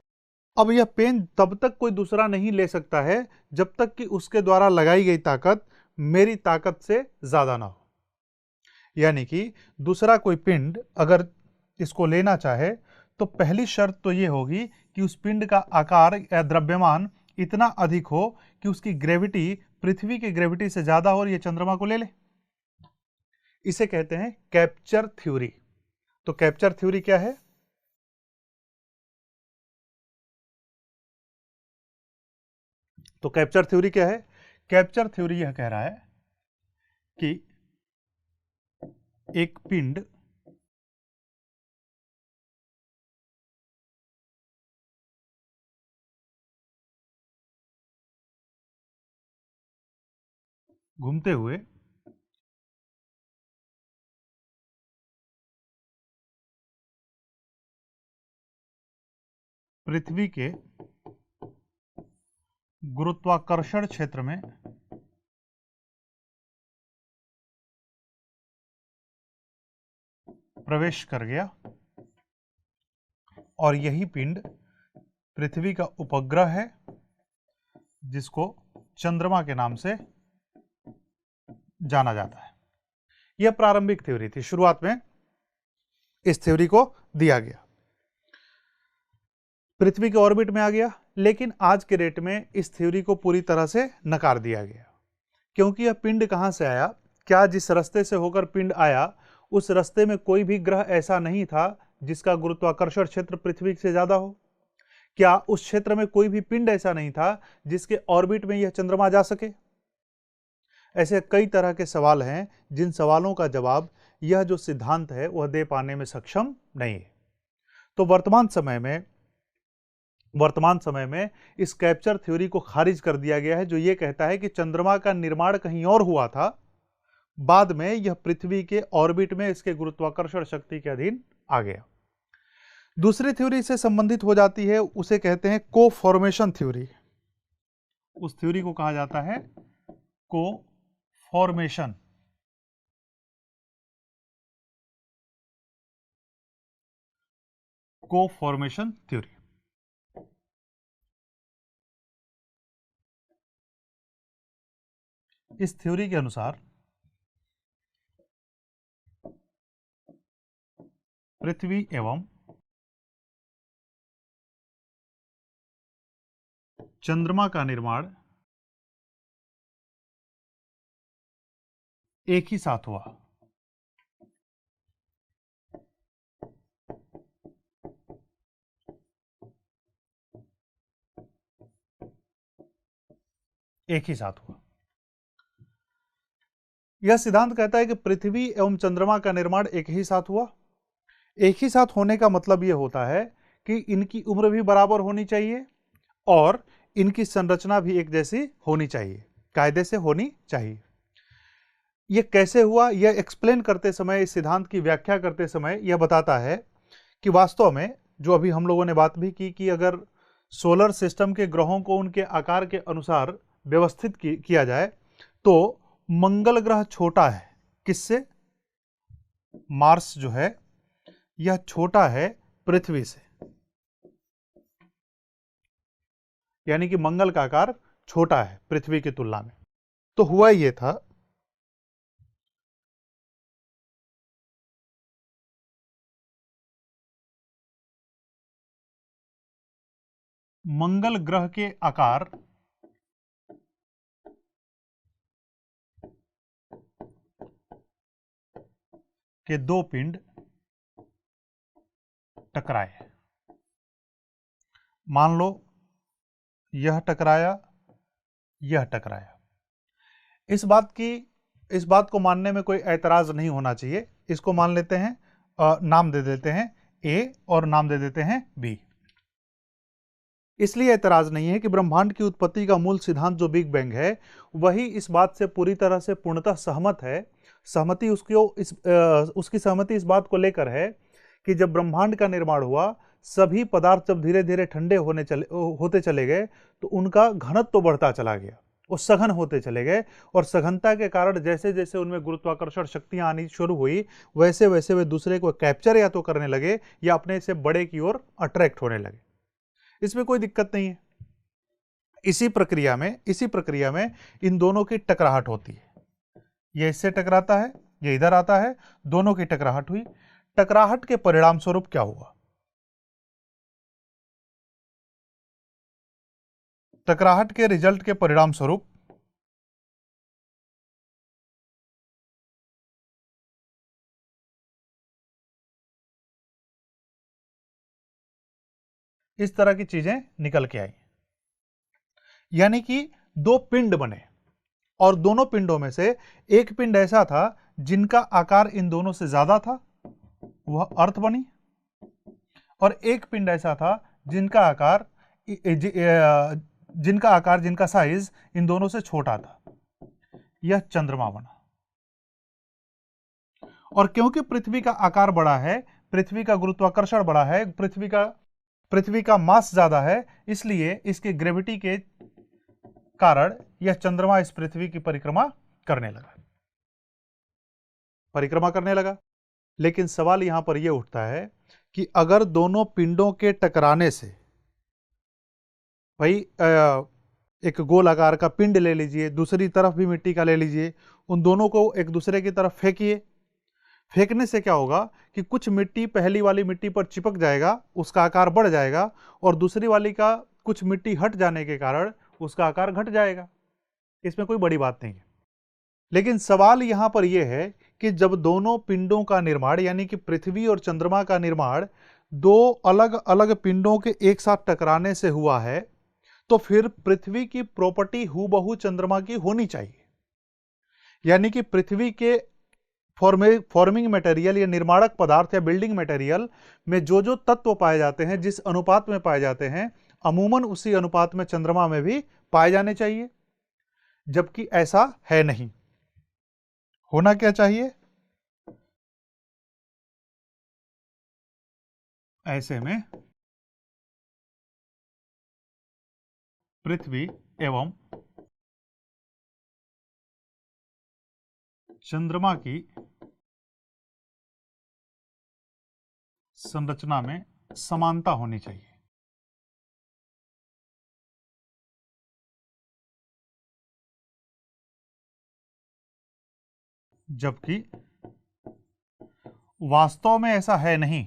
अब यह पेन तब तक कोई दूसरा नहीं ले सकता है जब तक कि उसके द्वारा लगाई गई ताकत मेरी ताकत से ज्यादा ना हो। यानी कि दूसरा कोई पिंड अगर इसको लेना चाहे तो पहली शर्त तो यह होगी कि उस पिंड का आकार या द्रव्यमान इतना अधिक हो कि उसकी ग्रेविटी पृथ्वी की ग्रेविटी से ज्यादा हो और यह चंद्रमा को ले ले। इसे कहते हैं कैप्चर थ्योरी। तो कैप्चर थ्योरी क्या है? तो कैप्चर थ्योरी क्या है? कैप्चर थ्योरी यह कह रहा है कि एक पिंड घूमते हुए पृथ्वी के गुरुत्वाकर्षण क्षेत्र में प्रवेश कर गया और यही पिंड पृथ्वी का उपग्रह है जिसको चंद्रमा के नाम से जाना जाता है। यह प्रारंभिक थ्योरी थी, शुरुआत में इस थ्योरी को दिया गया, पृथ्वी के ऑर्बिट में आ गया। लेकिन आज के डेट में इस थ्योरी को पूरी तरह से नकार दिया गया, क्योंकि यह पिंड कहां से आया? क्या जिस रास्ते से होकर पिंड आया उस रास्ते में कोई भी ग्रह ऐसा नहीं था जिसका गुरुत्वाकर्षण क्षेत्र पृथ्वी से ज्यादा हो? क्या उस क्षेत्र में कोई भी पिंड ऐसा नहीं था जिसके ऑर्बिट में यह चंद्रमा जा सके? ऐसे कई तरह के सवाल हैं जिन सवालों का जवाब यह जो सिद्धांत है वह दे पाने में सक्षम नहीं है। तो वर्तमान समय में इस कैप्चर थ्योरी को खारिज कर दिया गया है, जो यह कहता है कि चंद्रमा का निर्माण कहीं और हुआ था, बाद में यह पृथ्वी के ऑर्बिट में इसके गुरुत्वाकर्षण शक्ति के अधीन आ गया। दूसरी थ्योरी से संबंधित हो जाती है, उसे कहते हैं को फॉर्मेशन थ्योरी। उस थ्योरी को कहा जाता है को फॉर्मेशन। को फॉर्मेशन थ्योरी। इस थ्योरी के अनुसार पृथ्वी एवं चंद्रमा का निर्माण एक ही साथ हुआ। एक ही साथ हुआ। यह सिद्धांत कहता है कि पृथ्वी एवं चंद्रमा का निर्माण एक ही साथ हुआ। एक ही साथ होने का मतलब यह होता है कि इनकी उम्र भी बराबर होनी चाहिए और इनकी संरचना भी एक जैसी होनी चाहिए, कायदे से होनी चाहिए। यह कैसे हुआ, यह एक्सप्लेन करते समय, इस सिद्धांत की व्याख्या करते समय यह बताता है कि वास्तव में जो अभी हम लोगों ने बात भी की कि अगर सोलर सिस्टम के ग्रहों को उनके आकार के अनुसार व्यवस्थित किया जाए तो मंगल ग्रह छोटा है किससे? मार्स जो है यह छोटा है पृथ्वी से, यानी कि मंगल का आकार छोटा है पृथ्वी की तुलना में। तो हुआ यह था, मंगल ग्रह के आकार के दो पिंड टकराए। मान लो यह टकराया, यह टकराया। इस बात को मानने में कोई ऐतराज नहीं होना चाहिए। इसको मान लेते हैं, नाम दे देते हैं ए और नाम दे देते हैं बी। इसलिए ऐतराज नहीं है कि ब्रह्मांड की उत्पत्ति का मूल सिद्धांत जो बिग बैंग है वही इस बात से पूरी तरह से पूर्णतः सहमत है। उसकी सहमति इस बात को लेकर है कि जब ब्रह्मांड का निर्माण हुआ, सभी पदार्थ जब धीरे धीरे ठंडे होते चले गए तो उनका घनत्व तो बढ़ता चला गया, वो सघन होते चले गए। और सघनता के कारण जैसे जैसे उनमें गुरुत्वाकर्षण शक्तियां आनी शुरू हुई, वैसे वैसे वे दूसरे को कैप्चर या तो करने लगे या अपने से बड़े की ओर अट्रैक्ट होने लगे। इसमें कोई दिक्कत नहीं है। इसी प्रक्रिया में इन दोनों की टकराहट होती है। यह इससे टकराता है, यह इधर आता है, दोनों की टकराहट हुई। टकराहट के परिणाम स्वरूप क्या हुआ? टकराहट के रिजल्ट के परिणाम स्वरूप इस तरह की चीजें निकल के आई, यानी कि दो पिंड बने और दोनों पिंडों में से एक पिंड ऐसा था जिनका आकार इन दोनों से ज्यादा था, वह अर्थ बनी, और एक पिंड ऐसा था जिनका साइज इन दोनों से छोटा था, यह चंद्रमा बना। और क्योंकि पृथ्वी का आकार बड़ा है, पृथ्वी का गुरुत्वाकर्षण बड़ा है, पृथ्वी का मास ज्यादा है, इसलिए इसके ग्रेविटी के कारण यह चंद्रमा इस पृथ्वी की परिक्रमा करने लगा। लेकिन सवाल यहां पर यह उठता है कि अगर दोनों पिंडों के टकराने से, भाई एक गोल आकार का पिंड ले लीजिए, दूसरी तरफ भी मिट्टी का ले लीजिए, उन दोनों को एक दूसरे की तरफ फेंकिए। फेंकने से क्या होगा कि कुछ मिट्टी पहली वाली मिट्टी पर चिपक जाएगा, उसका आकार बढ़ जाएगा, और दूसरी वाली का कुछ मिट्टी हट जाने के कारण उसका आकार घट जाएगा। इसमें कोई बड़ी बात नहीं है। लेकिन सवाल यहां पर यह है कि जब दोनों पिंडों का निर्माण, यानी कि पृथ्वी और चंद्रमा का निर्माण दो अलग अलग पिंडों के एक साथ टकराने से हुआ है, तो फिर पृथ्वी की प्रॉपर्टी हूबहू चंद्रमा की होनी चाहिए। यानी कि पृथ्वी के फॉर्मिंग मटेरियल या निर्माणक पदार्थ या बिल्डिंग मटेरियल में जो जो तत्व पाए जाते हैं, जिस अनुपात में पाए जाते हैं, अमूमन उसी अनुपात में चंद्रमा में भी पाए जाने चाहिए। जबकि ऐसा है नहीं। होना क्या चाहिए? ऐसे में पृथ्वी एवं चंद्रमा की संरचना में समानता होनी चाहिए। जबकि वास्तव में ऐसा है नहीं।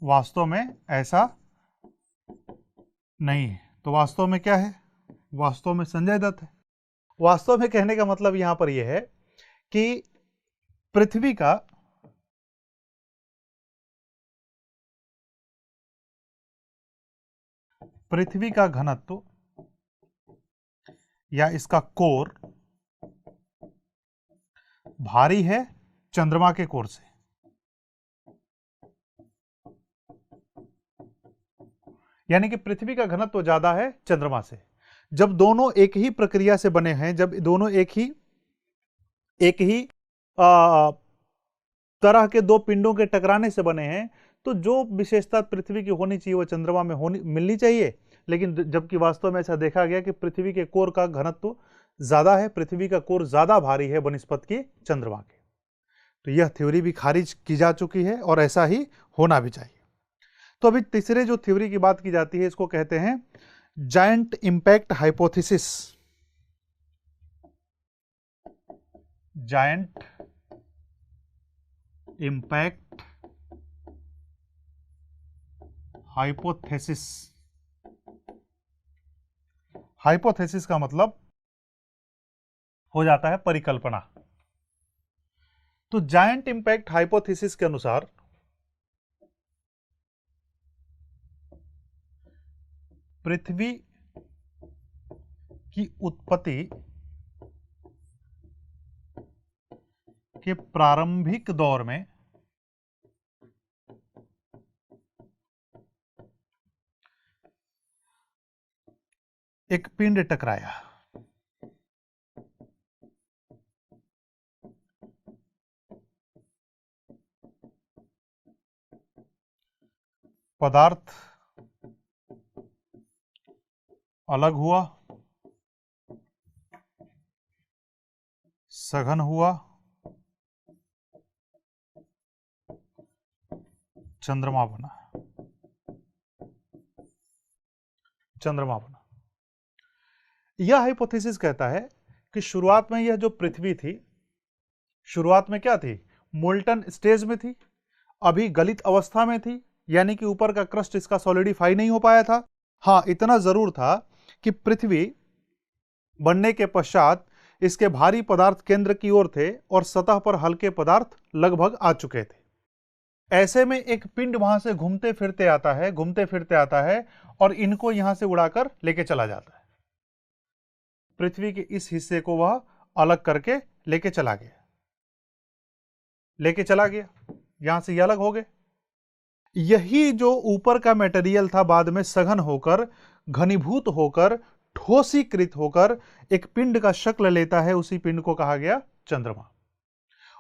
वास्तव में ऐसा नहीं है। तो वास्तव में क्या है? वास्तव में संजय दत्त है। वास्तव में कहने का मतलब यहां पर यह है कि पृथ्वी का पृथ्वी का घनत्व या इसका कोर भारी है चंद्रमा के कोर से। यानी कि पृथ्वी का घनत्व ज्यादा है चंद्रमा से। जब दोनों एक ही प्रक्रिया से बने हैं, जब दोनों एक ही तरह के दो पिंडों के टकराने से बने हैं, तो जो विशेषता पृथ्वी की होनी चाहिए वो चंद्रमा में मिलनी चाहिए। लेकिन जबकि वास्तव में ऐसा देखा गया कि पृथ्वी के कोर का घनत्व ज्यादा है, पृथ्वी का कोर ज्यादा भारी है बनिस्पत की चंद्रमा के। तो यह थ्योरी भी खारिज की जा चुकी है और ऐसा ही होना भी चाहिए। तो अभी तीसरे जो थ्योरी की बात की जाती है, इसको कहते हैं giant impact hypothesis. Giant impact hypothesis. Hypothesis का मतलब हो जाता है परिकल्पना। तो जायंट इंपैक्ट हाइपोथेसिस के अनुसार पृथ्वी की उत्पत्ति के प्रारंभिक दौर में एक पिंड टकराया। पदार्थ अलग हुआ, सघन हुआ, चंद्रमा बना। चंद्रमा बना। यह हाइपोथेसिस कहता है कि शुरुआत में यह जो पृथ्वी थी, शुरुआत में क्या थी? मोल्टन स्टेज में थी, अभी गलित अवस्था में थी, यानी कि ऊपर का क्रस्ट इसका सॉलिडिफाई नहीं हो पाया था। हाँ, इतना जरूर था कि पृथ्वी बनने के पश्चात इसके भारी पदार्थ केंद्र की ओर थे और सतह पर हल्के पदार्थ लगभग आ चुके थे। ऐसे में एक पिंड वहां से घूमते फिरते आता है और इनको यहां से उड़ाकर लेके चला जाता है। पृथ्वी के इस हिस्से को वह अलग करके लेके चला गया, यहां से ये अलग हो गए। यही जो ऊपर का मटेरियल था बाद में सघन होकर, घनीभूत होकर, ठोसीकृत होकर एक पिंड का शक्ल लेता है, उसी पिंड को कहा गया चंद्रमा।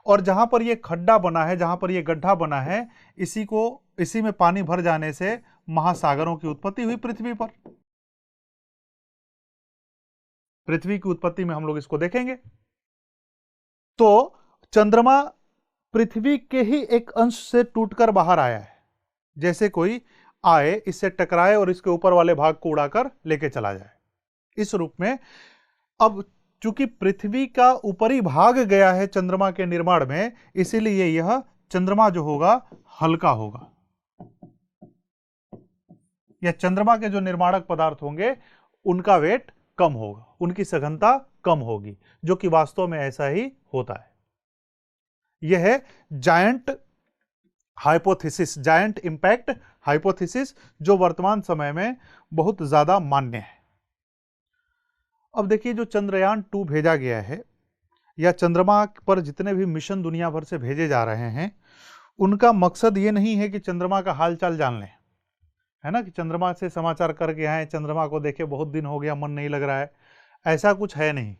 और जहां पर यह खड्डा बना है, जहां पर यह गड्ढा बना है, इसी में पानी भर जाने से महासागरों की उत्पत्ति हुई पृथ्वी पर। पृथ्वी की उत्पत्ति में हम लोग इसको देखेंगे। तो चंद्रमा पृथ्वी के ही एक अंश से टूटकर बाहर आया है, जैसे कोई आए, इससे टकराए और इसके ऊपर वाले भाग को उड़ाकर लेके चला जाए, इस रूप में। अब चूंकि पृथ्वी का ऊपरी भाग गया है चंद्रमा के निर्माण में, इसीलिए यह चंद्रमा जो होगा हल्का होगा। या चंद्रमा के जो निर्माणक पदार्थ होंगे उनका वेट कम होगा, उनकी सघनता कम होगी, जो कि वास्तव में ऐसा ही होता है। यह है giant hypothesis, giant impact hypothesis, जो वर्तमान समय में बहुत ज्यादा मान्य है। अब देखिए, जो चंद्रयान 2 भेजा गया है, या चंद्रमा पर जितने भी मिशन दुनिया भर से भेजे जा रहे हैं, उनका मकसद ये नहीं है कि चंद्रमा का हालचाल जान लें, है ना, कि चंद्रमा से समाचार करके आए, चंद्रमा को देखे बहुत दिन हो गया, मन नहीं लग रहा है, ऐसा कुछ है नहीं।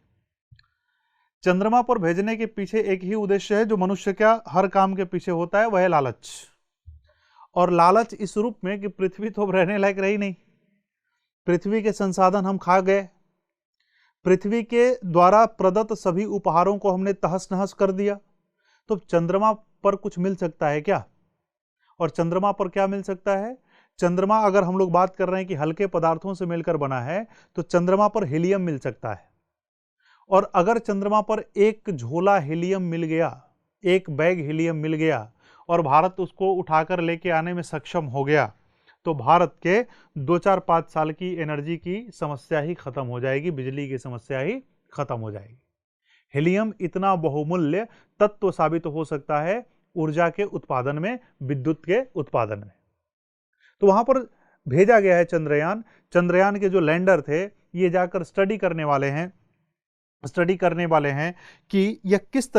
चंद्रमा पर भेजने के पीछे एक ही उद्देश्य है, जो मनुष्य का हर काम के पीछे होता है, वह है लालच। और लालच इस रूप में कि पृथ्वी तो रहने लायक रही नहीं, पृथ्वी के संसाधन हम खा गए, पृथ्वी के द्वारा प्रदत्त सभी उपहारों को हमने तहस नहस कर दिया। तो चंद्रमा पर कुछ मिल सकता है क्या? और चंद्रमा पर क्या मिल सकता है? चंद्रमा, अगर हम लोग बात कर रहे हैं कि हल्के पदार्थों से मिलकर बना है, तो चंद्रमा पर हीलियम मिल सकता है। और अगर चंद्रमा पर एक झोला हीलियम मिल गया, एक बैग हीलियम मिल गया, और भारत उसको उठाकर लेके आने में सक्षम हो गया, तो भारत के 2-4-5 साल की एनर्जी की समस्या ही खत्म हो जाएगी, बिजली की समस्या ही खत्म हो जाएगी। हीलियम इतना बहुमूल्य तत्व साबित हो सकता है ऊर्जा के उत्पादन में, विद्युत के उत्पादन में। तो वहां पर भेजा गया है चंद्रयान। चंद्रयान के जो लैंडर थे ये जाकर स्टडी करने वाले हैं कि यह किस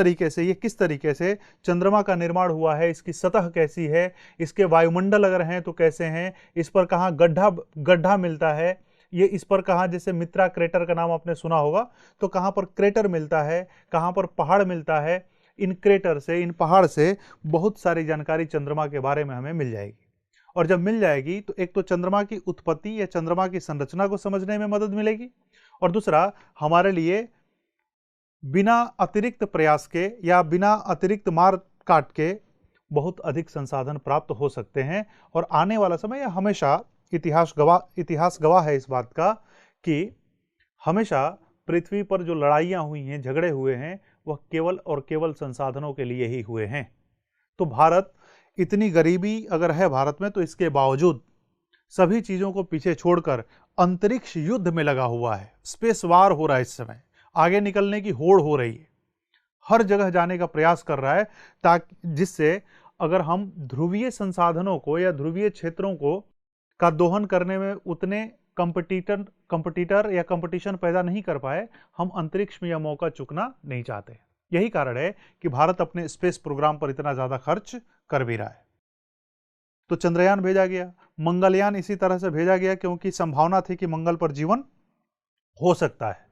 तरीके से चंद्रमा का निर्माण हुआ है, इसकी सतह कैसी है, इसके वायुमंडल अगर हैं तो कैसे हैं, इस पर कहाँ गड्ढा मिलता है, ये इस पर कहाँ, जैसे मित्रा क्रेटर का नाम आपने सुना होगा, तो कहाँ पर क्रेटर मिलता है, कहाँ पर पहाड़ मिलता है। इन क्रेटर से, इन पहाड़ से बहुत सारी जानकारी चंद्रमा के बारे में हमें मिल जाएगी। और जब मिल जाएगी तो एक तो चंद्रमा की उत्पत्ति या चंद्रमा की संरचना को समझने में मदद मिलेगी, और दूसरा हमारे लिए बिना अतिरिक्त प्रयास के या बिना अतिरिक्त मार काट के बहुत अधिक संसाधन प्राप्त हो सकते हैं। और आने वाला समय या हमेशा इतिहास गवाह है इस बात का कि हमेशा पृथ्वी पर जो लड़ाइयां हुई हैं, झगड़े हुए हैं, वह केवल और केवल संसाधनों के लिए ही हुए हैं। तो भारत, इतनी गरीबी अगर है भारत में, तो इसके बावजूद सभी चीजों को पीछे छोड़कर अंतरिक्ष युद्ध में लगा हुआ है। स्पेस वार हो रहा है इस समय, आगे निकलने की होड़ हो रही है, हर जगह जाने का प्रयास कर रहा है, ताकि जिससे अगर हम ध्रुवीय संसाधनों को या ध्रुवीय क्षेत्रों को का दोहन करने में उतने कंपटीटर या कंपटीशन पैदा नहीं कर पाए, हम अंतरिक्ष में यह मौका चुकना नहीं चाहते। यही कारण है कि भारत अपने स्पेस प्रोग्राम पर इतना ज्यादा खर्च कर भी रहा है। तो चंद्रयान भेजा गया, मंगलयान इसी तरह से भेजा गया क्योंकि संभावना थी कि मंगल पर जीवन हो सकता है।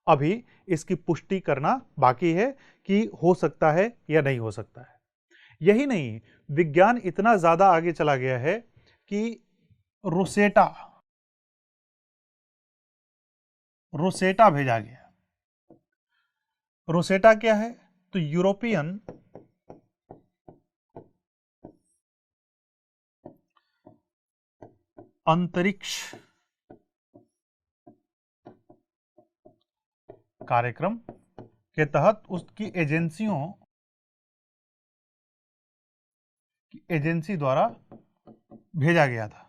अभी इसकी पुष्टि करना बाकी है कि हो सकता है या नहीं हो सकता है। यही नहीं, विज्ञान इतना ज्यादा आगे चला गया है कि रोसेटा भेजा गया। रोसेटा क्या है? तो यूरोपियन अंतरिक्ष कार्यक्रम के तहत उसकी एजेंसी द्वारा भेजा गया था।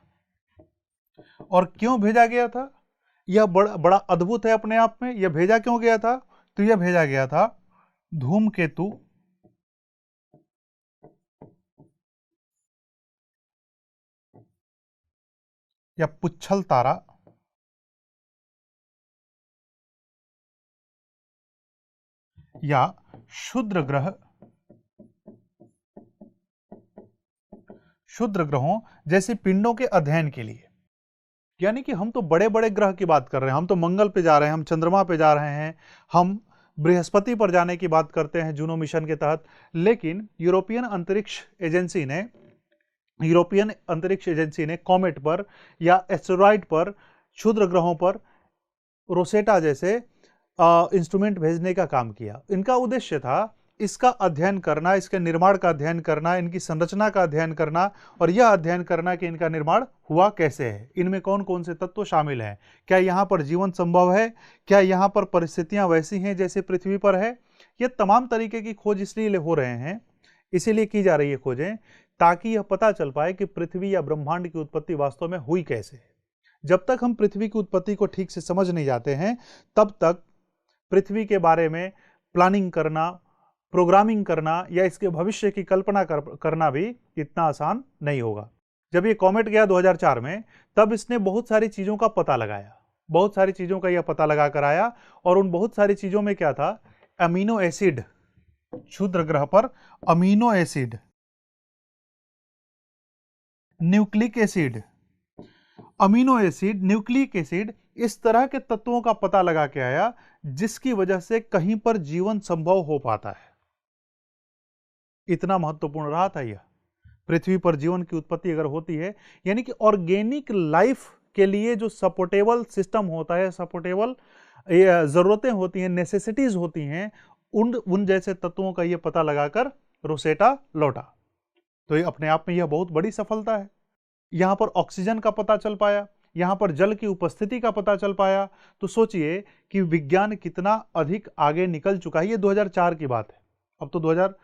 और क्यों भेजा गया था, यह बड़ा अद्भुत है अपने आप में। यह भेजा क्यों गया था? तो यह भेजा गया था धूमकेतु या पुच्छल तारा या क्षुद्र ग्रहों जैसे पिंडों के अध्ययन के लिए। यानी कि हम तो बड़े बड़े ग्रह की बात कर रहे हैं, हम तो मंगल पे जा रहे हैं, हम चंद्रमा पे जा रहे हैं, हम बृहस्पति पर जाने की बात करते हैं जूनो मिशन के तहत। लेकिन यूरोपियन अंतरिक्ष एजेंसी ने कॉमेट पर या एस्टेरॉइड पर, क्षुद्र ग्रहों पर रोसेटा जैसे इंस्ट्रूमेंट भेजने का काम किया। इनका उद्देश्य था इसका अध्ययन करना, इसके निर्माण का अध्ययन करना, इनकी संरचना का अध्ययन करना, और यह अध्ययन करना कि इनका निर्माण हुआ कैसे है, इनमें कौन कौन से तत्व शामिल हैं, क्या यहाँ पर जीवन संभव है, क्या यहाँ पर परिस्थितियां वैसी हैं जैसे पृथ्वी पर है। ये तमाम तरीके की खोज इसलिए हो रहे हैं, इसीलिए की जा रही है खोजें, ताकि यह पता चल पाए कि पृथ्वी या ब्रह्मांड की उत्पत्ति वास्तव में हुई कैसे है। जब तक हम पृथ्वी की उत्पत्ति को ठीक से समझ नहीं जाते हैं, तब तक पृथ्वी के बारे में प्लानिंग करना, प्रोग्रामिंग करना या इसके भविष्य की कल्पना करना भी इतना आसान नहीं होगा। जब ये कॉमेट गया 2004 में, तब इसने बहुत सारी चीजों का पता लगाया, बहुत सारी चीजों का यह पता लगा कर आया। और उन बहुत सारी चीजों में क्या था? अमीनो एसिड, क्षुद्र ग्रह पर amino acid, nucleic acid, amino acid, nucleic acid, इस तरह के तत्वों का पता लगा के आया जिसकी वजह से कहीं पर जीवन संभव हो पाता है। इतना महत्वपूर्ण रहा था यह। पृथ्वी पर जीवन की उत्पत्ति अगर होती है, यानी कि ऑर्गेनिक लाइफ के लिए जो सपोर्टेबल सिस्टम होता है, सपोर्टेबल जरूरतें होती हैं, नेसेसिटीज होती हैं, उन जैसे तत्वों का यह पता लगाकर रोसेटा लौटा। तो ये अपने आप में यह बहुत बड़ी सफलता है। यहां पर ऑक्सीजन का पता चल पाया, यहां पर जल की उपस्थिति का पता चल पाया। तो सोचिए कि विज्ञान कितना अधिक आगे निकल चुका है। ये 2004 की बात है। अब तो 2000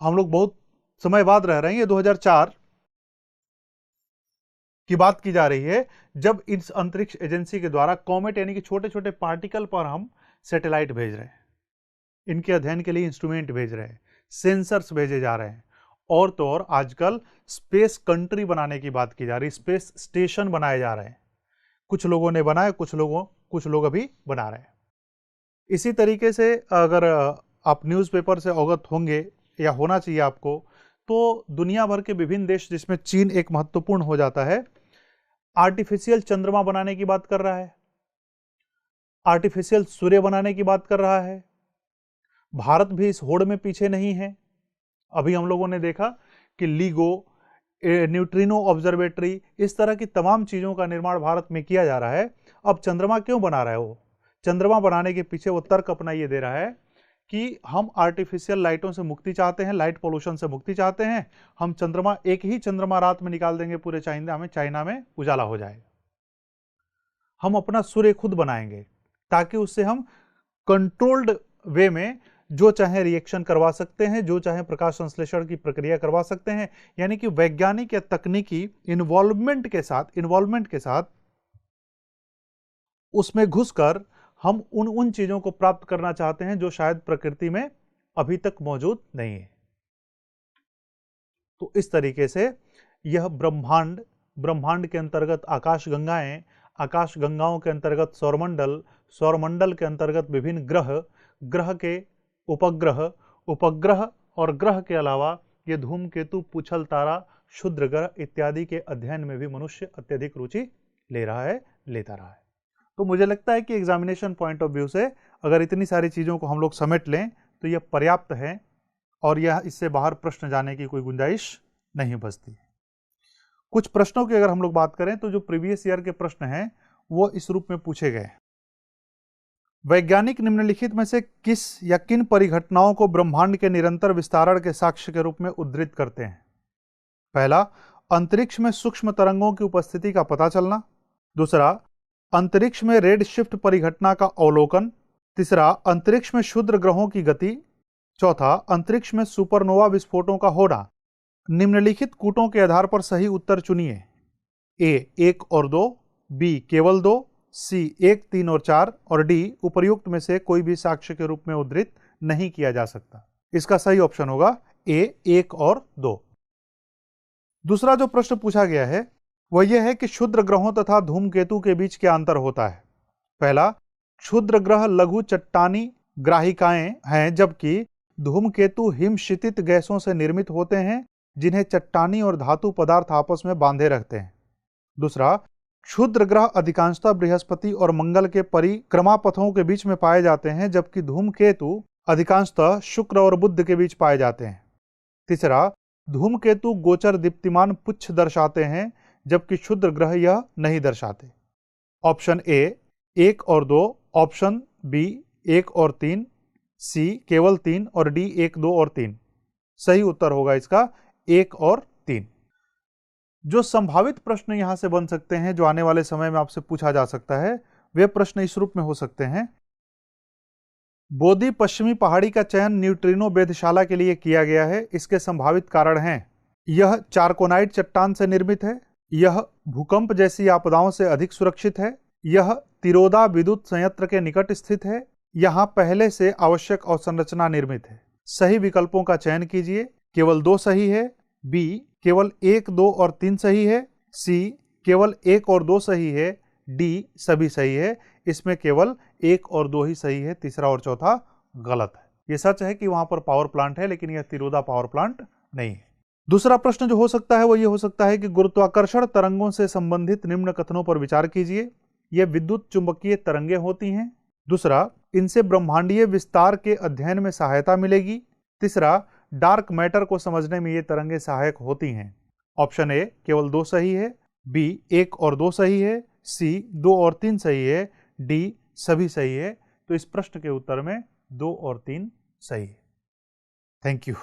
हम लोग बहुत समय बाद रह रहे हैं। ये 2004 की बात की जा रही है, जब इस अंतरिक्ष एजेंसी के द्वारा कॉमेट यानी कि छोटे छोटे पार्टिकल पर हम सैटेलाइट भेज रहे हैं, इनके अध्ययन के लिए इंस्ट्रूमेंट भेज रहे हैं, सेंसर्स भेजे जा रहे हैं, और तो और आजकल स्पेस कंट्री बनाने की बात की जा रही, स्पेस स्टेशन बनाए जा रहे हैं। कुछ लोगों ने बनाए, कुछ लोग अभी बना रहे हैं। इसी तरीके से अगर आप न्यूज़पेपर से अवगत होंगे या होना चाहिए आपको, तो दुनिया भर के विभिन्न देश, जिसमें चीन एक महत्वपूर्ण हो जाता है, आर्टिफिशियल चंद्रमा बनाने की बात कर रहा है, आर्टिफिशियल सूर्य बनाने की बात कर रहा है। भारत भी इस होड़ में पीछे नहीं है। अभी हम लोगों ने देखा कि लीगो, न्यूट्रिनो ऑब्जर्वेटरी, इस तरह की तमाम चीजों का निर्माण भारत में किया जा रहा है। अब चंद्रमा क्यों बना रहा है वो? चंद्रमा बनाने के पीछे वो तर्क अपना ये दे रहा है कि हम आर्टिफिशियल लाइटों से मुक्ति चाहते हैं, लाइट पोल्यूशन से मुक्ति चाहते हैं। हम चंद्रमा, एक ही चंद्रमा रात में निकाल देंगे, पूरे चाइना में उजाला हो जाएगा। हम अपना सूर्य खुद बनाएंगे ताकि उससे हम कंट्रोल्ड वे में जो चाहे रिएक्शन करवा सकते हैं, जो चाहे प्रकाश संश्लेषण की प्रक्रिया करवा सकते हैं। यानी कि वैज्ञानिक या तकनीकी इन्वॉल्वमेंट के साथ उसमें घुसकर हम उन चीजों को प्राप्त करना चाहते हैं जो शायद प्रकृति में अभी तक मौजूद नहीं है। तो इस तरीके से यह ब्रह्मांड के अंतर्गत आकाश गंगाएं, आकाश गंगाओं के अंतर्गत सौरमंडल, सौरमंडल के अंतर्गत विभिन्न ग्रह के उपग्रह और ग्रह के अलावा ये धूमकेतु, पूछल तारा, क्षुद्र ग्रह इत्यादि के अध्ययन में भी मनुष्य अत्यधिक रुचि लेता रहा है। तो मुझे लगता है कि एग्जामिनेशन पॉइंट ऑफ व्यू से अगर इतनी सारी चीजों को हम लोग समेट लें तो यह पर्याप्त है और यह इससे बाहर प्रश्न जाने की कोई गुंजाइश नहीं बचती। कुछ प्रश्नों की अगर हम लोग बात करें तो जो प्रीवियस ईयर के प्रश्न हैं वो इस रूप में पूछे गए। वैज्ञानिक निम्नलिखित में से किस या किन परिघटनाओं को ब्रह्मांड के निरंतर विस्तारण के साक्ष्य के रूप में उद्धृत करते हैं? पहला, अंतरिक्ष में सूक्ष्म तरंगों की उपस्थिति का पता चलना। दूसरा, अंतरिक्ष में रेड शिफ्ट परिघटना का अवलोकन। तीसरा, अंतरिक्ष में क्षुद्र ग्रहों की गति। चौथा, अंतरिक्ष में सुपरनोवा विस्फोटों का होना। निम्नलिखित कूटों के आधार पर सही उत्तर चुनिए। ए 1 और 2, बी केवल 2, सी 1, 3 और 4 और डी उपर्युक्त में से कोई भी साक्ष्य के रूप में उद्धृत नहीं किया जा सकता। इसका सही ऑप्शन होगा ए 1 और 2। दूसरा जो प्रश्न पूछा गया है वह यह है कि क्षुद्र ग्रहों तथा धूमकेतु के बीच क्या अंतर होता है? पहला, क्षुद्र ग्रह लघु चट्टानी ग्राहिकाएं हैं, जबकि धूमकेतु हिमशितित गैसों से निर्मित होते हैं जिन्हें चट्टानी और धातु पदार्थ आपस में बांधे रखते हैं। दूसरा, क्षुद्र ग्रह अधिकांशतः बृहस्पति और मंगल के परिक्रमा पथों के बीच में पाए जाते हैं, जबकि धूमकेतु अधिकांशतः शुक्र और बुध के बीच पाए जाते हैं। तीसरा, धूमकेतु गोचर दीप्तिमान पुच्छ दर्शाते हैं, जबकि क्षुद्र ग्रह यह नहीं दर्शाते। ऑप्शन ए 1 और 2, ऑप्शन बी 1 और 3, सी केवल 3 और डी 1, 2 और 3। सही उत्तर होगा इसका 1 और 3। जो संभावित प्रश्न यहां से बन सकते हैं, जो आने वाले समय में आपसे पूछा जा सकता है, वे प्रश्न इस रूप में हो सकते हैं। बोधी पश्चिमी पहाड़ी का चयन न्यूट्रिनो वेधशाला के लिए किया गया है। इसके संभावित कारण हैं: यह चारकोनाइट चट्टान से निर्मित है, यह भूकंप जैसी आपदाओं से अधिक सुरक्षित है, यह तिरोदा विद्युत संयंत्र के निकट स्थित है, यहां पहले से आवश्यक अवसंरचना निर्मित है। सही विकल्पों का चयन कीजिए। केवल 2 सही है, बी केवल 1, 2 और 3 सही है, सी केवल 1 और 2 सही है, डी सभी सही है। इसमें केवल 1 और 2 ही सही है, तीसरा और चौथा गलत है। यह सच है कि वहां पर पावर प्लांट है, लेकिन यह तिरोदा पावर प्लांट नहीं है। दूसरा प्रश्न जो हो सकता है वो ये हो सकता है कि गुरुत्वाकर्षण तरंगों से संबंधित निम्न कथनों पर विचार कीजिए। ये विद्युत चुंबकीय तरंगें होती हैं। दूसरा, इनसे ब्रह्मांडीय विस्तार के अध्ययन में सहायता मिलेगी। तीसरा, डार्क मैटर को समझने में ये तरंगें सहायक होती हैं। ऑप्शन ए केवल 2 सही है, बी 1 और 2 सही है, सी 2 और 3 सही है, डी सभी सही है। तो इस प्रश्न के उत्तर में 2 और 3 सही है। Thank you.